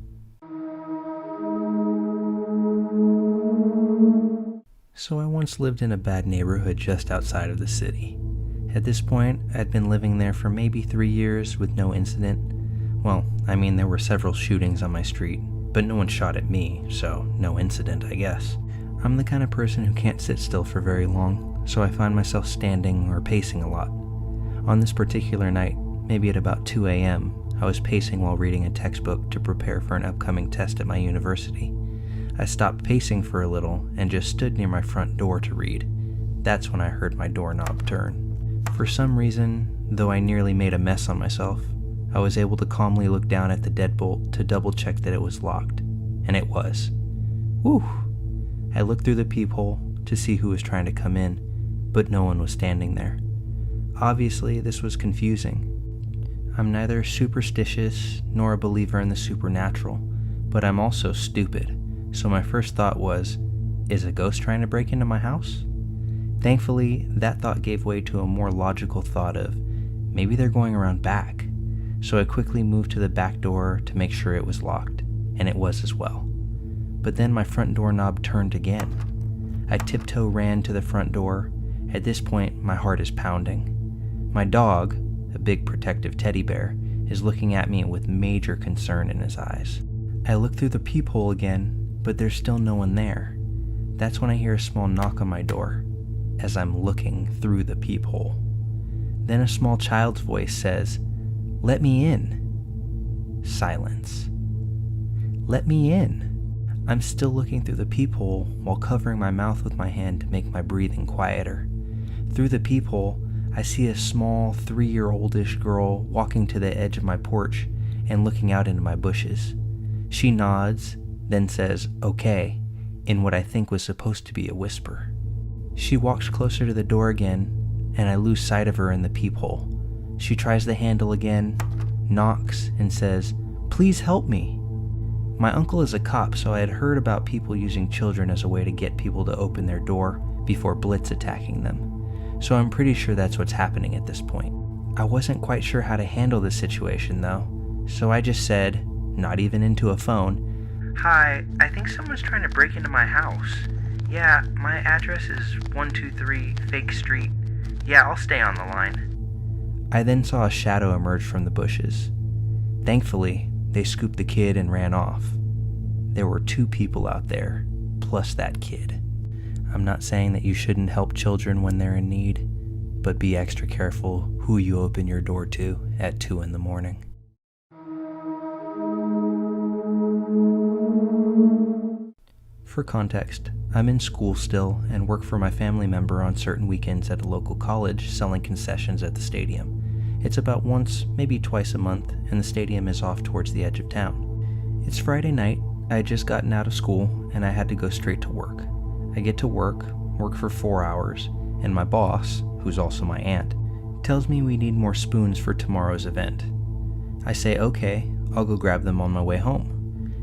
S1: So I once lived in a bad neighborhood just outside of the city. At this point, I'd been living there for maybe 3 years with no incident. Well, I mean, there were several shootings on my street, but no one shot at me, so no incident, I guess. I'm the kind of person who can't sit still for very long, so I find myself standing or pacing a lot. On this particular night, maybe at about 2 a.m., I was pacing while reading a textbook to prepare for an upcoming test at my university. I stopped pacing for a little and just stood near my front door to read. That's when I heard my doorknob turn. For some reason, though I nearly made a mess on myself, I was able to calmly look down at the deadbolt to double check that it was locked, and it was. Whew! I looked through the peephole to see who was trying to come in, but no one was standing there. Obviously, this was confusing. I'm neither superstitious nor a believer in the supernatural, but I'm also stupid, so my first thought was, is a ghost trying to break into my house? Thankfully, that thought gave way to a more logical thought of, maybe they're going around back. So I quickly moved to the back door to make sure it was locked, and it was as well. But then my front doorknob turned again. I tiptoe ran to the front door. At this point, my heart is pounding. My dog, a big protective teddy bear, is looking at me with major concern in his eyes. I look through the peephole again, but there's still no one there. That's when I hear a small knock on my door, as I'm looking through the peephole. Then a small child's voice says, "Let me in." Silence. Let me in. I'm still looking through the peephole while covering my mouth with my hand to make my breathing quieter. Through the peephole, I see a small 3-year-oldish girl walking to the edge of my porch and looking out into my bushes. She nods, then says, "Okay," in what I think was supposed to be a whisper. She walks closer to the door again, and I lose sight of her in the peephole. She tries the handle again, knocks, and says, "Please help me." My uncle is a cop, so I had heard about people using children as a way to get people to open their door before blitz attacking them. So I'm pretty sure that's what's happening at this point. I wasn't quite sure how to handle this situation though, so I just said, not even into a phone, "Hi, I think someone's trying to break into my house. Yeah, my address is 123 Fake Street. Yeah, I'll stay on the line." I then saw a shadow emerge from the bushes. Thankfully, they scooped the kid and ran off. There were 2 people out there, plus that kid. I'm not saying that you shouldn't help children when they're in need, but be extra careful who you open your door to at 2 in the morning. For context, I'm in school still and work for my family member on certain weekends at a local college selling concessions at the stadium. It's about once, maybe twice a month, and the stadium is off towards the edge of town. It's Friday night, I had just gotten out of school, and I had to go straight to work. I get to work for 4 hours, and my boss, who's also my aunt, tells me we need more spoons for tomorrow's event. I say, okay, I'll go grab them on my way home.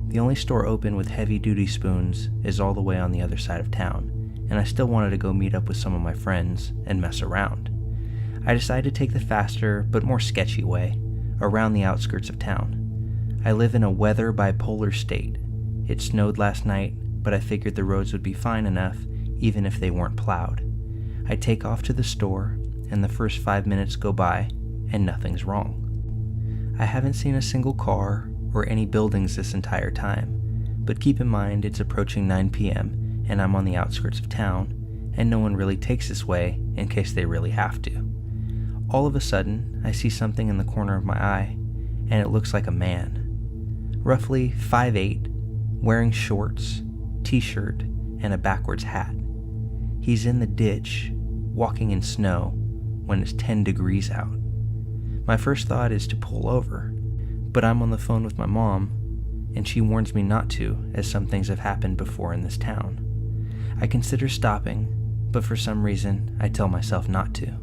S1: The only store open with heavy-duty spoons is all the way on the other side of town, and I still wanted to go meet up with some of my friends and mess around. I decided to take the faster but more sketchy way, around the outskirts of town. I live in a weather bipolar state. It snowed last night, but I figured the roads would be fine enough even if they weren't plowed. I take off to the store, and the first 5 minutes go by, and nothing's wrong. I haven't seen a single car or any buildings this entire time, but keep in mind it's approaching 9 p.m. and I'm on the outskirts of town, and no one really takes this way in case they really have to. All of a sudden, I see something in the corner of my eye, and it looks like a man. Roughly 5'8", wearing shorts, t-shirt, and a backwards hat. He's in the ditch, walking in snow, when it's 10 degrees out. My first thought is to pull over, but I'm on the phone with my mom, and she warns me not to, as some things have happened before in this town. I consider stopping, but for some reason, I tell myself not to.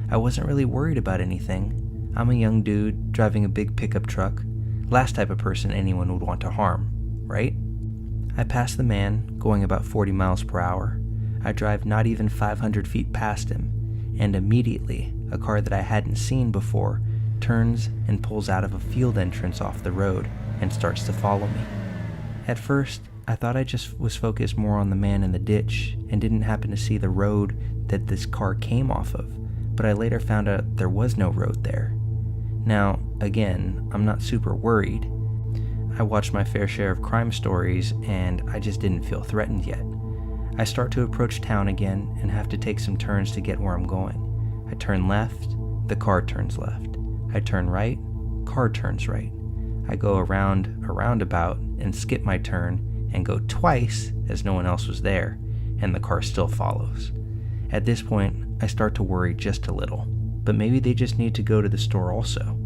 S1: I wasn't really worried about anything. I'm a young dude driving a big pickup truck, last type of person anyone would want to harm, right? I pass the man, going about 40 miles per hour. I drive not even 500 feet past him, and immediately, a car that I hadn't seen before turns and pulls out of a field entrance off the road and starts to follow me. At first, I thought I just was focused more on the man in the ditch and didn't happen to see the road that this car came off of, but I later found out there was no road there. Now, again, I'm not super worried. I watched my fair share of crime stories and I just didn't feel threatened yet. I start to approach town again and have to take some turns to get where I'm going. I turn left, the car turns left. I turn right, car turns right. I go around a roundabout and skip my turn and go twice as no one else was there, and the car still follows. At this point, I start to worry just a little, but maybe they just need to go to the store also.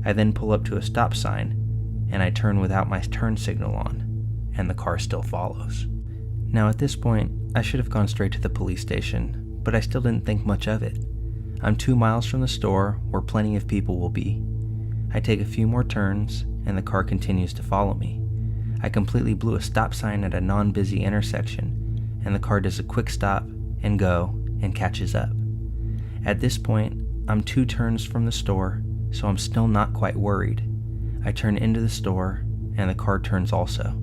S1: I then pull up to a stop sign, and I turn without my turn signal on, and the car still follows. Now at this point, I should have gone straight to the police station, but I still didn't think much of it. I'm 2 miles from the store where plenty of people will be. I take a few more turns, and the car continues to follow me. I completely blew a stop sign at a non-busy intersection, and the car does a quick stop and go and catches up. At this point, I'm 2 turns from the store, so I'm still not quite worried. I turn into the store, and the car turns also.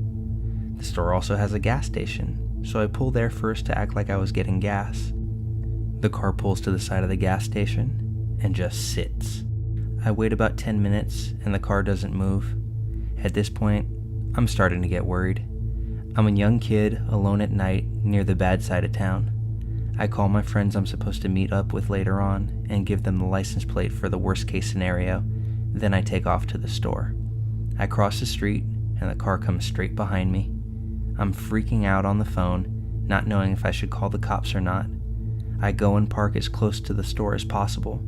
S1: The store also has a gas station, so I pull there first to act like I was getting gas. The car pulls to the side of the gas station and just sits. I wait about 10 minutes and the car doesn't move. At this point, I'm starting to get worried. I'm a young kid alone at night near the bad side of town. I call my friends I'm supposed to meet up with later on and give them the license plate for the worst case scenario. Then I take off to the store. I cross the street and the car comes straight behind me. I'm freaking out on the phone, not knowing if I should call the cops or not. I go and park as close to the store as possible,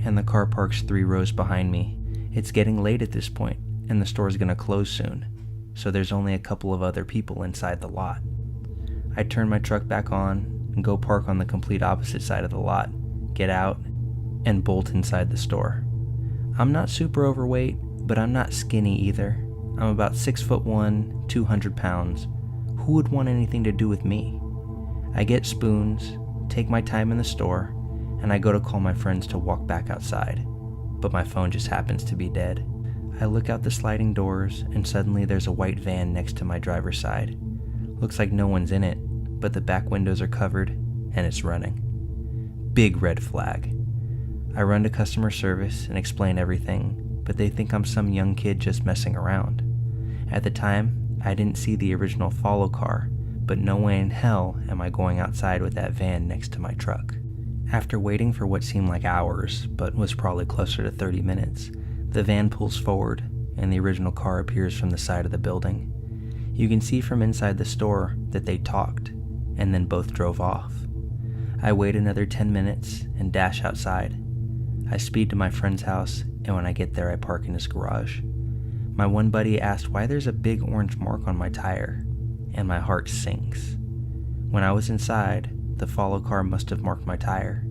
S1: and the car parks 3 rows behind me. It's getting late at this point, and the store is going to close soon, so there's only a couple of other people inside the lot. I turn my truck back on and go park on the complete opposite side of the lot, get out, and bolt inside the store. I'm not super overweight, but I'm not skinny either. I'm about 6'1", 200 pounds. Who would want anything to do with me? I get spoons, take my time in the store, and I go to call my friends to walk back outside. But my phone just happens to be dead. I look out the sliding doors, and suddenly there's a white van next to my driver's side. Looks like no one's in it, but the back windows are covered, and it's running. Big red flag. I run to customer service and explain everything, but they think I'm some young kid just messing around. At the time, I didn't see the original follow car, but no way in hell am I going outside with that van next to my truck. After waiting for what seemed like hours, but was probably closer to 30 minutes, the van pulls forward, and the original car appears from the side of the building. You can see from inside the store that they talked, and then both drove off. I wait another 10 minutes and dash outside. I speed to my friend's house, and when I get there I park in his garage. My one buddy asked why there's a big orange mark on my tire, and my heart sinks. When I was inside, the follow car must have marked my tire.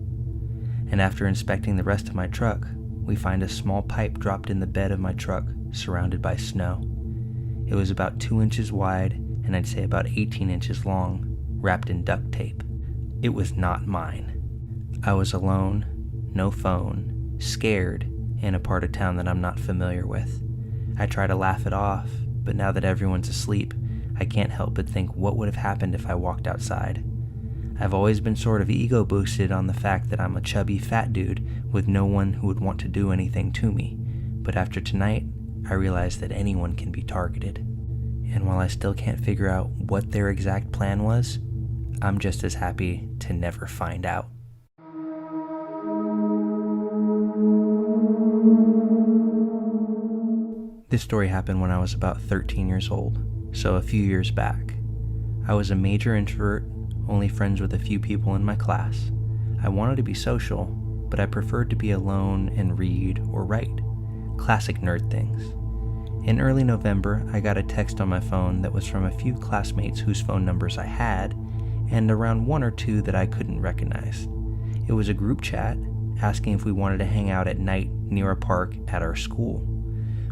S1: And after inspecting the rest of my truck, we find a small pipe dropped in the bed of my truck, surrounded by snow. It was about 2 inches wide, and I'd say about 18 inches long, wrapped in duct tape. It was not mine. I was alone, no phone, scared, in a part of town that I'm not familiar with. I try to laugh it off, but now that everyone's asleep, I can't help but think what would have happened if I walked outside. I've always been sort of ego boosted on the fact that I'm a chubby fat dude with no one who would want to do anything to me, but after tonight, I realize that anyone can be targeted. And while I still can't figure out what their exact plan was, I'm just as happy to never find out. This story happened when I was about 13 years old, so a few years back. I was a major introvert, only friends with a few people in my class. I wanted to be social, but I preferred to be alone and read or write. Classic nerd things. In early November, I got a text on my phone that was from a few classmates whose phone numbers I had, and around one or two that I couldn't recognize. It was a group chat asking if we wanted to hang out at night near a park at our school.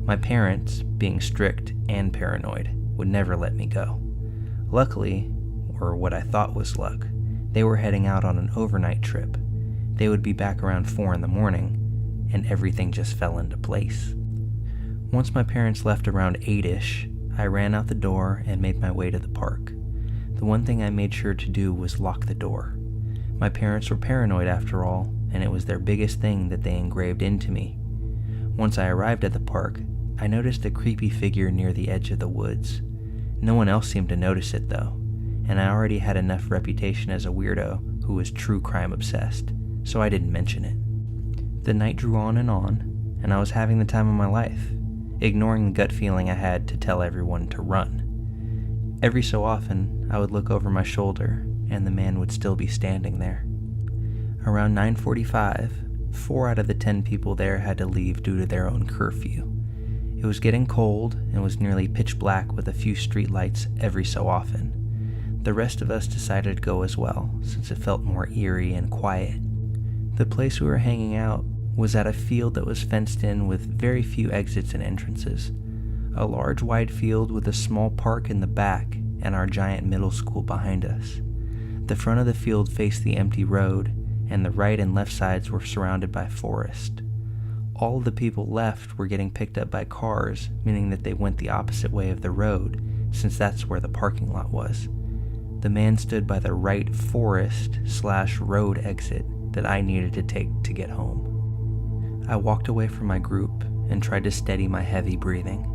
S1: My parents, being strict and paranoid, would never let me go. Luckily, or what I thought was luck, they were heading out on an overnight trip. They would be back around 4 in the morning, and everything just fell into place. Once my parents left around 8-ish, I ran out the door and made my way to the park. The one thing I made sure to do was lock the door. My parents were paranoid after all, and it was their biggest thing that they engraved into me. Once I arrived at the park, I noticed a creepy figure near the edge of the woods. No one else seemed to notice it though, and I already had enough reputation as a weirdo who was true crime obsessed, so I didn't mention it. The night drew on, and I was having the time of my life, ignoring the gut feeling I had to tell everyone to run. Every so often, I would look over my shoulder, and the man would still be standing there. Around 9:45, 4 out of the 10 people there had to leave due to their own curfew. It was getting cold and was nearly pitch black with a few street lights every so often. The rest of us decided to go as well, since it felt more eerie and quiet. The place we were hanging out was at a field that was fenced in with very few exits and entrances. A large wide field with a small park in the back and our giant middle school behind us. The front of the field faced the empty road, and the right and left sides were surrounded by forest. All of the people left were getting picked up by cars, meaning that they went the opposite way of the road, since that's where the parking lot was. The man stood by the right forest/road exit that I needed to take to get home. I walked away from my group and tried to steady my heavy breathing.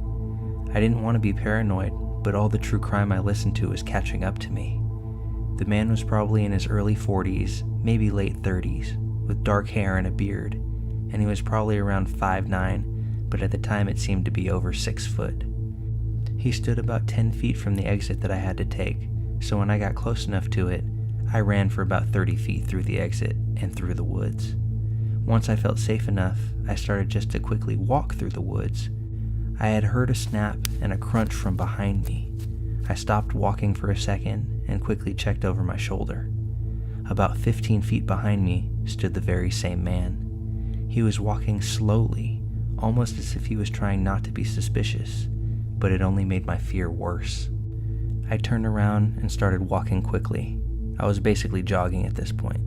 S1: I didn't want to be paranoid, but all the true crime I listened to was catching up to me. The man was probably in his early 40s, maybe late 30s, with dark hair and a beard, and he was probably around 5'9", but at the time it seemed to be over 6 foot. He stood about 10 feet from the exit that I had to take, so when I got close enough to it, I ran for about 30 feet through the exit and through the woods. Once I felt safe enough, I started just to quickly walk through the woods. I had heard a snap and a crunch from behind me. I stopped walking for a second and quickly checked over my shoulder. About 15 feet behind me stood the very same man. He was walking slowly, almost as if he was trying not to be suspicious, but it only made my fear worse. I turned around and started walking quickly. I was basically jogging at this point.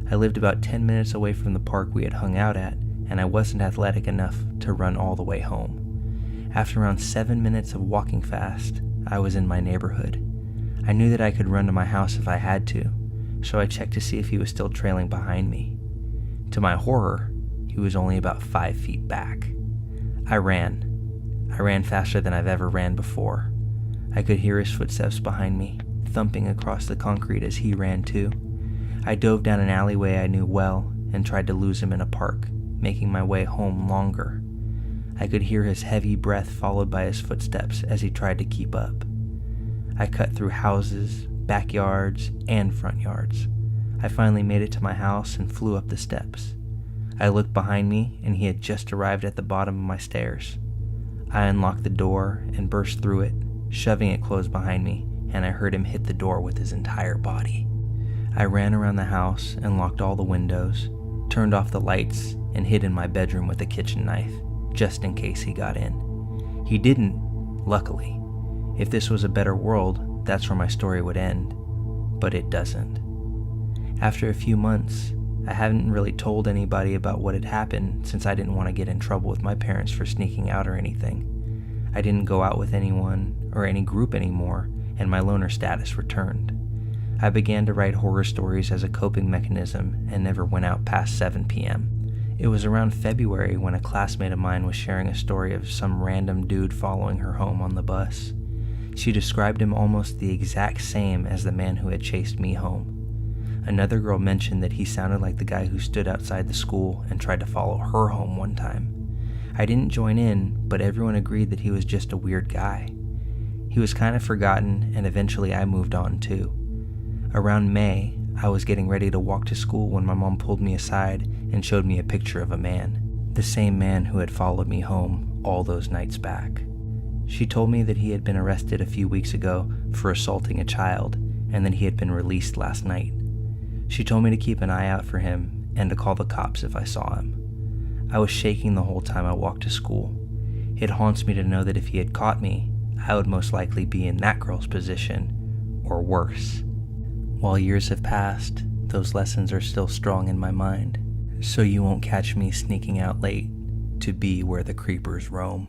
S1: I lived about 10 minutes away from the park we had hung out at, and I wasn't athletic enough to run all the way home. After around 7 minutes of walking fast, I was in my neighborhood. I knew that I could run to my house if I had to, so I checked to see if he was still trailing behind me. To my horror, he was only about 5 feet back. I ran. I ran faster than I've ever ran before. I could hear his footsteps behind me, thumping across the concrete as he ran too. I dove down an alleyway I knew well and tried to lose him in a park, making my way home longer. I could hear his heavy breath followed by his footsteps as he tried to keep up. I cut through houses, backyards, and front yards. I finally made it to my house and flew up the steps. I looked behind me and he had just arrived at the bottom of my stairs. I unlocked the door and burst through it, shoving it closed behind me, and I heard him hit the door with his entire body. I ran around the house and locked all the windows, turned off the lights, and hid in my bedroom with a kitchen knife, just in case he got in. He didn't, luckily. If this was a better world, that's where my story would end, but it doesn't. After a few months, I hadn't really told anybody about what had happened since I didn't want to get in trouble with my parents for sneaking out or anything. I didn't go out with anyone or any group anymore, and my loner status returned. I began to write horror stories as a coping mechanism and never went out past 7 p.m. It was around February when a classmate of mine was sharing a story of some random dude following her home on the bus. She described him almost the exact same as the man who had chased me home. Another girl mentioned that he sounded like the guy who stood outside the school and tried to follow her home one time. I didn't join in, but everyone agreed that he was just a weird guy. He was kind of forgotten, and eventually I moved on too. Around May, I was getting ready to walk to school when my mom pulled me aside and showed me a picture of a man, the same man who had followed me home all those nights back. She told me that he had been arrested a few weeks ago for assaulting a child and that he had been released last night. She told me to keep an eye out for him and to call the cops if I saw him. I was shaking the whole time I walked to school. It haunts me to know that if he had caught me, I would most likely be in that girl's position, or worse. While years have passed, those lessons are still strong in my mind, so you won't catch me sneaking out late to be where the creepers roam.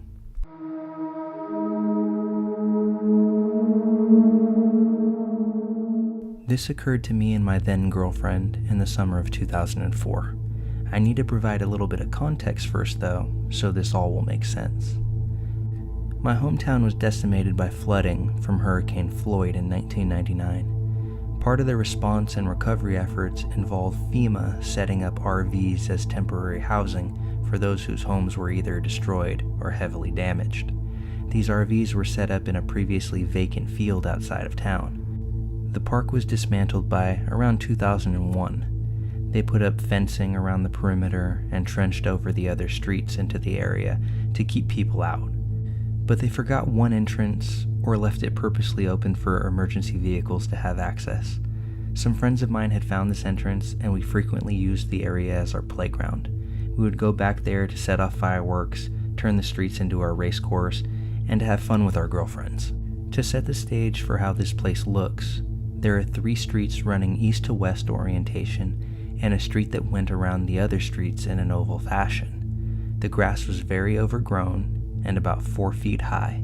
S1: This occurred to me and my then girlfriend in the summer of 2004. I need to provide a little bit of context first though, so this all will make sense. My hometown was decimated by flooding from Hurricane Floyd in 1999. Part of the response and recovery efforts involved FEMA setting up RVs as temporary housing for those whose homes were either destroyed or heavily damaged. These RVs were set up in a previously vacant field outside of town. The park was dismantled by around 2001. They put up fencing around the perimeter and trenched over the other streets into the area to keep people out. But they forgot one entrance or left it purposely open for emergency vehicles to have access. Some friends of mine had found this entrance and we frequently used the area as our playground. We would go back there to set off fireworks, turn the streets into our race course, and to have fun with our girlfriends. To set the stage for how this place looks, there are 3 streets running east to west orientation and a street that went around the other streets in an oval fashion. The grass was very overgrown and about 4 feet high.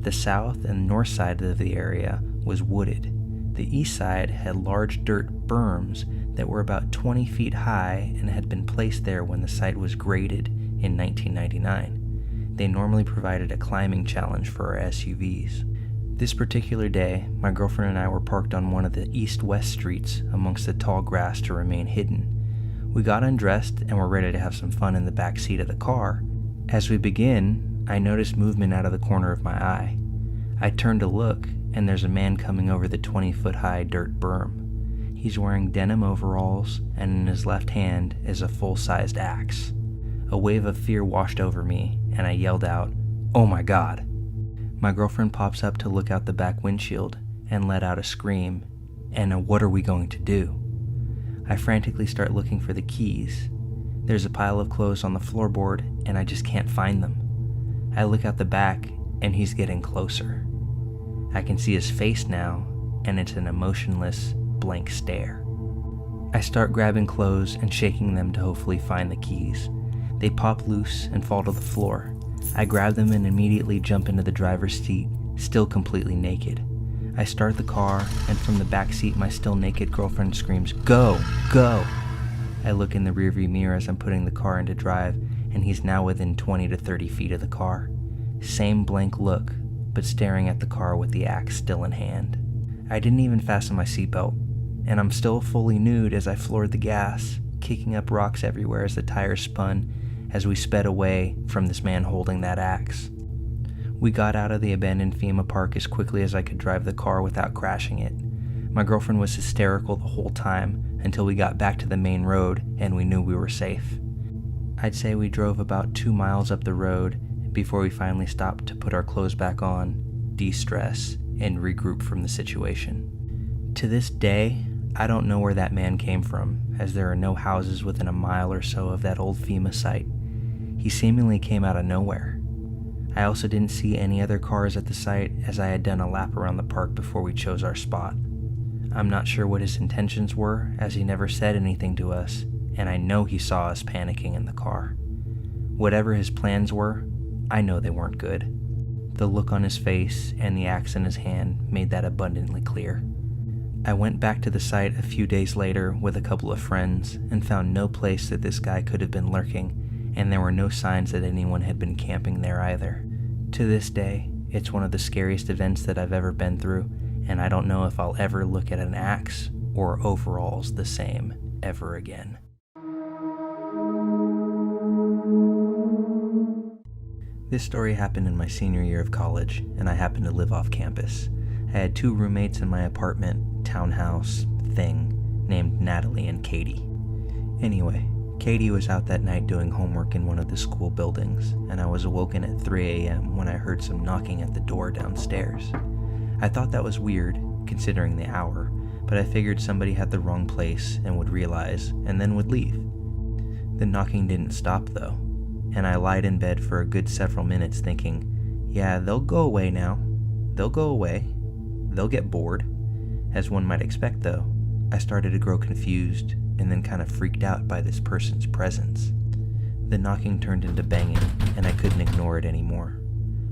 S1: The south and north side of the area was wooded. The east side had large dirt berms that were about 20 feet high and had been placed there when the site was graded in 1999. They normally provided a climbing challenge for our SUVs. This particular day, my girlfriend and I were parked on one of the east-west streets amongst the tall grass to remain hidden. We got undressed and were ready to have some fun in the back seat of the car. As we begin, I noticed movement out of the corner of my eye. I turned to look, and there's a man coming over the 20-foot-high dirt berm. He's wearing denim overalls, and in his left hand is a full-sized axe. A wave of fear washed over me, and I yelled out, "Oh my God!" My girlfriend pops up to look out the back windshield and let out a scream, and a "what are we going to do?" I frantically start looking for the keys. There's a pile of clothes on the floorboard, and I just can't find them. I look out the back, and he's getting closer. I can see his face now, and it's an emotionless, blank stare. I start grabbing clothes and shaking them to hopefully find the keys. They pop loose and fall to the floor. I grab them and immediately jump into the driver's seat, still completely naked. I start the car, and from the back seat my still naked girlfriend screams, "Go! Go!" I look in the rearview mirror as I'm putting the car into drive, and he's now within 20 to 30 feet of the car. Same blank look, but staring at the car with the axe still in hand. I didn't even fasten my seatbelt, and I'm still fully nude as I floored the gas, kicking up rocks everywhere as the tires spun as we sped away from this man holding that axe. We got out of the abandoned FEMA park as quickly as I could drive the car without crashing it. My girlfriend was hysterical the whole time until we got back to the main road and we knew we were safe. I'd say we drove about 2 miles up the road before we finally stopped to put our clothes back on, de-stress, and regroup from the situation. To this day, I don't know where that man came from, as there are no houses within a mile or so of that old FEMA site. He seemingly came out of nowhere. I also didn't see any other cars at the site, as I had done a lap around the park before we chose our spot. I'm not sure what his intentions were, as he never said anything to us, and I know he saw us panicking in the car. Whatever his plans were, I know they weren't good. The look on his face and the axe in his hand made that abundantly clear. I went back to the site a few days later with a couple of friends and found no place that this guy could have been lurking, and there were no signs that anyone had been camping there either. To this day, it's one of the scariest events that I've ever been through, and I don't know if I'll ever look at an axe or overalls the same ever again. This story happened in my senior year of college, and I happened to live off campus. I had 2 roommates in my apartment, townhouse, thing, named Natalie and Katie. Anyway, Katie was out that night doing homework in one of the school buildings, and I was awoken at 3 a.m. when I heard some knocking at the door downstairs. I thought that was weird, considering the hour, but I figured somebody had the wrong place and would realize, and then would leave. The knocking didn't stop though, and I lied in bed for a good several minutes thinking, yeah, they'll go away now. They'll go away. They'll get bored. As one might expect though, I started to grow confused and then kind of freaked out by this person's presence. The knocking turned into banging, and I couldn't ignore it anymore.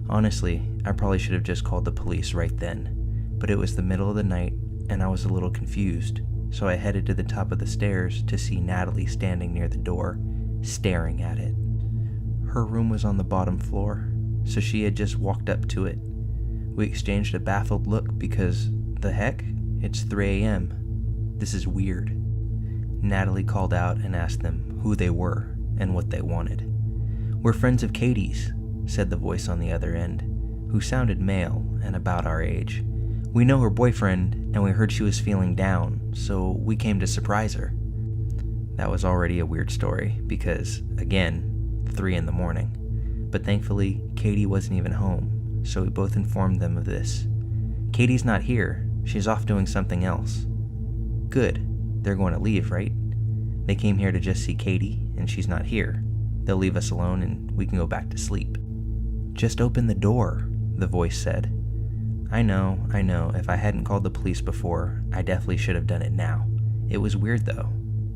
S1: Honestly, I probably should have just called the police right then, but it was the middle of the night and I was a little confused, so I headed to the top of the stairs to see Natalie standing near the door, staring at it. Her room was on the bottom floor, so she had just walked up to it. We exchanged a baffled look because, the heck, it's 3 a.m. This is weird. Natalie called out and asked them who they were and what they wanted. "We're friends of Katie's," said the voice on the other end, who sounded male and about our age. "We know her boyfriend, and we heard she was feeling down, so we came to surprise her." That was already a weird story because, again, 3 in the morning. But thankfully, Katie wasn't even home, so we both informed them of this. "Katie's not here. She's off doing something else." "Good. They're going to leave, right? They came here to just see Katie, and she's not here. They'll leave us alone and we can go back to sleep." "Just open the door," the voice said. I know. If I hadn't called the police before, I definitely should have done it now. It was weird though.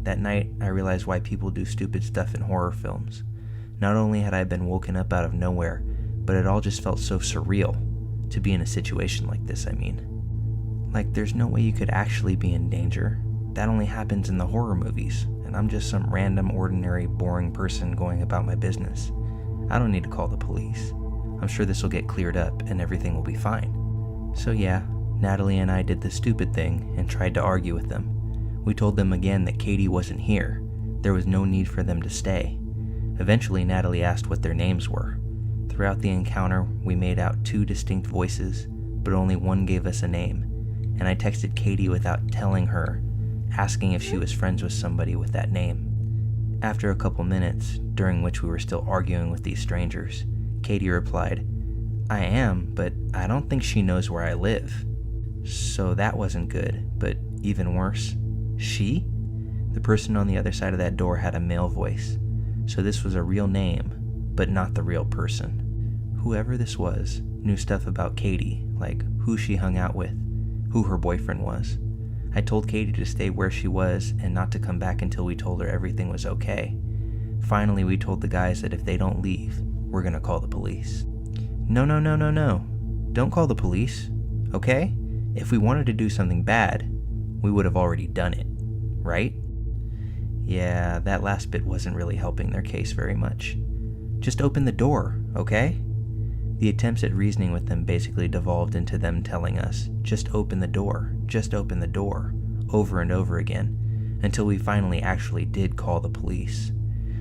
S1: That night, I realized why people do stupid stuff in horror films. Not only had I been woken up out of nowhere, but it all just felt so surreal. To be in a situation like this, I mean. Like, there's no way you could actually be in danger. That only happens in the horror movies, and I'm just some random, ordinary, boring person going about my business. I don't need to call the police. I'm sure this will get cleared up and everything will be fine. So yeah, Natalie and I did the stupid thing and tried to argue with them. We told them again that Katie wasn't here. There was no need for them to stay. Eventually, Natalie asked what their names were. Throughout the encounter, we made out 2 distinct voices, but only one gave us a name, and I texted Katie without telling her, asking if she was friends with somebody with that name. After a couple minutes, during which we were still arguing with these strangers, Katie replied, "I am, but I don't think she knows where I live." So that wasn't good, but even worse, she? The person on the other side of that door had a male voice, So this was a real name, but not the real person. Whoever this was knew stuff about Katie, like who she hung out with, who her boyfriend was. I told Katie to stay where she was and not to come back until we told her everything was okay. Finally, we told the guys that if they don't leave, we're gonna call the police. No. Don't call the police, okay? If we wanted to do something bad, we would have already done it, right? Yeah, that last bit wasn't really helping their case very much. Just open the door, okay? The attempts at reasoning with them basically devolved into them telling us, just open the door, over and over again, until we finally actually did call the police.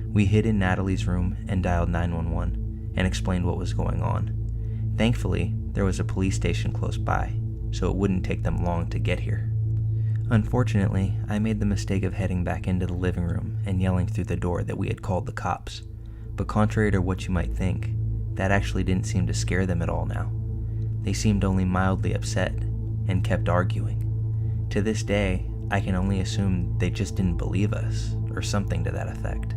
S1: We hid in Natalie's room and dialed 911 and explained what was going on. Thankfully, there was a police station close by, so it wouldn't take them long to get here. Unfortunately, I made the mistake of heading back into the living room and yelling through the door that we had called the cops. But contrary to what you might think, that actually didn't seem to scare them at all now. They seemed only mildly upset and kept arguing. To this day, I can only assume they just didn't believe us, or something to that effect.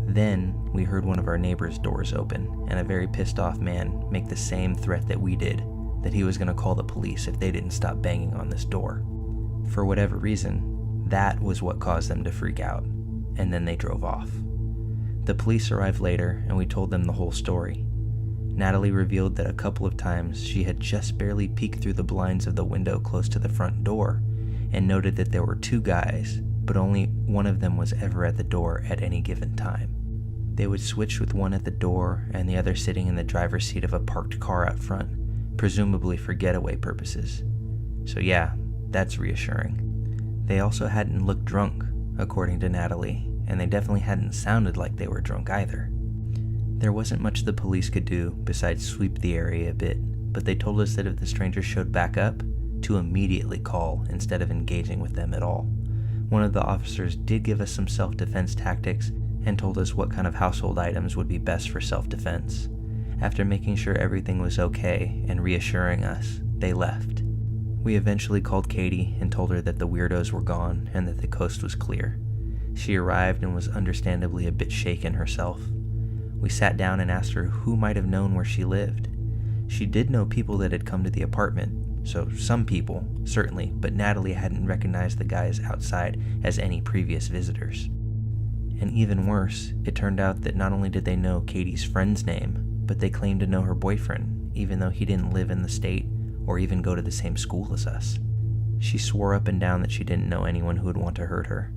S1: Then, we heard one of our neighbors' doors open, and a very pissed off man make the same threat that we did, that he was going to call the police if they didn't stop banging on this door. For whatever reason, that was what caused them to freak out, and then they drove off. The police arrived later, and we told them the whole story. Natalie revealed that a couple of times she had just barely peeked through the blinds of the window close to the front door, and noted that there were two guys, but only one of them was ever at the door at any given time. They would switch with one at the door and the other sitting in the driver's seat of a parked car out front, presumably for getaway purposes. So yeah, that's reassuring. They also hadn't looked drunk, according to Natalie, and they definitely hadn't sounded like they were drunk either. There wasn't much the police could do besides sweep the area a bit, but they told us that if the strangers showed back up, to immediately call instead of engaging with them at all. One of the officers did give us some self-defense tactics and told us what kind of household items would be best for self-defense. After making sure everything was okay and reassuring us, they left. We eventually called Katie and told her that the weirdos were gone and that the coast was clear. She arrived and was understandably a bit shaken herself. We sat down and asked her who might have known where she lived. She did know people that had come to the apartment, so some people, certainly, but Natalie hadn't recognized the guys outside as any previous visitors. And even worse, it turned out that not only did they know Katie's friend's name, but they claimed to know her boyfriend, even though he didn't live in the state or even go to the same school as us. She swore up and down that she didn't know anyone who would want to hurt her,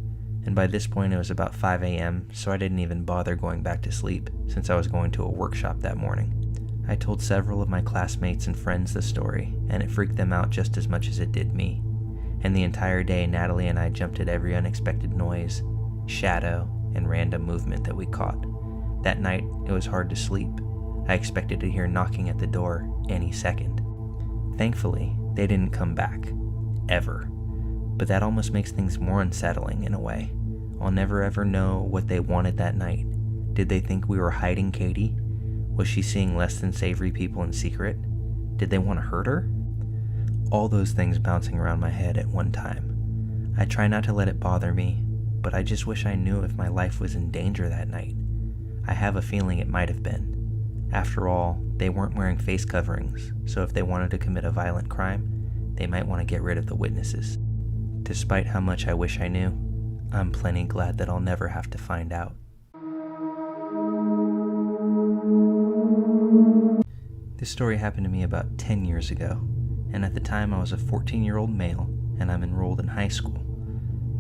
S1: and by this point it was about 5 a.m., so I didn't even bother going back to sleep, since I was going to a workshop that morning. I told several of my classmates and friends the story, and it freaked them out just as much as it did me. And the entire day, Natalie and I jumped at every unexpected noise, shadow, and random movement that we caught. That night, it was hard to sleep. I expected to hear knocking at the door any second. Thankfully, they didn't come back. Ever. But that almost makes things more unsettling in a way. I'll never ever know what they wanted that night. Did they think we were hiding Katie? Was she seeing less than savory people in secret? Did they want to hurt her? All those things bouncing around my head at one time. I try not to let it bother me, but I just wish I knew if my life was in danger that night. I have a feeling it might have been. After all, they weren't wearing face coverings, so if they wanted to commit a violent crime, they might want to get rid of the witnesses. Despite how much I wish I knew, I'm plenty glad that I'll never have to find out. This story happened to me about 10 years ago, and at the time I was a 14-year-old male, and I'm enrolled in high school.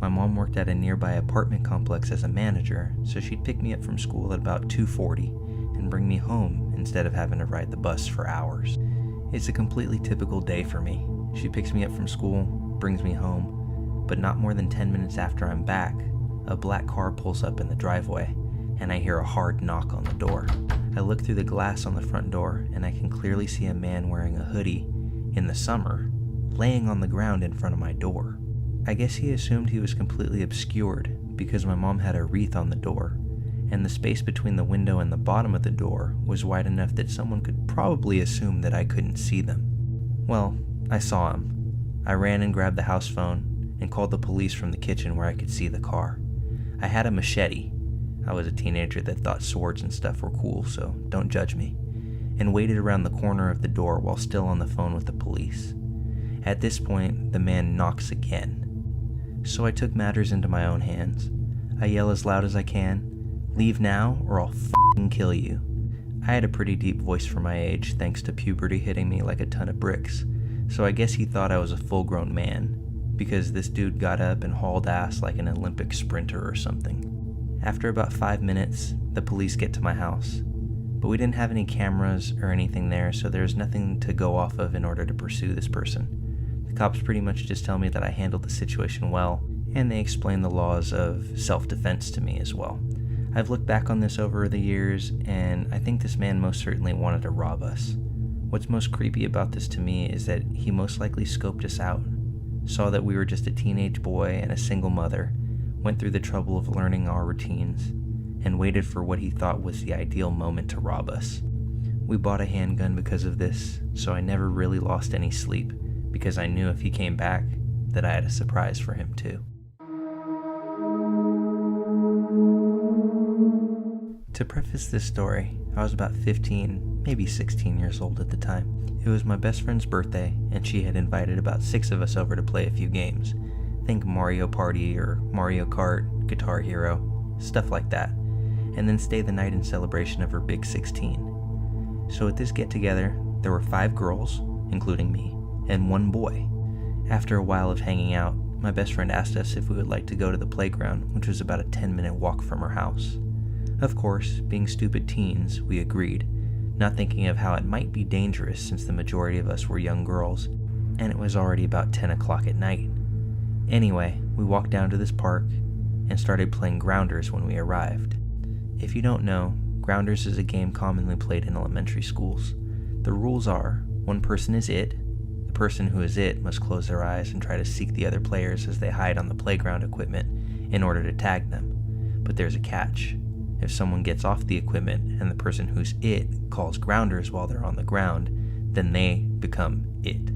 S1: My mom worked at a nearby apartment complex as a manager, so she'd pick me up from school at about 2:40 and bring me home instead of having to ride the bus for hours. It's a completely typical day for me. She picks me up from school, brings me home, but not more than 10 minutes after I'm back, a black car pulls up in the driveway, and I hear a hard knock on the door. I look through the glass on the front door, and I can clearly see a man wearing a hoodie, in the summer, laying on the ground in front of my door. I guess he assumed he was completely obscured because my mom had a wreath on the door, and the space between the window and the bottom of the door was wide enough that someone could probably assume that I couldn't see them. Well, I saw him. I ran and grabbed the house phone and called the police from the kitchen where I could see the car. I had a machete. I was a teenager that thought swords and stuff were cool, so don't judge me, and waited around the corner of the door while still on the phone with the police. At this point, the man knocks again. So I took matters into my own hands. I yell as loud as I can, "Leave now or I'll f***ing kill you." I had a pretty deep voice for my age, thanks to puberty hitting me like a ton of bricks, so I guess he thought I was a full-grown man, because this dude got up and hauled ass like an Olympic sprinter or something. After about 5 minutes, the police get to my house, but we didn't have any cameras or anything there, so there's nothing to go off of in order to pursue this person. The cops pretty much just tell me that I handled the situation well, and they explain the laws of self-defense to me as well. I've looked back on this over the years, and I think this man most certainly wanted to rob us. What's most creepy about this to me is that he most likely scoped us out, saw that we were just a teenage boy and a single mother, went through the trouble of learning our routines, and waited for what he thought was the ideal moment to rob us. We bought a handgun because of this, so I never really lost any sleep, because I knew if he came back, that I had a surprise for him too. To preface this story, I was about 15, maybe 16 years old at the time. It was my best friend's birthday, and she had invited about 6 of us over to play a few games. Think Mario Party or Mario Kart, Guitar Hero, stuff like that, and then stay the night in celebration of her big 16. So at this get-together, there were 5 girls, including me, and 1 boy. After a while of hanging out, my best friend asked us if we would like to go to the playground, which was about a 10-minute walk from her house. Of course, being stupid teens, we agreed, not thinking of how it might be dangerous since the majority of us were young girls, and it was already about 10 o'clock at night. Anyway, we walked down to this park and started playing Grounders when we arrived. If you don't know, Grounders is a game commonly played in elementary schools. The rules are, one person is it, the person who is it must close their eyes and try to seek the other players as they hide on the playground equipment in order to tag them. But there's a catch. If someone gets off the equipment and the person who's it calls Grounders while they're on the ground, then they become it.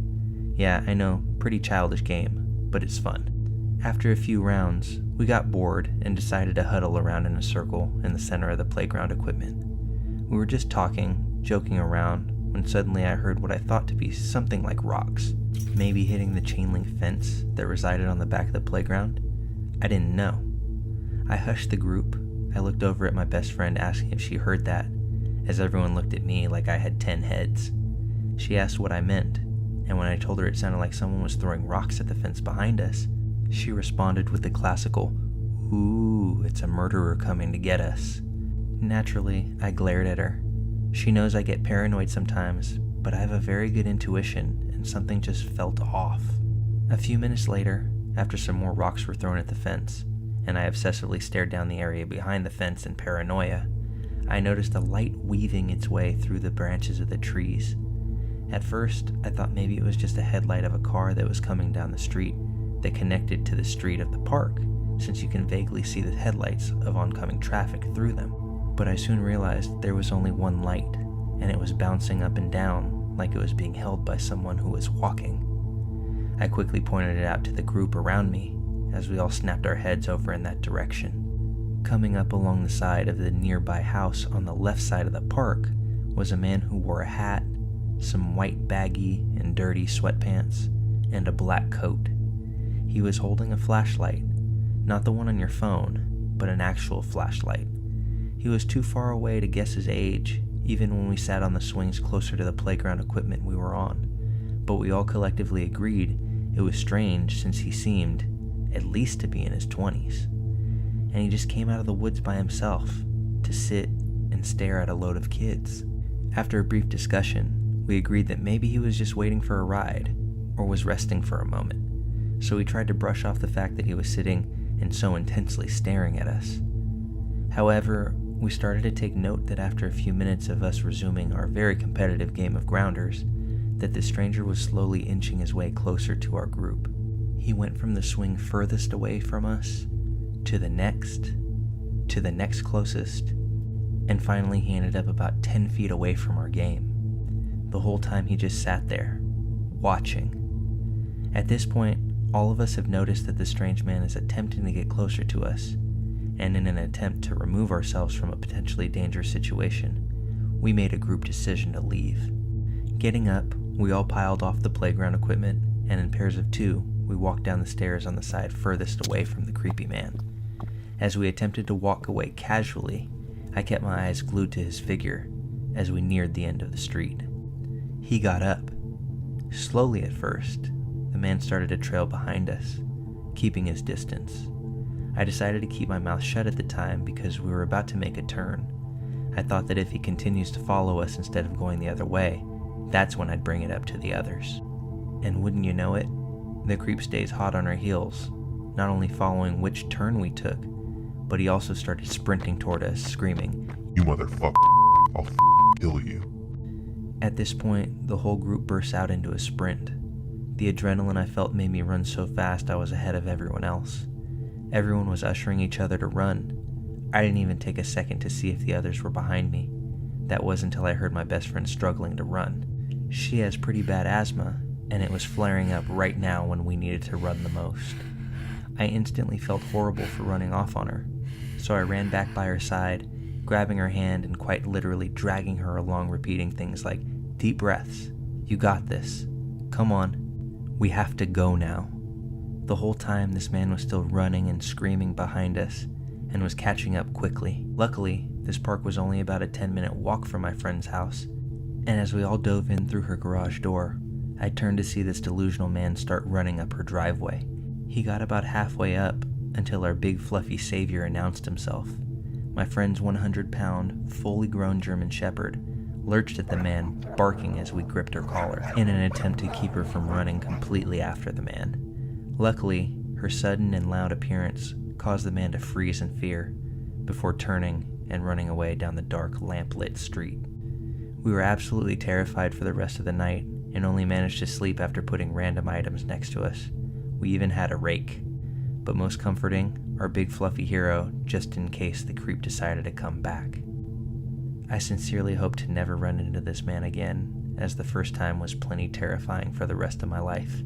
S1: Yeah, I know, pretty childish game, but it's fun. After a few rounds, we got bored and decided to huddle around in a circle in the center of the playground equipment. We were just talking, joking around, when suddenly I heard what I thought to be something like rocks, maybe hitting the chain link fence that resided on the back of the playground. I didn't know. I hushed the group. I looked over at my best friend asking if she heard that, as everyone looked at me like I had 10 heads. She asked what I meant, and when I told her it sounded like someone was throwing rocks at the fence behind us, she responded with the classical, "Ooh, it's a murderer coming to get us." Naturally, I glared at her. She knows I get paranoid sometimes, but I have a very good intuition, and something just felt off. A few minutes later, after some more rocks were thrown at the fence, and I obsessively stared down the area behind the fence in paranoia, I noticed a light weaving its way through the branches of the trees. At first, I thought maybe it was just a headlight of a car that was coming down the street that connected to the street of the park, since you can vaguely see the headlights of oncoming traffic through them. But I soon realized there was only one light, and it was bouncing up and down like it was being held by someone who was walking. I quickly pointed it out to the group around me, as we all snapped our heads over in that direction. Coming up along the side of the nearby house on the left side of the park was a man who wore a hat, some white baggy and dirty sweatpants, and a black coat. He was holding a flashlight, not the one on your phone, but an actual flashlight. He was too far away to guess his age, even when we sat on the swings closer to the playground equipment we were on, but we all collectively agreed it was strange since he seemed, at least, to be in his 20s. And he just came out of the woods by himself to sit and stare at a load of kids. After a brief discussion, we agreed that maybe he was just waiting for a ride, or was resting for a moment. So we tried to brush off the fact that he was sitting and so intensely staring at us. However, we started to take note that after a few minutes of us resuming our very competitive game of Grounders, that the stranger was slowly inching his way closer to our group. He went from the swing furthest away from us, to the next closest, and finally he ended up about 10 feet away from our game. The whole time he just sat there, watching. At this point, all of us have noticed that the strange man is attempting to get closer to us, and in an attempt to remove ourselves from a potentially dangerous situation, we made a group decision to leave. Getting up, we all piled off the playground equipment, and in pairs of two, we walked down the stairs on the side furthest away from the creepy man. As we attempted to walk away casually, I kept my eyes glued to his figure as we neared the end of the street. He got up. Slowly at first, the man started to trail behind us, keeping his distance. I decided to keep my mouth shut at the time because we were about to make a turn. I thought that if he continues to follow us instead of going the other way, that's when I'd bring it up to the others. And wouldn't you know it, the creep stays hot on our heels, not only following which turn we took, but he also started sprinting toward us, screaming,
S2: "You motherfucker, I'll kill you."
S1: At this point, the whole group burst out into a sprint. The adrenaline I felt made me run so fast I was ahead of everyone else. Everyone was ushering each other to run. I didn't even take a second to see if the others were behind me. That was until I heard my best friend struggling to run. She has pretty bad asthma, and it was flaring up right now when we needed to run the most. I instantly felt horrible for running off on her, so I ran back by her side, grabbing her hand and quite literally dragging her along, repeating things like, "Deep breaths, you got this, come on, we have to go now." The whole time this man was still running and screaming behind us and was catching up quickly. Luckily, this park was only about a 10-minute walk from my friend's house, and as we all dove in through her garage door, I turned to see this delusional man start running up her driveway. He got about halfway up until our big fluffy savior announced himself. My friend's 100-pound, fully grown German Shepherd lurched at the man, barking as we gripped her collar in an attempt to keep her from running completely after the man. Luckily, her sudden and loud appearance caused the man to freeze in fear before turning and running away down the dark, lamp-lit street. We were absolutely terrified for the rest of the night and only managed to sleep after putting random items next to us. We even had a rake. But most comforting, our big fluffy hero, just in case the creep decided to come back. I sincerely hope to never run into this man again, as the first time was plenty terrifying for the rest of my life.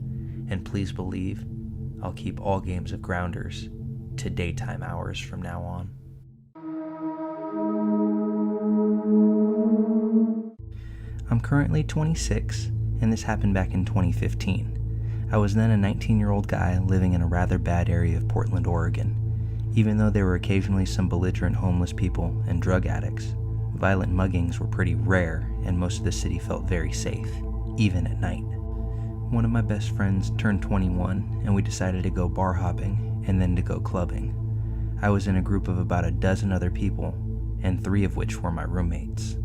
S1: And please believe, I'll keep all games of Grounders to daytime hours from now on. I'm currently 26, and this happened back in 2015. I was then a 19-year-old guy living in a rather bad area of Portland, Oregon. Even though there were occasionally some belligerent homeless people and drug addicts, violent muggings were pretty rare, and most of the city felt very safe, even at night. One of my best friends turned 21, and we decided to go bar hopping and then to go clubbing. I was in a group of about a dozen other people, and 3 of which were my roommates.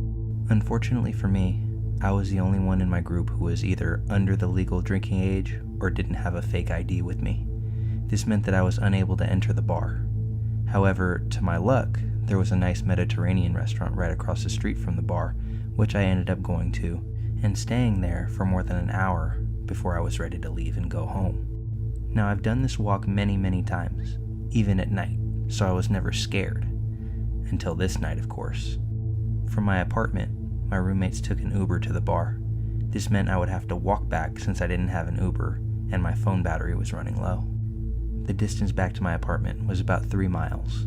S1: Unfortunately for me, I was the only one in my group who was either under the legal drinking age or didn't have a fake ID with me. This meant that I was unable to enter the bar. However, to my luck, there was a nice Mediterranean restaurant right across the street from the bar, which I ended up going to, and staying there for more than an hour before I was ready to leave and go home. Now, I've done this walk many times, even at night, so I was never scared. Until this night, of course. From my apartment, my roommates took an Uber to the bar. This meant I would have to walk back since I didn't have an Uber, and my phone battery was running low. The distance back to my apartment was about 3 miles.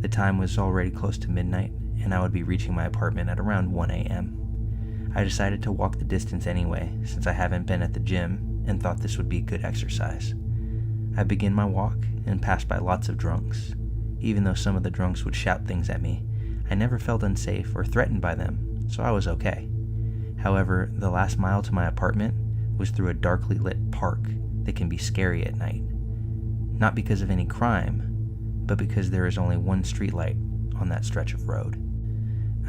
S1: The time was already close to midnight, and I would be reaching my apartment at around 1 a.m. I decided to walk the distance anyway, since I haven't been at the gym, and thought this would be good exercise. I began my walk and passed by lots of drunks. Even though some of the drunks would shout things at me, I never felt unsafe or threatened by them, so I was okay. However, the last mile to my apartment was through a darkly lit park that can be scary at night. Not because of any crime, but because there is only one streetlight on that stretch of road.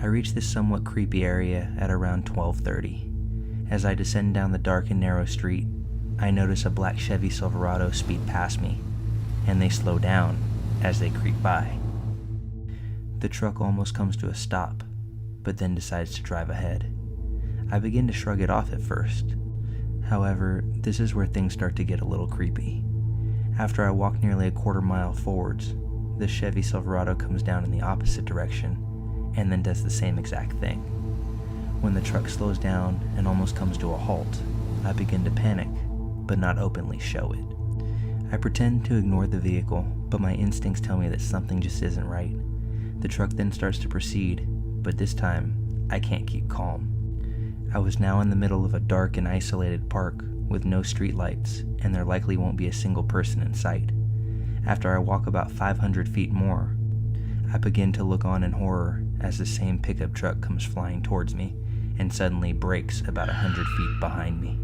S1: I reached this somewhat creepy area at around 12:30. As I descend down the dark and narrow street, I notice a black Chevy Silverado speed past me, and they slow down as they creep by. The truck almost comes to a stop, but then decides to drive ahead. I begin to shrug it off at first. However, this is where things start to get a little creepy. After I walk nearly a quarter mile forwards, the Chevy Silverado comes down in the opposite direction and then does the same exact thing. When the truck slows down and almost comes to a halt, I begin to panic, but not openly show it. I pretend to ignore the vehicle, but my instincts tell me that something just isn't right. The truck then starts to proceed, but this time, I can't keep calm. I was now in the middle of a dark and isolated park with no streetlights, and there likely won't be a single person in sight. After I walk about 500 feet more, I begin to look on in horror as the same pickup truck comes flying towards me and suddenly brakes about 100 feet behind me.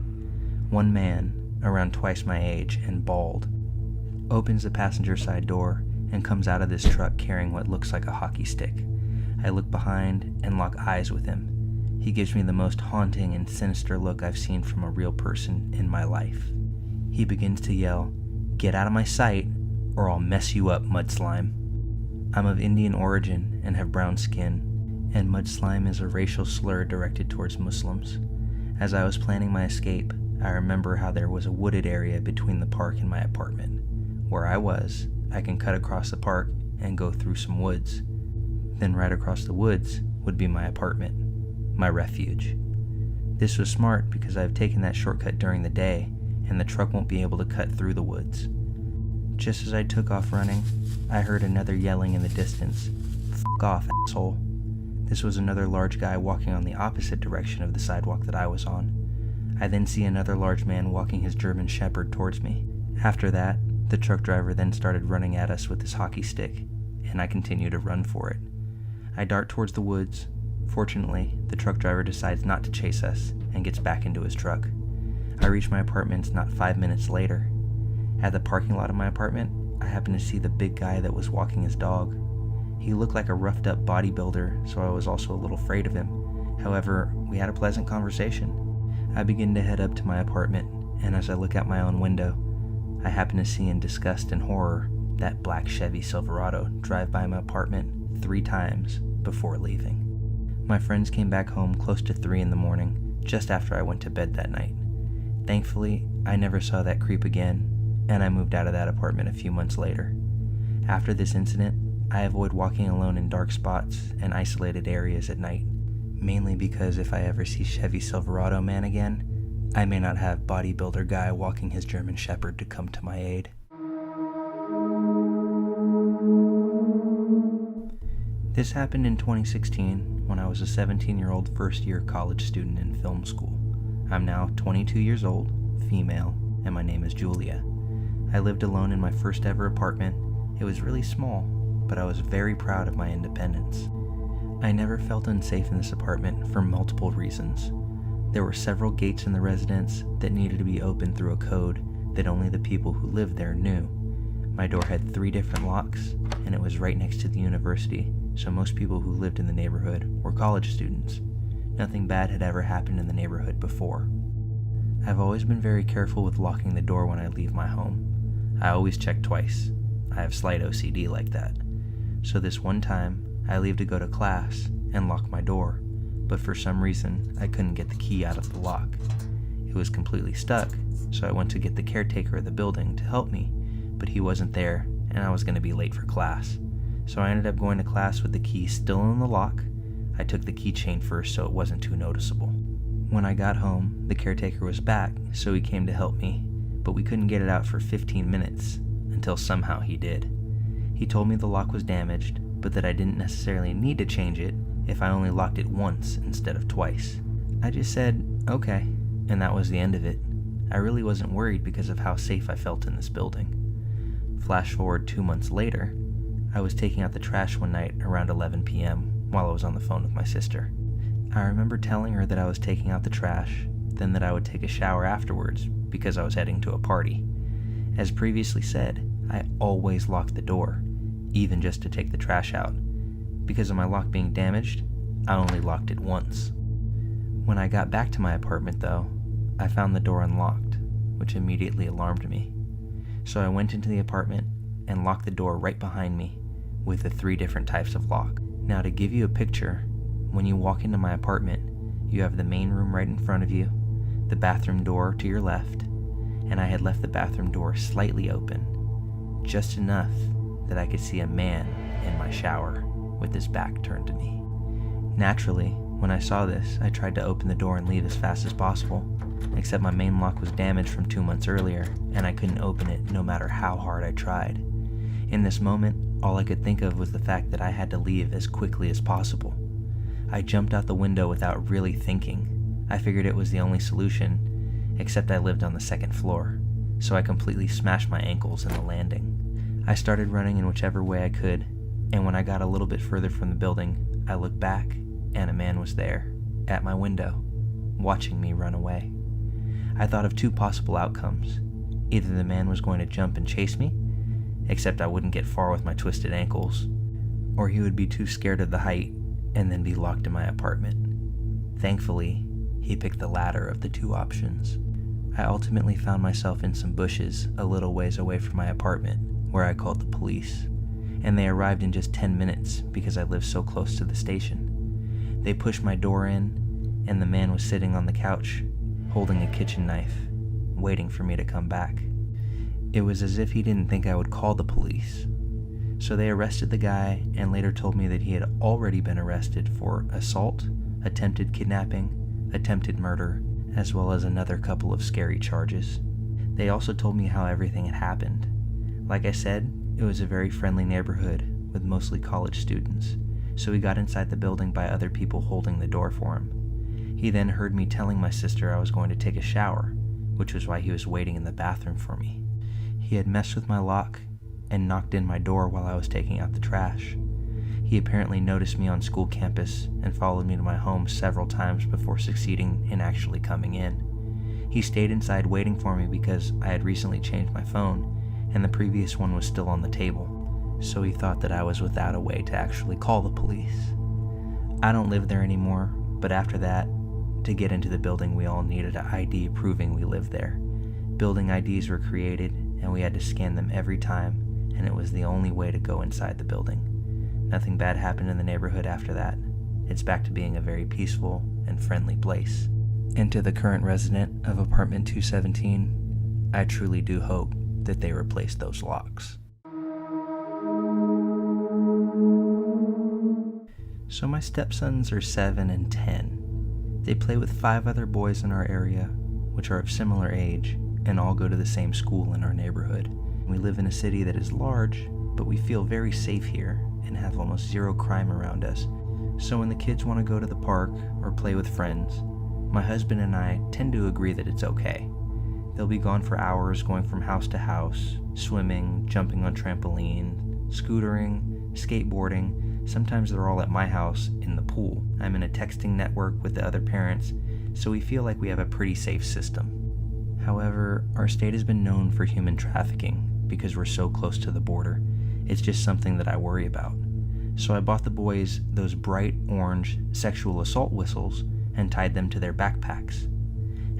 S1: One man, around twice my age and bald, opens the passenger side door and comes out of this truck carrying what looks like a hockey stick. I look behind and lock eyes with him. He gives me the most haunting and sinister look I've seen from a real person in my life. He begins to yell, "Get out of my sight, or I'll mess you up, mud slime." I'm of Indian origin and have brown skin, and mud slime is a racial slur directed towards Muslims. As I was planning my escape, I remember how there was a wooded area between the park and my apartment. Where I was, I can cut across the park and go through some woods. Then right across the woods would be my apartment, my refuge. This was smart because I've taken that shortcut during the day, and the truck won't be able to cut through the woods. Just as I took off running, I heard another yelling in the distance. "F*** off, asshole." This was another large guy walking on the opposite direction of the sidewalk that I was on. I then see another large man walking his German Shepherd towards me. After that, the truck driver then started running at us with his hockey stick, and I continue to run for it. I dart towards the woods. Fortunately, the truck driver decides not to chase us and gets back into his truck. I reach my apartment not 5 minutes later. At the parking lot of my apartment, I happen to see the big guy that was walking his dog. He looked like a roughed up bodybuilder, so I was also a little afraid of him. However, we had a pleasant conversation. I begin to head up to my apartment, and as I look out my own window, I happen to see in disgust and horror that black Chevy Silverado drive by my apartment 3 times before leaving. My friends came back home close to 3 in the morning, just after I went to bed that night. Thankfully, I never saw that creep again, and I moved out of that apartment a few months later. After this incident, I avoid walking alone in dark spots and isolated areas at night, mainly because if I ever see Chevy Silverado man again, I may not have bodybuilder guy walking his German Shepherd to come to my aid. This happened in 2016 when I was a 17-year-old first-year college student in film school. I'm now 22 years old, female, and my name is Julia. I lived alone in my first ever apartment. It was really small, but I was very proud of my independence. I never felt unsafe in this apartment for multiple reasons. There were several gates in the residence that needed to be opened through a code that only the people who lived there knew. My door had 3 different locks, and it was right next to the university, so most people who lived in the neighborhood were college students. Nothing bad had ever happened in the neighborhood before. I've always been very careful with locking the door when I leave my home. I always check twice. I have slight OCD like that. So this one time, I leave to go to class and lock my door, but for some reason, I couldn't get the key out of the lock. It was completely stuck, so I went to get the caretaker of the building to help me, but he wasn't there, and I was going to be late for class. So I ended up going to class with the key still in the lock. I took the keychain first so it wasn't too noticeable. When I got home, the caretaker was back, so he came to help me, but we couldn't get it out for 15 minutes, until somehow he did. He told me the lock was damaged, but that I didn't necessarily need to change it if I only locked it once instead of twice. I just said, okay, and that was the end of it. I really wasn't worried because of how safe I felt in this building. Flash forward 2 months later, I was taking out the trash one night around 11 p.m. while I was on the phone with my sister. I remember telling her that I was taking out the trash, then that I would take a shower afterwards because I was heading to a party. As previously said, I always locked the door, even just to take the trash out. Because of my lock being damaged, I only locked it once. When I got back to my apartment though, I found the door unlocked, which immediately alarmed me. So I went into the apartment and locked the door right behind me with the 3 different types of lock. Now to give you a picture, when you walk into my apartment, you have the main room right in front of you, the bathroom door to your left, and I had left the bathroom door slightly open, just enough that I could see a man in my shower with his back turned to me. Naturally, when I saw this, I tried to open the door and leave as fast as possible, except my main lock was damaged from 2 months earlier, and I couldn't open it no matter how hard I tried. In this moment, all I could think of was the fact that I had to leave as quickly as possible. I jumped out the window without really thinking. I figured it was the only solution, except I lived on the second floor, so I completely smashed my ankles in the landing. I started running in whichever way I could, and when I got a little bit further from the building, I looked back, and a man was there, at my window, watching me run away. I thought of two possible outcomes. Either the man was going to jump and chase me, except I wouldn't get far with my twisted ankles, or he would be too scared of the height and then be locked in my apartment. Thankfully, he picked the latter of the two options. I ultimately found myself in some bushes a little ways away from my apartment, where I called the police, and they arrived in just 10 minutes because I lived so close to the station. They pushed my door in, and the man was sitting on the couch, holding a kitchen knife, waiting for me to come back. It was as if he didn't think I would call the police. So they arrested the guy and later told me that he had already been arrested for assault, attempted kidnapping, attempted murder, as well as another couple of scary charges. They also told me how everything had happened. Like I said, it was a very friendly neighborhood with mostly college students, so he got inside the building by other people holding the door for him. He then heard me telling my sister I was going to take a shower, which was why he was waiting in the bathroom for me. He had messed with my lock and knocked in my door while I was taking out the trash. He apparently noticed me on school campus and followed me to my home several times before succeeding in actually coming in. He stayed inside waiting for me because I had recently changed my phone and the previous one was still on the table, so he thought that I was without a way to actually call the police. I don't live there anymore, but after that, to get into the building we all needed an ID proving we lived there. Building IDs were created and we had to scan them every time, and it was the only way to go inside the building. Nothing bad happened in the neighborhood after that. It's back to being a very peaceful and friendly place. And to the current resident of apartment 217, I truly do hope that they replace those locks. So my stepsons are 7 and 10. They play with 5 other boys in our area, which are of similar age, and all go to the same school in our neighborhood. We live in a city that is large, but we feel very safe here and have almost zero crime around us. So when the kids want to go to the park or play with friends, my husband and I tend to agree that it's okay. They'll be gone for hours going from house to house, swimming, jumping on trampoline, scootering, skateboarding. Sometimes they're all at my house in the pool. I'm in a texting network with the other parents, so we feel like we have a pretty safe system. However, our state has been known for human trafficking because we're so close to the border. It's just something that I worry about. So I bought the boys those bright orange sexual assault whistles and tied them to their backpacks.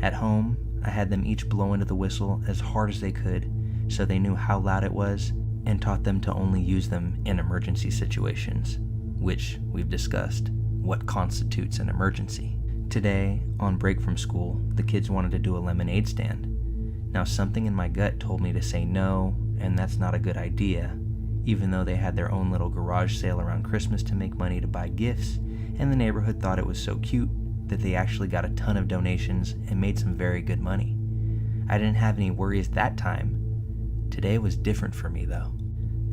S1: At home, I had them each blow into the whistle as hard as they could so they knew how loud it was, and taught them to only use them in emergency situations, which we've discussed what constitutes an emergency. Today, on break from school, the kids wanted to do a lemonade stand. Now something in my gut told me to say no, and that's not a good idea, even though they had their own little garage sale around Christmas to make money to buy gifts, and the neighborhood thought it was so cute that they actually got a ton of donations and made some very good money. I didn't have any worries that time. Today was different for me though.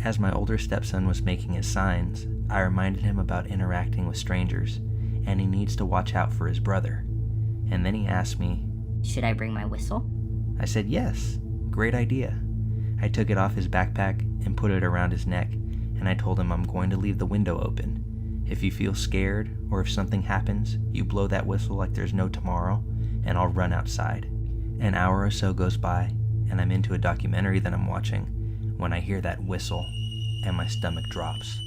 S1: As my older stepson was making his signs, I reminded him about interacting with strangers, and he needs to watch out for his brother. And then he asked me,
S3: "Should I bring my whistle?"
S1: I said yes, great idea. I took it off his backpack and put it around his neck, and I told him I'm going to leave the window open. If you feel scared, or if something happens, you blow that whistle like there's no tomorrow, and I'll run outside. An hour or so goes by, and I'm into a documentary that I'm watching, when I hear that whistle, and my stomach drops.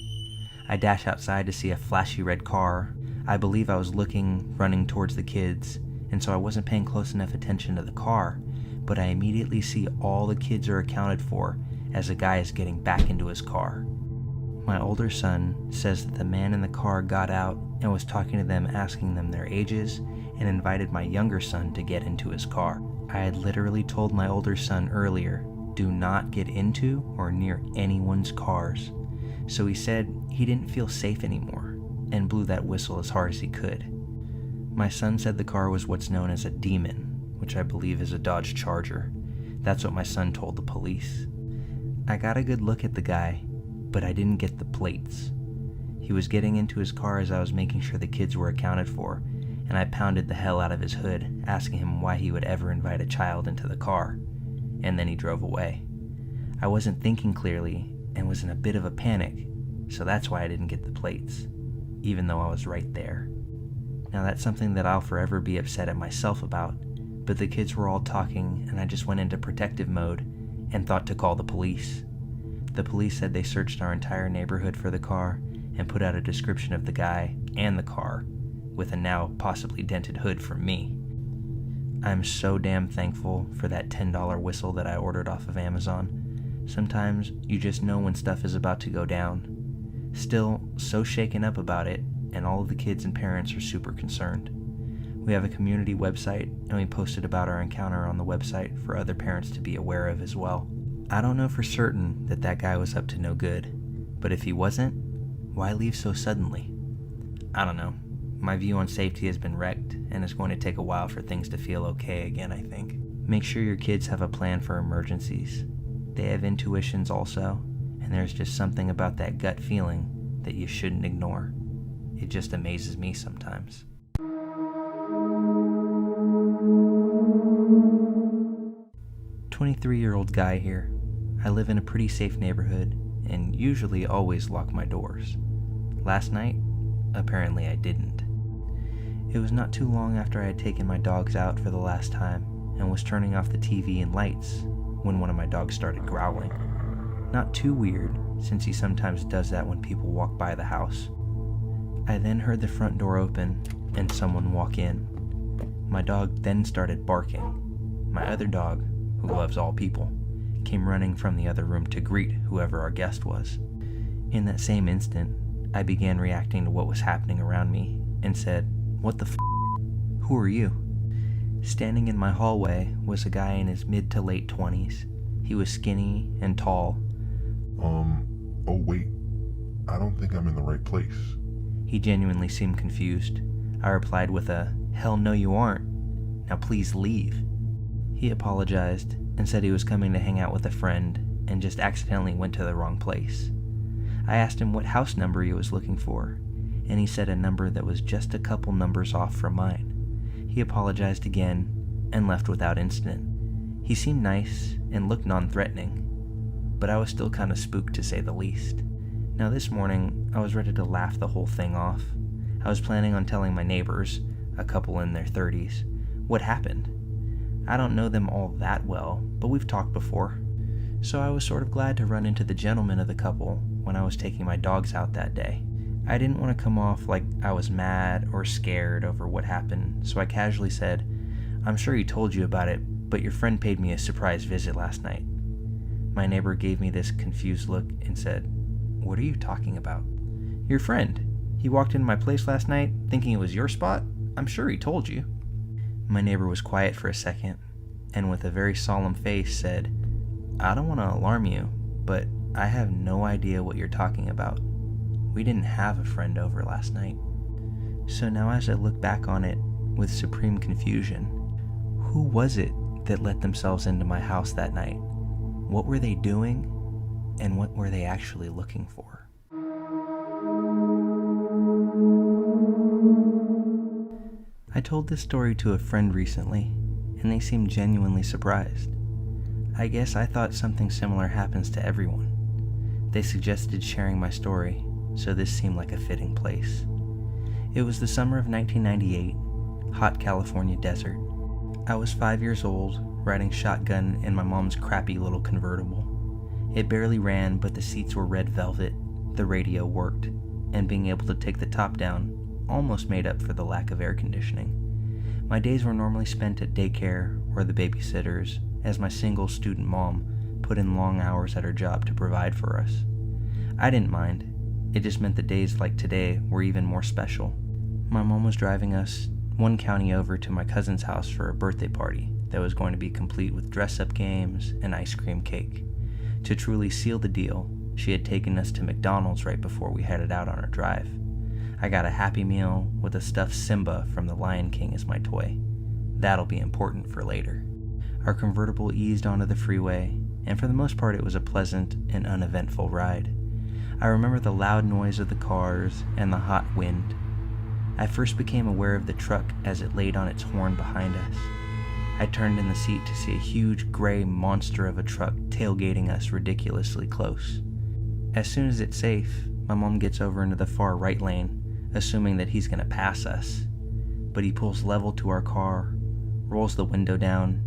S1: I dash outside to see a flashy red car. I believe I was running towards the kids, and so I wasn't paying close enough attention to the car, but I immediately see all the kids are accounted for as a guy is getting back into his car. My older son says that the man in the car got out and was talking to them, asking them their ages, and invited my younger son to get into his car. I had literally told my older son earlier, do not get into or near anyone's cars. So he said he didn't feel safe anymore and blew that whistle as hard as he could. My son said the car was what's known as a demon, which I believe is a Dodge Charger. That's what my son told the police. I got a good look at the guy, but I didn't get the plates. He was getting into his car as I was making sure the kids were accounted for, and I pounded the hell out of his hood, asking him why he would ever invite a child into the car, and then he drove away. I wasn't thinking clearly and was in a bit of a panic, so that's why I didn't get the plates, even though I was right there. Now that's something that I'll forever be upset at myself about, but the kids were all talking and I just went into protective mode and thought to call the police. The police said they searched our entire neighborhood for the car and put out a description of the guy and the car, with a now possibly dented hood for me. I'm so damn thankful for that $10 whistle that I ordered off of Amazon. Sometimes you just know when stuff is about to go down. Still, so shaken up about it, and all of the kids and parents are super concerned. We have a community website, and we posted about our encounter on the website for other parents to be aware of as well. I don't know for certain that that guy was up to no good, but if he wasn't, why leave so suddenly? I don't know. My view on safety has been wrecked, and it's going to take a while for things to feel okay again, I think. Make sure your kids have a plan for emergencies. They have intuitions also, and there's just something about that gut feeling that you shouldn't ignore. It just amazes me sometimes. "23-year-old guy here. I live in a pretty safe neighborhood and usually always lock my doors. Last night, apparently I didn't. It was not too long after I had taken my dogs out for the last time and was turning off the TV and lights when one of my dogs started growling. Not too weird, since he sometimes does that when people walk by the house. I then heard the front door open and someone walk in. My dog then started barking. My other dog, who loves all people, came running from the other room to greet whoever our guest was. In that same instant, I began reacting to what was happening around me and said, 'What the f***? Who are you?' Standing in my hallway was a guy in his mid to late 20s. He was skinny and tall.
S2: Oh wait, I don't think I'm in the right place."
S1: He genuinely seemed confused. I replied with a, "Hell no you aren't. Now please leave." He apologized and said he was coming to hang out with a friend and just accidentally went to the wrong place. I asked him what house number he was looking for, and he said a number that was just a couple numbers off from mine. He apologized again and left without incident. He seemed nice and looked non-threatening, but I was still kind of spooked to say the least. Now this morning, I was ready to laugh the whole thing off. I was planning on telling my neighbors, a couple in their 30s, what happened. I don't know them all that well, but we've talked before. So I was sort of glad to run into the gentleman of the couple when I was taking my dogs out that day. I didn't want to come off like I was mad or scared over what happened, so I casually said, "I'm sure he told you about it, but your friend paid me a surprise visit last night." My neighbor gave me this confused look and said, "What are you talking about?" "Your friend. He walked into my place last night thinking it was your spot. I'm sure he told you." My neighbor was quiet for a second, and with a very solemn face said, "I don't want to alarm you, but I have no idea what you're talking about. We didn't have a friend over last night." So now as I look back on it with supreme confusion, who was it that let themselves into my house that night? What were they doing, and what were they actually looking for? I told this story to a friend recently, and they seemed genuinely surprised. I guess I thought something similar happens to everyone. They suggested sharing my story, so this seemed like a fitting place. It was the summer of 1998, hot California desert. I was 5 years old, riding shotgun in my mom's crappy little convertible. It barely ran, but the seats were red velvet, the radio worked, and being able to take the top down almost made up for the lack of air conditioning. My days were normally spent at daycare or the babysitters, as my single student mom put in long hours at her job to provide for us. I didn't mind. It just meant that days like today were even more special. My mom was driving us one county over to my cousin's house for a birthday party that was going to be complete with dress-up games and ice cream cake. To truly seal the deal, she had taken us to McDonald's right before we headed out on our drive. I got a Happy Meal with a stuffed Simba from The Lion King as my toy. That'll be important for later. Our convertible eased onto the freeway, and for the most part it was a pleasant and uneventful ride. I remember the loud noise of the cars and the hot wind. I first became aware of the truck as it laid on its horn behind us. I turned in the seat to see a huge gray monster of a truck tailgating us ridiculously close. As soon as it's safe, my mom gets over into the far right lane, assuming that he's going to pass us. But he pulls level to our car, rolls the window down,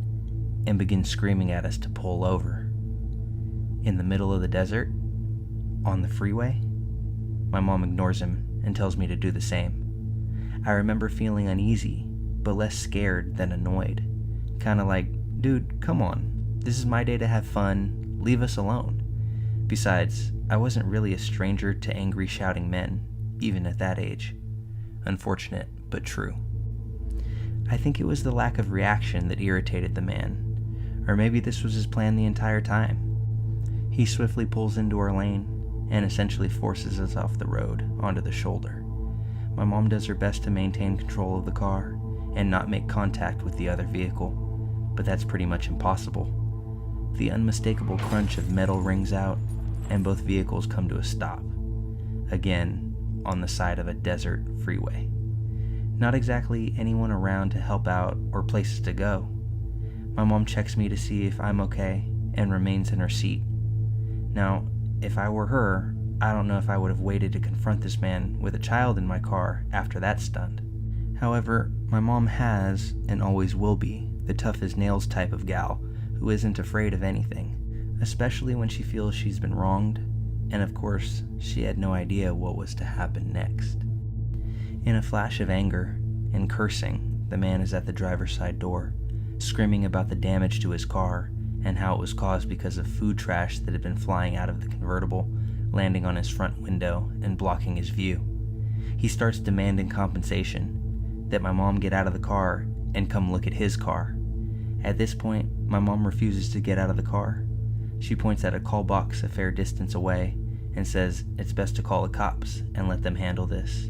S1: and begins screaming at us to pull over. In the middle of the desert, on the freeway, my mom ignores him and tells me to do the same. I remember feeling uneasy, but less scared than annoyed. Kinda like, dude, come on, this is my day to have fun, leave us alone. Besides, I wasn't really a stranger to angry shouting men, even at that age. Unfortunate, but true. I think it was the lack of reaction that irritated the man, or maybe this was his plan the entire time. He swiftly pulls into our lane and essentially forces us off the road onto the shoulder. My mom does her best to maintain control of the car and not make contact with the other vehicle, but that's pretty much impossible. The unmistakable crunch of metal rings out, and both vehicles come to a stop, again on the side of a desert freeway. Not exactly anyone around to help out or places to go. My mom checks me to see if I'm okay and remains in her seat. Now, if I were her, I don't know if I would have waited to confront this man with a child in my car after that stunt. However, my mom has, and always will be, the tough as nails type of gal who isn't afraid of anything, especially when she feels she's been wronged, and of course, she had no idea what was to happen next. In a flash of anger and cursing, the man is at the driver's side door, screaming about the damage to his car and how it was caused because of food trash that had been flying out of the convertible, landing on his front window and blocking his view. He starts demanding compensation, that my mom get out of the car and come look at his car. At this point, my mom refuses to get out of the car. She points at a call box a fair distance away and says it's best to call the cops and let them handle this.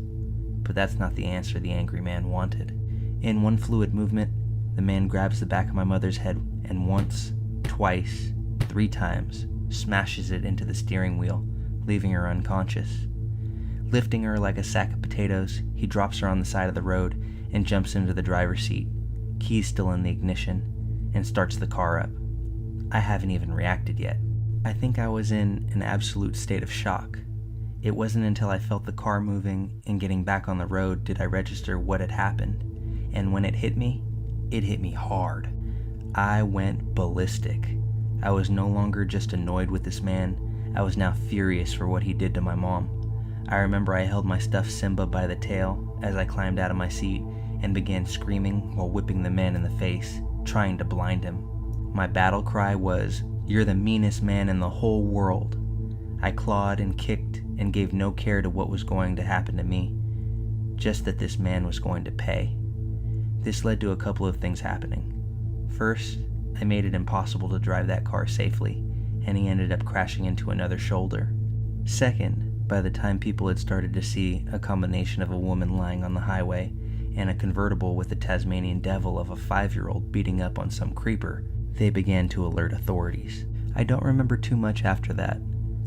S1: But that's not the answer the angry man wanted. In one fluid movement, the man grabs the back of my mother's head and once, twice, 3 times, smashes it into the steering wheel, leaving her unconscious. Lifting her like a sack of potatoes, he drops her on the side of the road and jumps into the driver's seat, keys still in the ignition, and starts the car up. I haven't even reacted yet. I think I was in an absolute state of shock. It wasn't until I felt the car moving and getting back on the road did I register what had happened, and when it hit me hard. I went ballistic. I was no longer just annoyed with this man, I was now furious for what he did to my mom. I remember I held my stuffed Simba by the tail as I climbed out of my seat and began screaming while whipping the man in the face, trying to blind him. My battle cry was, "You're the meanest man in the whole world." I clawed and kicked and gave no care to what was going to happen to me, just that this man was going to pay. This led to a couple of things happening. First, I made it impossible to drive that car safely, and he ended up crashing into another shoulder. Second, by the time people had started to see a combination of a woman lying on the highway and a convertible with the Tasmanian devil of a 5-year-old beating up on some creeper, they began to alert authorities. I don't remember too much after that.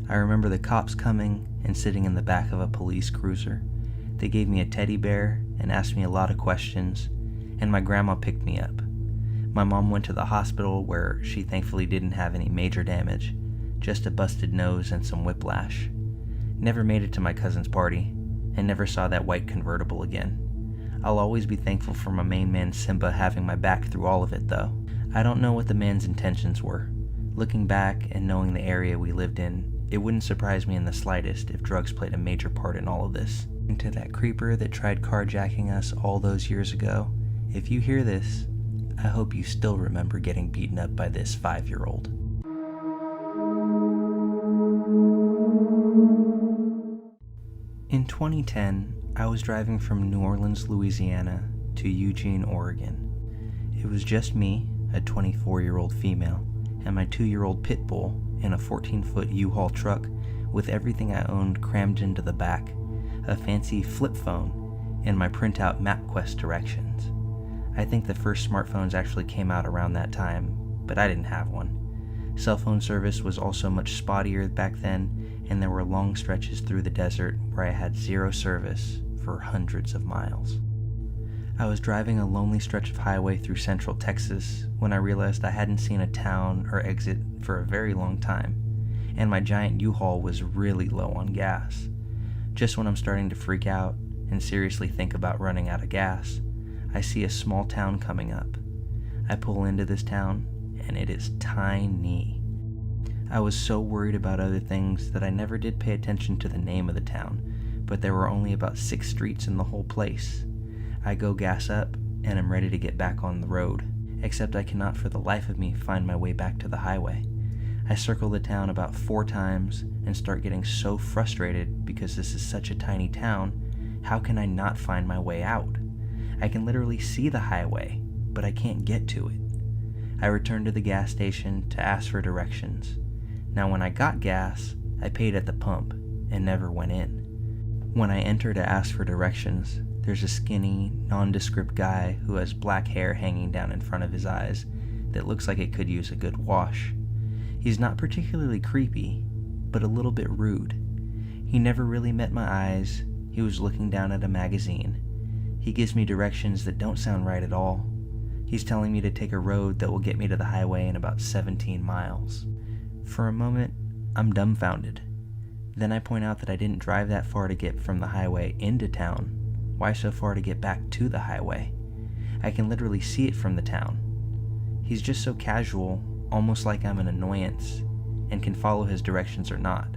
S1: I remember the cops coming and sitting in the back of a police cruiser. They gave me a teddy bear and asked me a lot of questions, and my grandma picked me up. My mom went to the hospital where she thankfully didn't have any major damage, just a busted nose and some whiplash. Never made it to my cousin's party, and never saw that white convertible again. I'll always be thankful for my main man Simba having my back through all of it though. I don't know what the man's intentions were. Looking back and knowing the area we lived in, it wouldn't surprise me in the slightest if drugs played a major part in all of this. And to that creeper that tried carjacking us all those years ago, if you hear this, I hope you still remember getting beaten up by this 5-year-old. In 2010, I was driving from New Orleans, Louisiana to Eugene, Oregon. It was just me, a 24-year-old female, and my 2-year-old pit bull in a 14-foot U-Haul truck with everything I owned crammed into the back, a fancy flip phone, and my printout MapQuest directions. I think the first smartphones actually came out around that time, but I didn't have one. Cell phone service was also much spottier back then, and there were long stretches through the desert where I had zero service for hundreds of miles. I was driving a lonely stretch of highway through central Texas when I realized I hadn't seen a town or exit for a very long time, and my giant U-Haul was really low on gas. Just when I'm starting to freak out and seriously think about running out of gas, I see a small town coming up. I pull into this town, and it is tiny. I was so worried about other things that I never did pay attention to the name of the town, but there were only about 6 streets in the whole place. I go gas up, and I'm ready to get back on the road, except I cannot for the life of me find my way back to the highway. I circle the town about 4 times and start getting so frustrated because this is such a tiny town. How can I not find my way out? I can literally see the highway, but I can't get to it. I returned to the gas station to ask for directions. Now when I got gas, I paid at the pump and never went in. When I enter to ask for directions, there's a skinny, nondescript guy who has black hair hanging down in front of his eyes that looks like it could use a good wash. He's not particularly creepy, but a little bit rude. He never really met my eyes. He was looking down at a magazine. He gives me directions that don't sound right at all. He's telling me to take a road that will get me to the highway in about 17 miles. For a moment, I'm dumbfounded. Then I point out that I didn't drive that far to get from the highway into town. Why so far to get back to the highway? I can literally see it from the town. He's just so casual, almost like I'm an annoyance, and can follow his directions or not.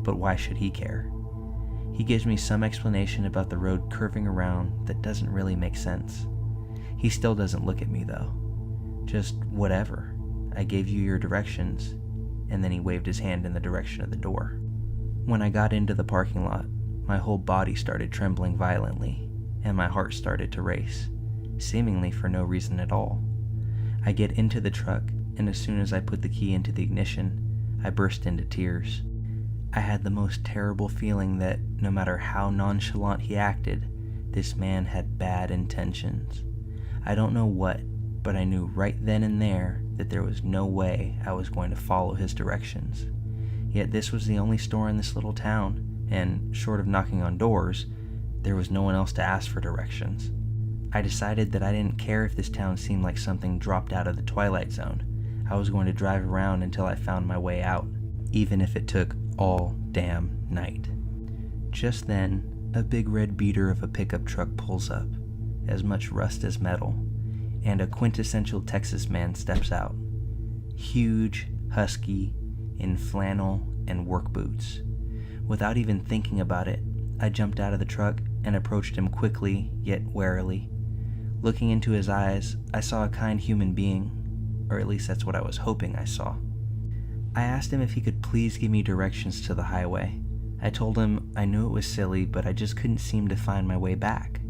S1: But why should he care? He gives me some explanation about the road curving around that doesn't really make sense. He still doesn't look at me though. Just whatever. I gave you your directions, and then he waved his hand in the direction of the door. When I got into the parking lot, my whole body started trembling violently, and my heart started to race, seemingly for no reason at all. I get into the truck, and as soon as I put the key into the ignition, I burst into tears. I had the most terrible feeling that no matter how nonchalant he acted, this man had bad intentions. I don't know what, but I knew right then and there that there was no way I was going to follow his directions. Yet this was the only store in this little town, and short of knocking on doors, there was no one else to ask for directions. I decided that I didn't care if this town seemed like something dropped out of the Twilight Zone. I was going to drive around until I found my way out, even if it took all damn night. Just then, a big red beater of a pickup truck pulls up, as much rust as metal, and a quintessential Texas man steps out. Huge, husky, in flannel and work boots. Without even thinking about it, I jumped out of the truck and approached him quickly, yet warily. Looking into his eyes, I saw a kind human being, or at least that's what I was hoping I saw. I asked him if he could please give me directions to the highway. I told him I knew it was silly, but I just couldn't seem to find my way back.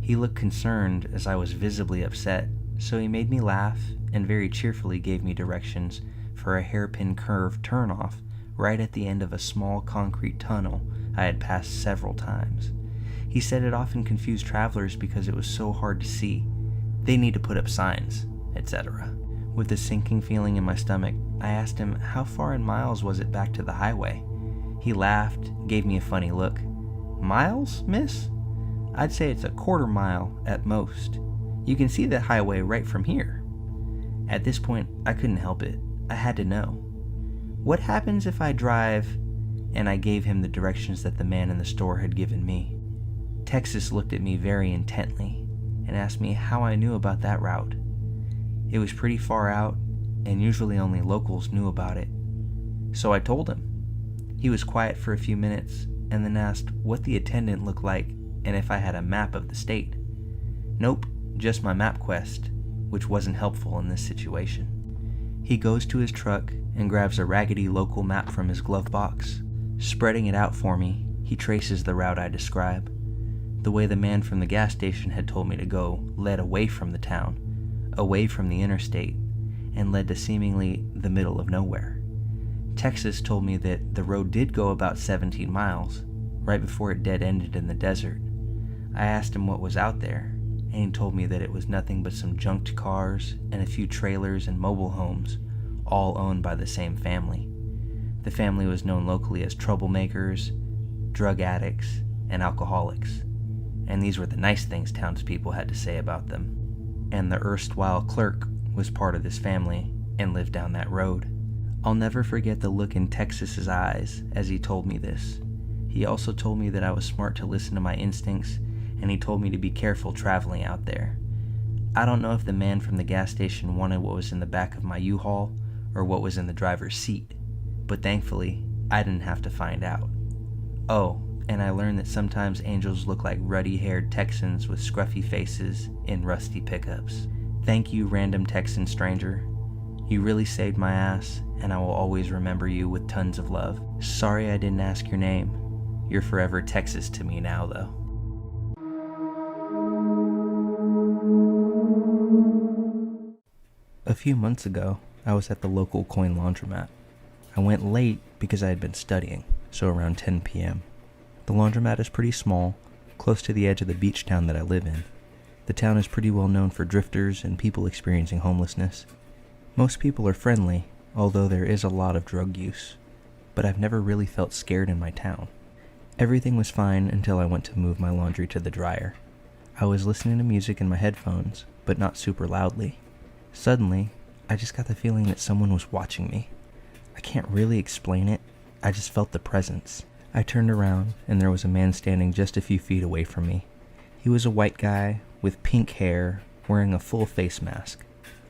S1: He looked concerned as I was visibly upset, so he made me laugh and very cheerfully gave me directions for a hairpin curve turnoff right at the end of a small concrete tunnel I had passed several times. He said it often confused travelers because it was so hard to see. They need to put up signs, etc. With a sinking feeling in my stomach, I asked him how far in miles was it back to the highway. He laughed, gave me a funny look. Miles, miss? I'd say it's a quarter mile at most. You can see the highway right from here. At this point, I couldn't help it. I had to know. What happens if I drive? And I gave him the directions that the man in the store had given me. Texas looked at me very intently and asked me how I knew about that route. It was pretty far out, and usually only locals knew about it. So I told him. He was quiet for a few minutes and then asked what the attendant looked like and if I had a map of the state. Nope, just my MapQuest, which wasn't helpful in this situation. He goes to his truck and grabs a raggedy local map from his glove box. Spreading it out for me, he traces the route I describe. The way the man from the gas station had told me to go led away from the town, away from the interstate, and led to seemingly the middle of nowhere. Texas told me that the road did go about 17 miles, right before it dead-ended in the desert. I asked him what was out there, and he told me that it was nothing but some junked cars and a few trailers and mobile homes, all owned by the same family. The family was known locally as troublemakers, drug addicts, and alcoholics, and these were the nice things townspeople had to say about them. And the erstwhile clerk was part of this family and lived down that road. I'll never forget the look in Texas's eyes as he told me this. He also told me that I was smart to listen to my instincts, and he told me to be careful traveling out there. I don't know if the man from the gas station wanted what was in the back of my U-Haul or what was in the driver's seat, but thankfully, I didn't have to find out. Oh, and I learned that sometimes angels look like ruddy-haired Texans with scruffy faces in rusty pickups. Thank you, random Texan stranger. You really saved my ass, and I will always remember you with tons of love. Sorry I didn't ask your name. You're forever Texas to me now, though. A few months ago, I was at the local coin laundromat. I went late because I had been studying, so around 10 p.m. The laundromat is pretty small, close to the edge of the beach town that I live in. The town is pretty well known for drifters and people experiencing homelessness. Most people are friendly, although there is a lot of drug use, but I've never really felt scared in my town. Everything was fine until I went to move my laundry to the dryer. I was listening to music in my headphones, but not super loudly. Suddenly, I just got the feeling that someone was watching me. I can't really explain it, I just felt the presence. I turned around, and there was a man standing just a few feet away from me. He was a white guy with pink hair, wearing a full face mask,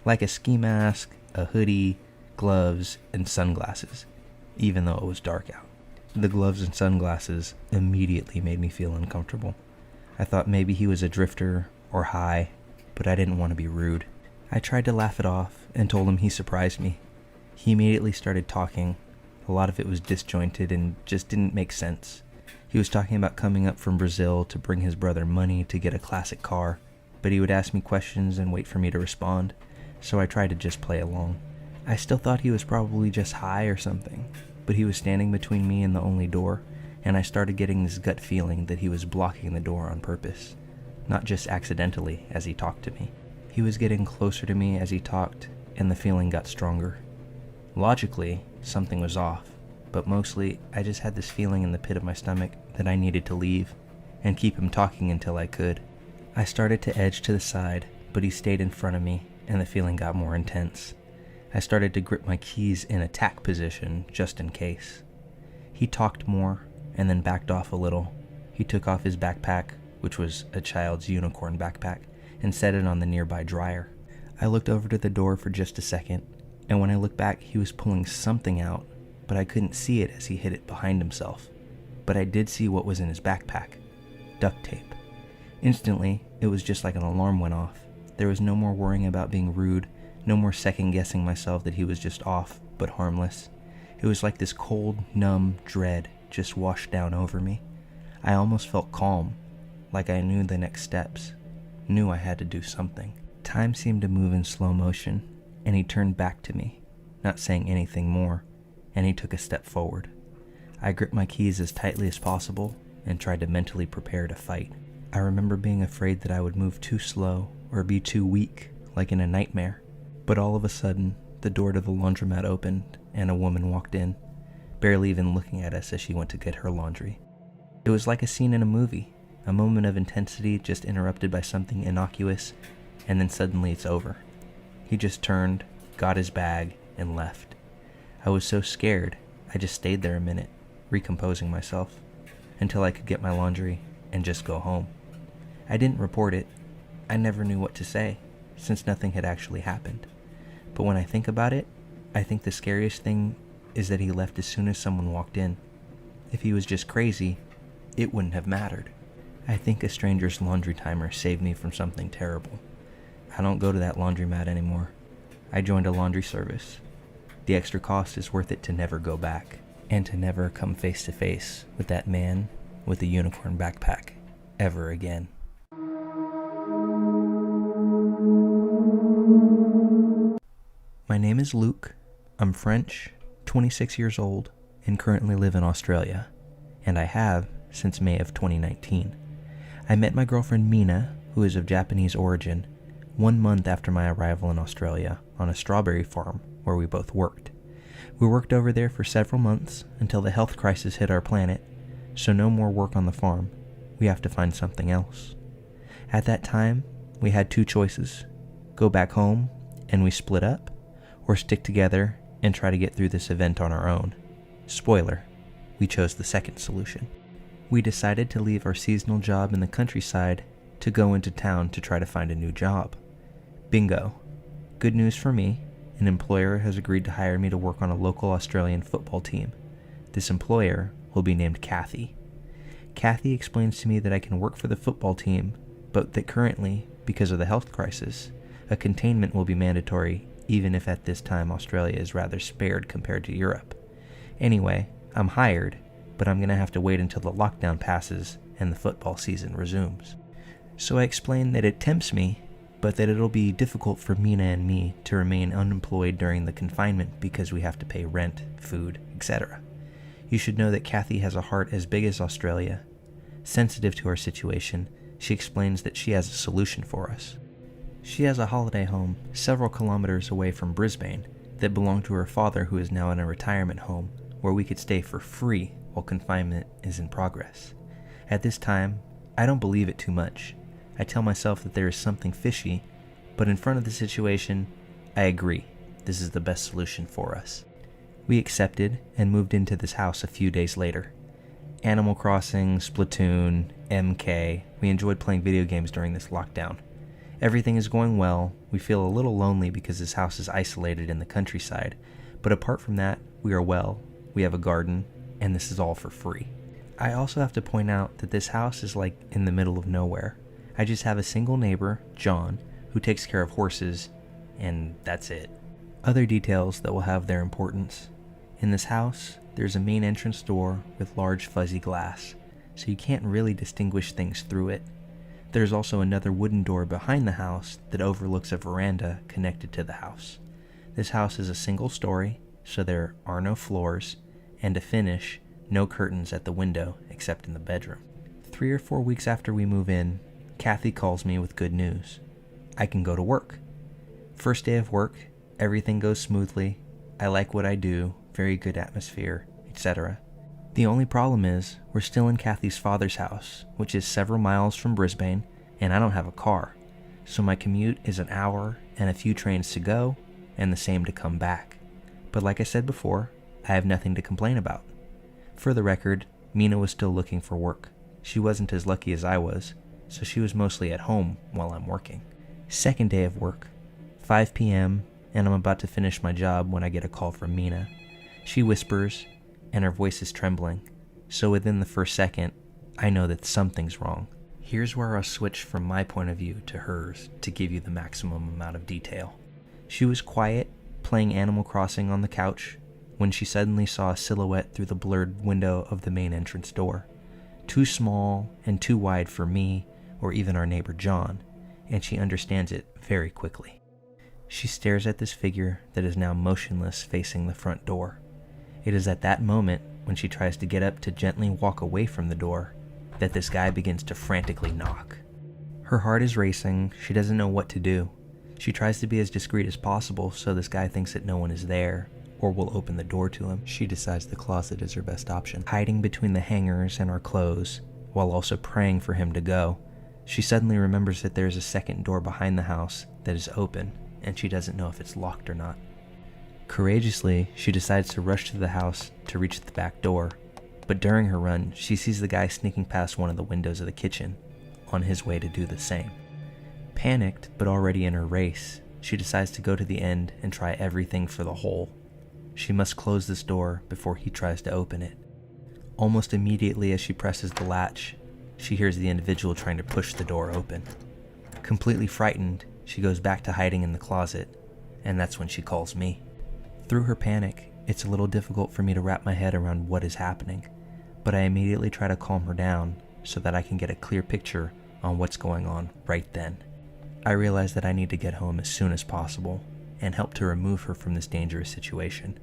S1: like a ski mask, a hoodie, gloves, and sunglasses, even though it was dark out. The gloves and sunglasses immediately made me feel uncomfortable. I thought maybe he was a drifter or high, but I didn't want to be rude. I tried to laugh it off and told him he surprised me. He immediately started talking. A lot of it was disjointed and just didn't make sense. He was talking about coming up from Brazil to bring his brother money to get a classic car, but he would ask me questions and wait for me to respond, so I tried to just play along. I still thought he was probably just high or something, but he was standing between me and the only door, and I started getting this gut feeling that he was blocking the door on purpose, not just accidentally as he talked to me. He was getting closer to me as he talked, and the feeling got stronger. Logically, something was off, but mostly I just had this feeling in the pit of my stomach that I needed to leave and keep him talking until I could. I started to edge to the side, but he stayed in front of me, and the feeling got more intense. I started to grip my keys in attack position just in case. He talked more and then backed off a little. He took off his backpack, which was a child's unicorn backpack, and set it on the nearby dryer. I looked over to the door for just a second, and when I looked back, he was pulling something out, but I couldn't see it as he hid it behind himself. But I did see what was in his backpack: duct tape. Instantly, it was just like an alarm went off. There was no more worrying about being rude, no more second-guessing myself that he was just off, but harmless. It was like this cold, numb dread just washed down over me. I almost felt calm, like I knew the next steps, knew I had to do something. Time seemed to move in slow motion, and he turned back to me, not saying anything more, and he took a step forward. I gripped my keys as tightly as possible and tried to mentally prepare to fight. I remember being afraid that I would move too slow or be too weak, like in a nightmare. But all of a sudden, the door to the laundromat opened and a woman walked in, barely even looking at us as she went to get her laundry. It was like a scene in a movie, a moment of intensity just interrupted by something innocuous, and then suddenly it's over. He just turned, got his bag, and left. I was so scared, I just stayed there a minute, recomposing myself, until I could get my laundry and just go home. I didn't report it. I never knew what to say, since nothing had actually happened. But when I think about it, I think the scariest thing is that he left as soon as someone walked in. If he was just crazy, it wouldn't have mattered. I think a stranger's laundry timer saved me from something terrible. I don't go to that laundromat anymore. I joined a laundry service. The extra cost is worth it to never go back, and to never come face to face with that man with a unicorn backpack ever again. My name is Luke. I'm French, 26 years old, and currently live in Australia, and I have since May of 2019. I met my girlfriend Mina, who is of Japanese origin, 1 month after my arrival in Australia on a strawberry farm where we both worked. We worked over there for several months until the health crisis hit our planet, so no more work on the farm. We have to find something else. At that time, we had two choices: go back home and we split up, or stick together and try to get through this event on our own. Spoiler, we chose the second solution. We decided to leave our seasonal job in the countryside to go into town to try to find a new job. Bingo. Good news for me, an employer has agreed to hire me to work on a local Australian football team. This employer will be named Kathy. Kathy explains to me that I can work for the football team, but that currently, because of the health crisis, a containment will be mandatory, even if at this time Australia is rather spared compared to Europe. Anyway, I'm hired, but I'm going to have to wait until the lockdown passes and the football season resumes. So I explain that it tempts me, but that it'll be difficult for Mina and me to remain unemployed during the confinement because we have to pay rent, food, etc. You should know that Kathy has a heart as big as Australia. Sensitive to our situation, she explains that she has a solution for us. She has a holiday home several kilometers away from Brisbane that belonged to her father, who is now in a retirement home where we could stay for free while confinement is in progress. At this time, I don't believe it too much. I tell myself that there is something fishy, but in front of the situation, I agree. This is the best solution for us. We accepted and moved into this house a few days later. Animal Crossing, Splatoon, MK, we enjoyed playing video games during this lockdown. Everything is going well. We feel a little lonely because this house is isolated in the countryside, but apart from that, we are well. We have a garden, and this is all for free. I also have to point out that this house is like in the middle of nowhere. I just have a single neighbor, John, who takes care of horses, and that's it. Other details that will have their importance. In this house, there's a main entrance door with large fuzzy glass, so you can't really distinguish things through it. There's also another wooden door behind the house that overlooks a veranda connected to the house. This house is a single story, so there are no floors, and to finish, no curtains at the window except in the bedroom. 3 or 4 weeks after we move in, Kathy calls me with good news. I can go to work. First day of work, everything goes smoothly. I like what I do, very good atmosphere, etc. The only problem is, we're still in Kathy's father's house, which is several miles from Brisbane, and I don't have a car. So my commute is an hour and a few trains to go, and the same to come back. But like I said before, I have nothing to complain about. For the record, Mina was still looking for work. She wasn't as lucky as I was, so she was mostly at home while I'm working. Second day of work, 5 p.m., and I'm about to finish my job when I get a call from Mina. She whispers, and her voice is trembling, so within the first second, I know that something's wrong. Here's where I'll switch from my point of view to hers to give you the maximum amount of detail. She was quiet, playing Animal Crossing on the couch, when she suddenly saw a silhouette through the blurred window of the main entrance door. Too small and too wide for me or even our neighbor John, and she understands it very quickly. She stares at this figure that is now motionless facing the front door. It is at that moment, when she tries to get up to gently walk away from the door, that this guy begins to frantically knock. Her heart is racing, she doesn't know what to do. She tries to be as discreet as possible so this guy thinks that no one is there, or will open the door to him. She decides the closet is her best option, hiding between the hangers and our clothes, while also praying for him to go. She suddenly remembers that there is a second door behind the house that is open, and she doesn't know if it's locked or not. Courageously, she decides to rush to the house to reach the back door, but during her run, she sees the guy sneaking past one of the windows of the kitchen, on his way to do the same. Panicked, but already in her race, she decides to go to the end and try everything for the hole. She must close this door before he tries to open it. Almost immediately as she presses the latch, she hears the individual trying to push the door open. Completely frightened, she goes back to hiding in the closet, and that's when she calls me. Through her panic, it's a little difficult for me to wrap my head around what is happening, but I immediately try to calm her down so that I can get a clear picture on what's going on right then. I realize that I need to get home as soon as possible and help to remove her from this dangerous situation.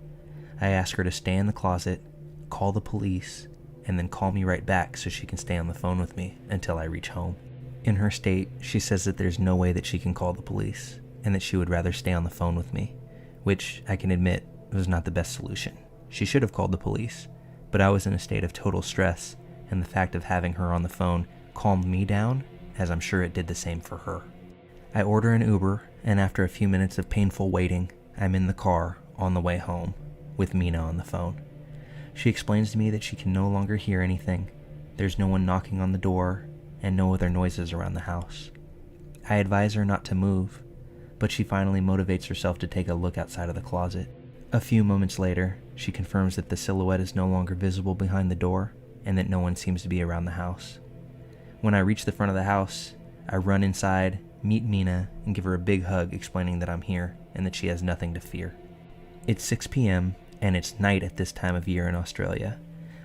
S1: I ask her to stay in the closet, call the police, and then call me right back so she can stay on the phone with me until I reach home. In her state, she says that there's no way that she can call the police, and that she would rather stay on the phone with me, which I can admit was not the best solution. She should have called the police, but I was in a state of total stress, and the fact of having her on the phone calmed me down, as I'm sure it did the same for her. I order an Uber, and after a few minutes of painful waiting, I'm in the car on the way home with Mina on the phone. She explains to me that she can no longer hear anything. There's no one knocking on the door and no other noises around the house. I advise her not to move, but she finally motivates herself to take a look outside of the closet. A few moments later, she confirms that the silhouette is no longer visible behind the door and that no one seems to be around the house. When I reach the front of the house, I run inside, meet Mina, and give her a big hug explaining that I'm here and that she has nothing to fear. It's 6 p.m. and it's night at this time of year in Australia.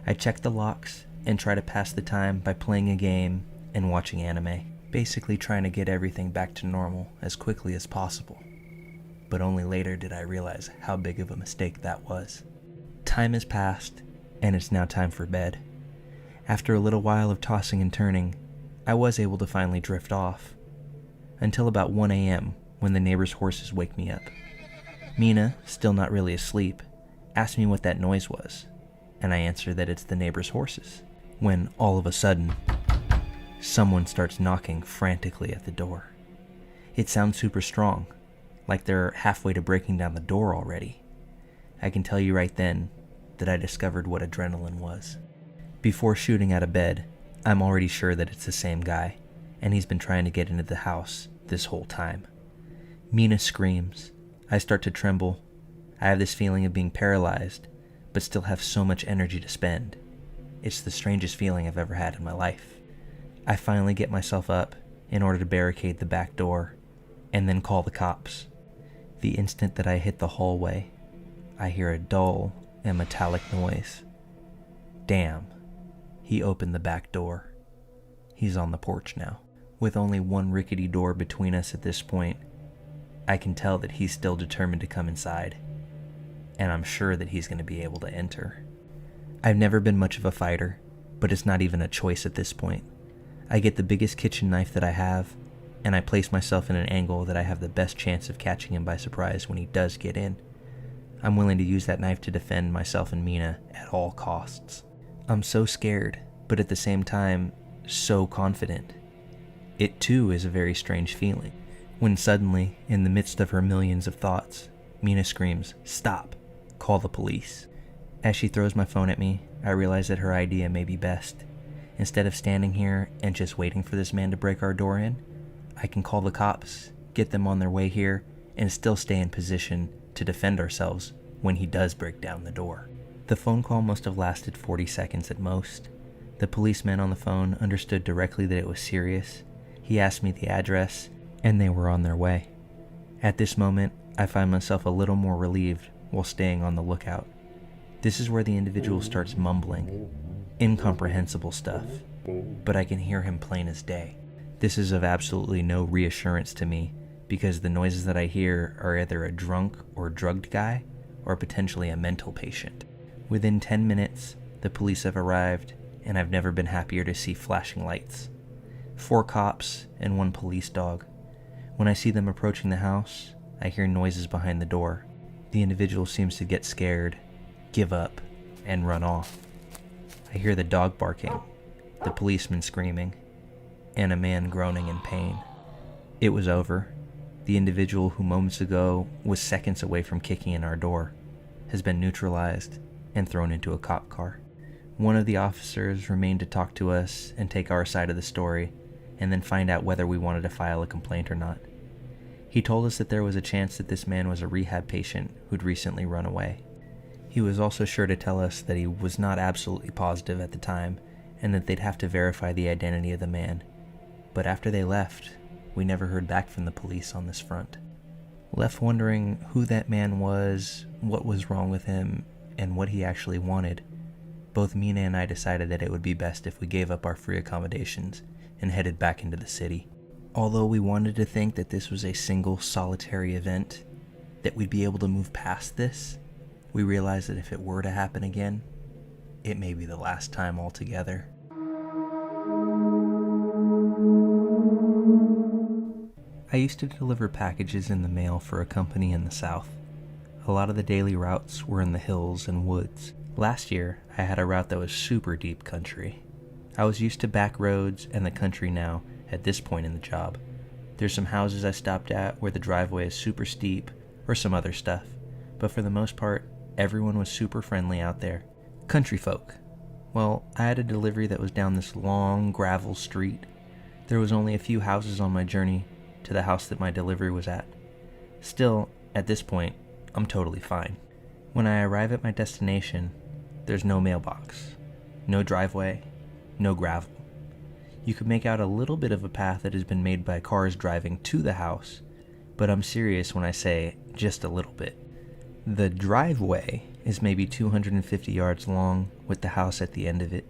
S1: I check the locks and try to pass the time by playing a game and watching anime, basically trying to get everything back to normal as quickly as possible. But only later did I realize how big of a mistake that was. Time has passed, and it's now time for bed. After a little while of tossing and turning, I was able to finally drift off, until about 1 a.m. when the neighbor's horses wake me up. Mina, still not really asleep, asked me what that noise was, and I answer that it's the neighbor's horses, when all of a sudden, someone starts knocking frantically at the door. It sounds super strong, like they're halfway to breaking down the door already. I can tell you right then that I discovered what adrenaline was. Before shooting out of bed, I'm already sure that it's the same guy, and he's been trying to get into the house this whole time. Mina screams. I start to tremble. I have this feeling of being paralyzed, but still have so much energy to spend. It's the strangest feeling I've ever had in my life. I finally get myself up in order to barricade the back door, and then call the cops. The instant that I hit the hallway, I hear a dull and metallic noise. Damn, he opened the back door. He's on the porch now. With only one rickety door between us at this point, I can tell that he's still determined to come inside, and I'm sure that he's going to be able to enter. I've never been much of a fighter, but it's not even a choice at this point. I get the biggest kitchen knife that I have, and I place myself in an angle that I have the best chance of catching him by surprise when he does get in. I'm willing to use that knife to defend myself and Mina at all costs. I'm so scared, but at the same time, so confident. It too is a very strange feeling, when suddenly, in the midst of her millions of thoughts, Mina screams, "Stop! Call the police." As she throws my phone at me, I realize that her idea may be best. Instead of standing here and just waiting for this man to break our door in, I can call the cops, get them on their way here, and still stay in position to defend ourselves when he does break down the door. The phone call must have lasted 40 seconds at most. The policeman on the phone understood directly that it was serious. He asked me the address, and they were on their way. At this moment, I find myself a little more relieved while staying on the lookout. This is where the individual starts mumbling, incomprehensible stuff, but I can hear him plain as day. This is of absolutely no reassurance to me, because the noises that I hear are either a drunk or drugged guy, or potentially a mental patient. Within 10 minutes, the police have arrived, and I've never been happier to see flashing lights. 4 cops and 1 police dog. When I see them approaching the house, I hear noises behind the door. The individual seems to get scared, give up, and run off. I hear the dog barking, the policeman screaming, and a man groaning in pain. It was over. The individual who moments ago was seconds away from kicking in our door has been neutralized and thrown into a cop car. One of the officers remained to talk to us and take our side of the story, and then find out whether we wanted to file a complaint or not. He told us that there was a chance that this man was a rehab patient who'd recently run away. He was also sure to tell us that he was not absolutely positive at the time, and that they'd have to verify the identity of the man. But after they left, we never heard back from the police on this front. Left wondering who that man was, what was wrong with him, and what he actually wanted, both Mina and I decided that it would be best if we gave up our free accommodations and headed back into the city. Although we wanted to think that this was a single solitary event, that we'd be able to move past this, we realized that if it were to happen again, it may be the last time altogether. I used to deliver packages in the mail for a company in the South. A lot of the daily routes were in the hills and woods. Last year, I had a route that was super deep country. I was used to back roads and the country now at this point in the job. There's some houses I stopped at where the driveway is super steep or some other stuff, but for the most part, everyone was super friendly out there. Country folk. Well, I had a delivery that was down this long gravel street. There was only a few houses on my journey to the house that my delivery was at. Still, at this point, I'm totally fine. When I arrive at my destination, there's no mailbox, no driveway, no gravel. You could make out a little bit of a path that has been made by cars driving to the house, but I'm serious when I say just a little bit. The driveway is maybe 250 yards long with the house at the end of it.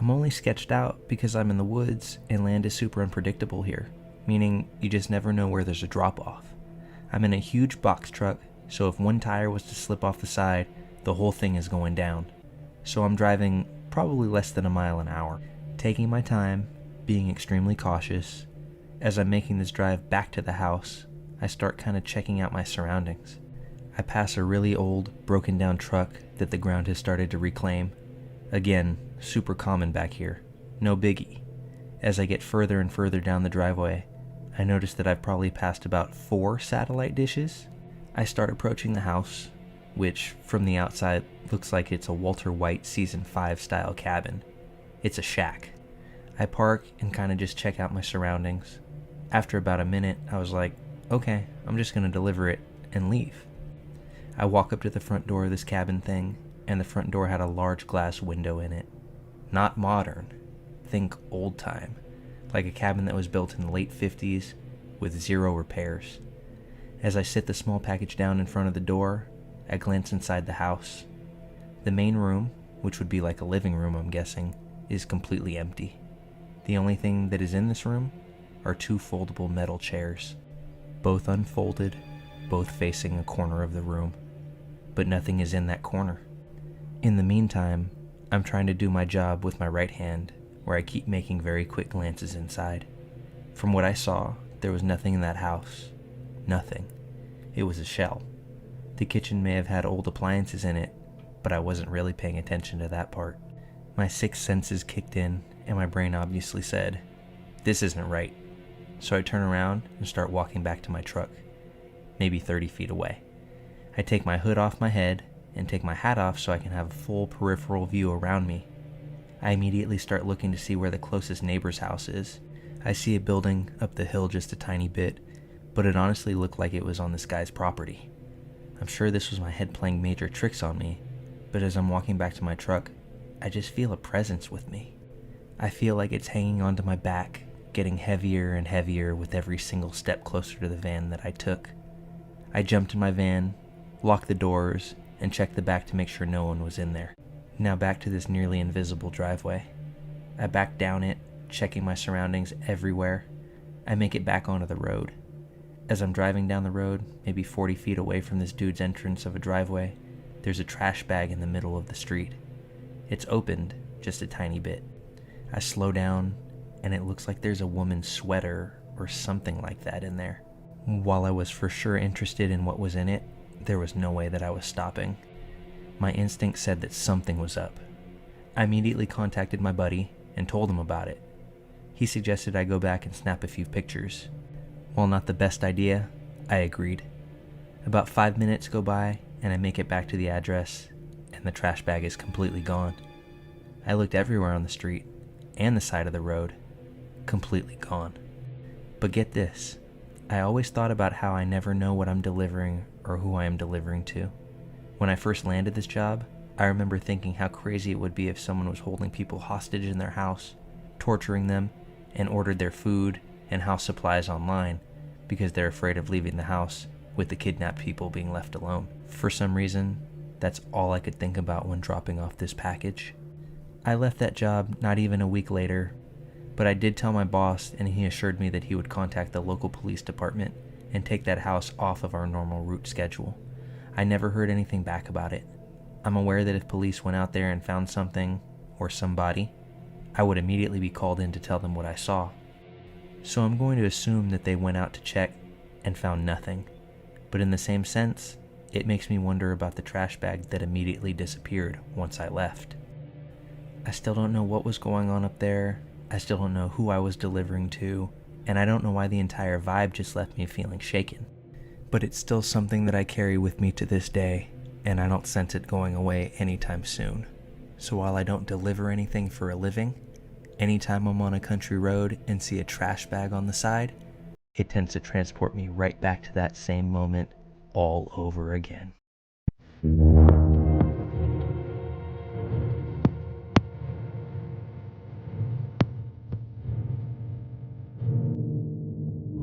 S1: I'm only sketched out because I'm in the woods and land is super unpredictable here, meaning you just never know where there's a drop-off. I'm in a huge box truck, so if one tire was to slip off the side, the whole thing is going down. So I'm driving probably less than a mile an hour, taking my time, being extremely cautious. As I'm making this drive back to the house, I start kind of checking out my surroundings. I pass a really old, broken down truck that the ground has started to reclaim. Again, super common back here. No biggie. As I get further and further down the driveway, I notice that I've probably passed about 4 satellite dishes. I start approaching the house, which from the outside looks like it's a Walter White Season 5 style cabin. It's a shack. I park and kind of just check out my surroundings. After about a minute, I was like, okay, I'm just going to deliver it and leave. I walk up to the front door of this cabin thing, and the front door had a large glass window in it. Not modern. Think old time. Like a cabin that was built in the late 50s with 0 repairs. As I sit the small package down in front of the door, I glance inside the house. The main room, which would be like a living room I'm guessing, is completely empty. The only thing that is in this room are 2 foldable metal chairs, both unfolded, both facing a corner of the room. But nothing is in that corner. In the meantime, I'm trying to do my job with my right hand, where I keep making very quick glances inside. From what I saw, there was nothing in that house. Nothing. It was a shell. The kitchen may have had old appliances in it, but I wasn't really paying attention to that part. My 6 senses kicked in, and my brain obviously said, this isn't right. So I turn around and start walking back to my truck, maybe 30 feet away. I take my hood off my head and take my hat off so I can have a full peripheral view around me. I immediately start looking to see where the closest neighbor's house is. I see a building up the hill just a tiny bit, but it honestly looked like it was on this guy's property. I'm sure this was my head playing major tricks on me, but as I'm walking back to my truck, I just feel a presence with me. I feel like it's hanging onto my back, getting heavier and heavier with every single step closer to the van that I took. I jumped in my van, locked the doors, and checked the back to make sure no one was in there. Now back to this nearly invisible driveway. I back down it, checking my surroundings everywhere. I make it back onto the road. As I'm driving down the road, maybe 40 feet away from this dude's entrance of a driveway, there's a trash bag in the middle of the street. It's opened just a tiny bit. I slow down, and it looks like there's a woman's sweater or something like that in there. While I was for sure interested in what was in it, there was no way that I was stopping. My instinct said that something was up. I immediately contacted my buddy and told him about it. He suggested I go back and snap a few pictures. While not the best idea, I agreed. About 5 minutes go by and I make it back to the address, and the trash bag is completely gone. I looked everywhere on the street and the side of the road. Completely gone. But get this, I always thought about how I never know what I'm delivering or who I am delivering to. When I first landed this job, I remember thinking how crazy it would be if someone was holding people hostage in their house, torturing them, and ordered their food and house supplies online because they're afraid of leaving the house with the kidnapped people being left alone. For some reason, that's all I could think about when dropping off this package. I left that job not even a week later, but I did tell my boss, and he assured me that he would contact the local police department and take that house off of our normal route schedule. I never heard anything back about it. I'm aware that if police went out there and found something, or somebody, I would immediately be called in to tell them what I saw. So I'm going to assume that they went out to check and found nothing. But in the same sense, it makes me wonder about the trash bag that immediately disappeared once I left. I still don't know what was going on up there, I still don't know who I was delivering to, and I don't know why the entire vibe just left me feeling shaken. But it's still something that I carry with me to this day, and I don't sense it going away anytime soon. So while I don't deliver anything for a living, anytime I'm on a country road and see a trash bag on the side, it tends to transport me right back to that same moment all over again.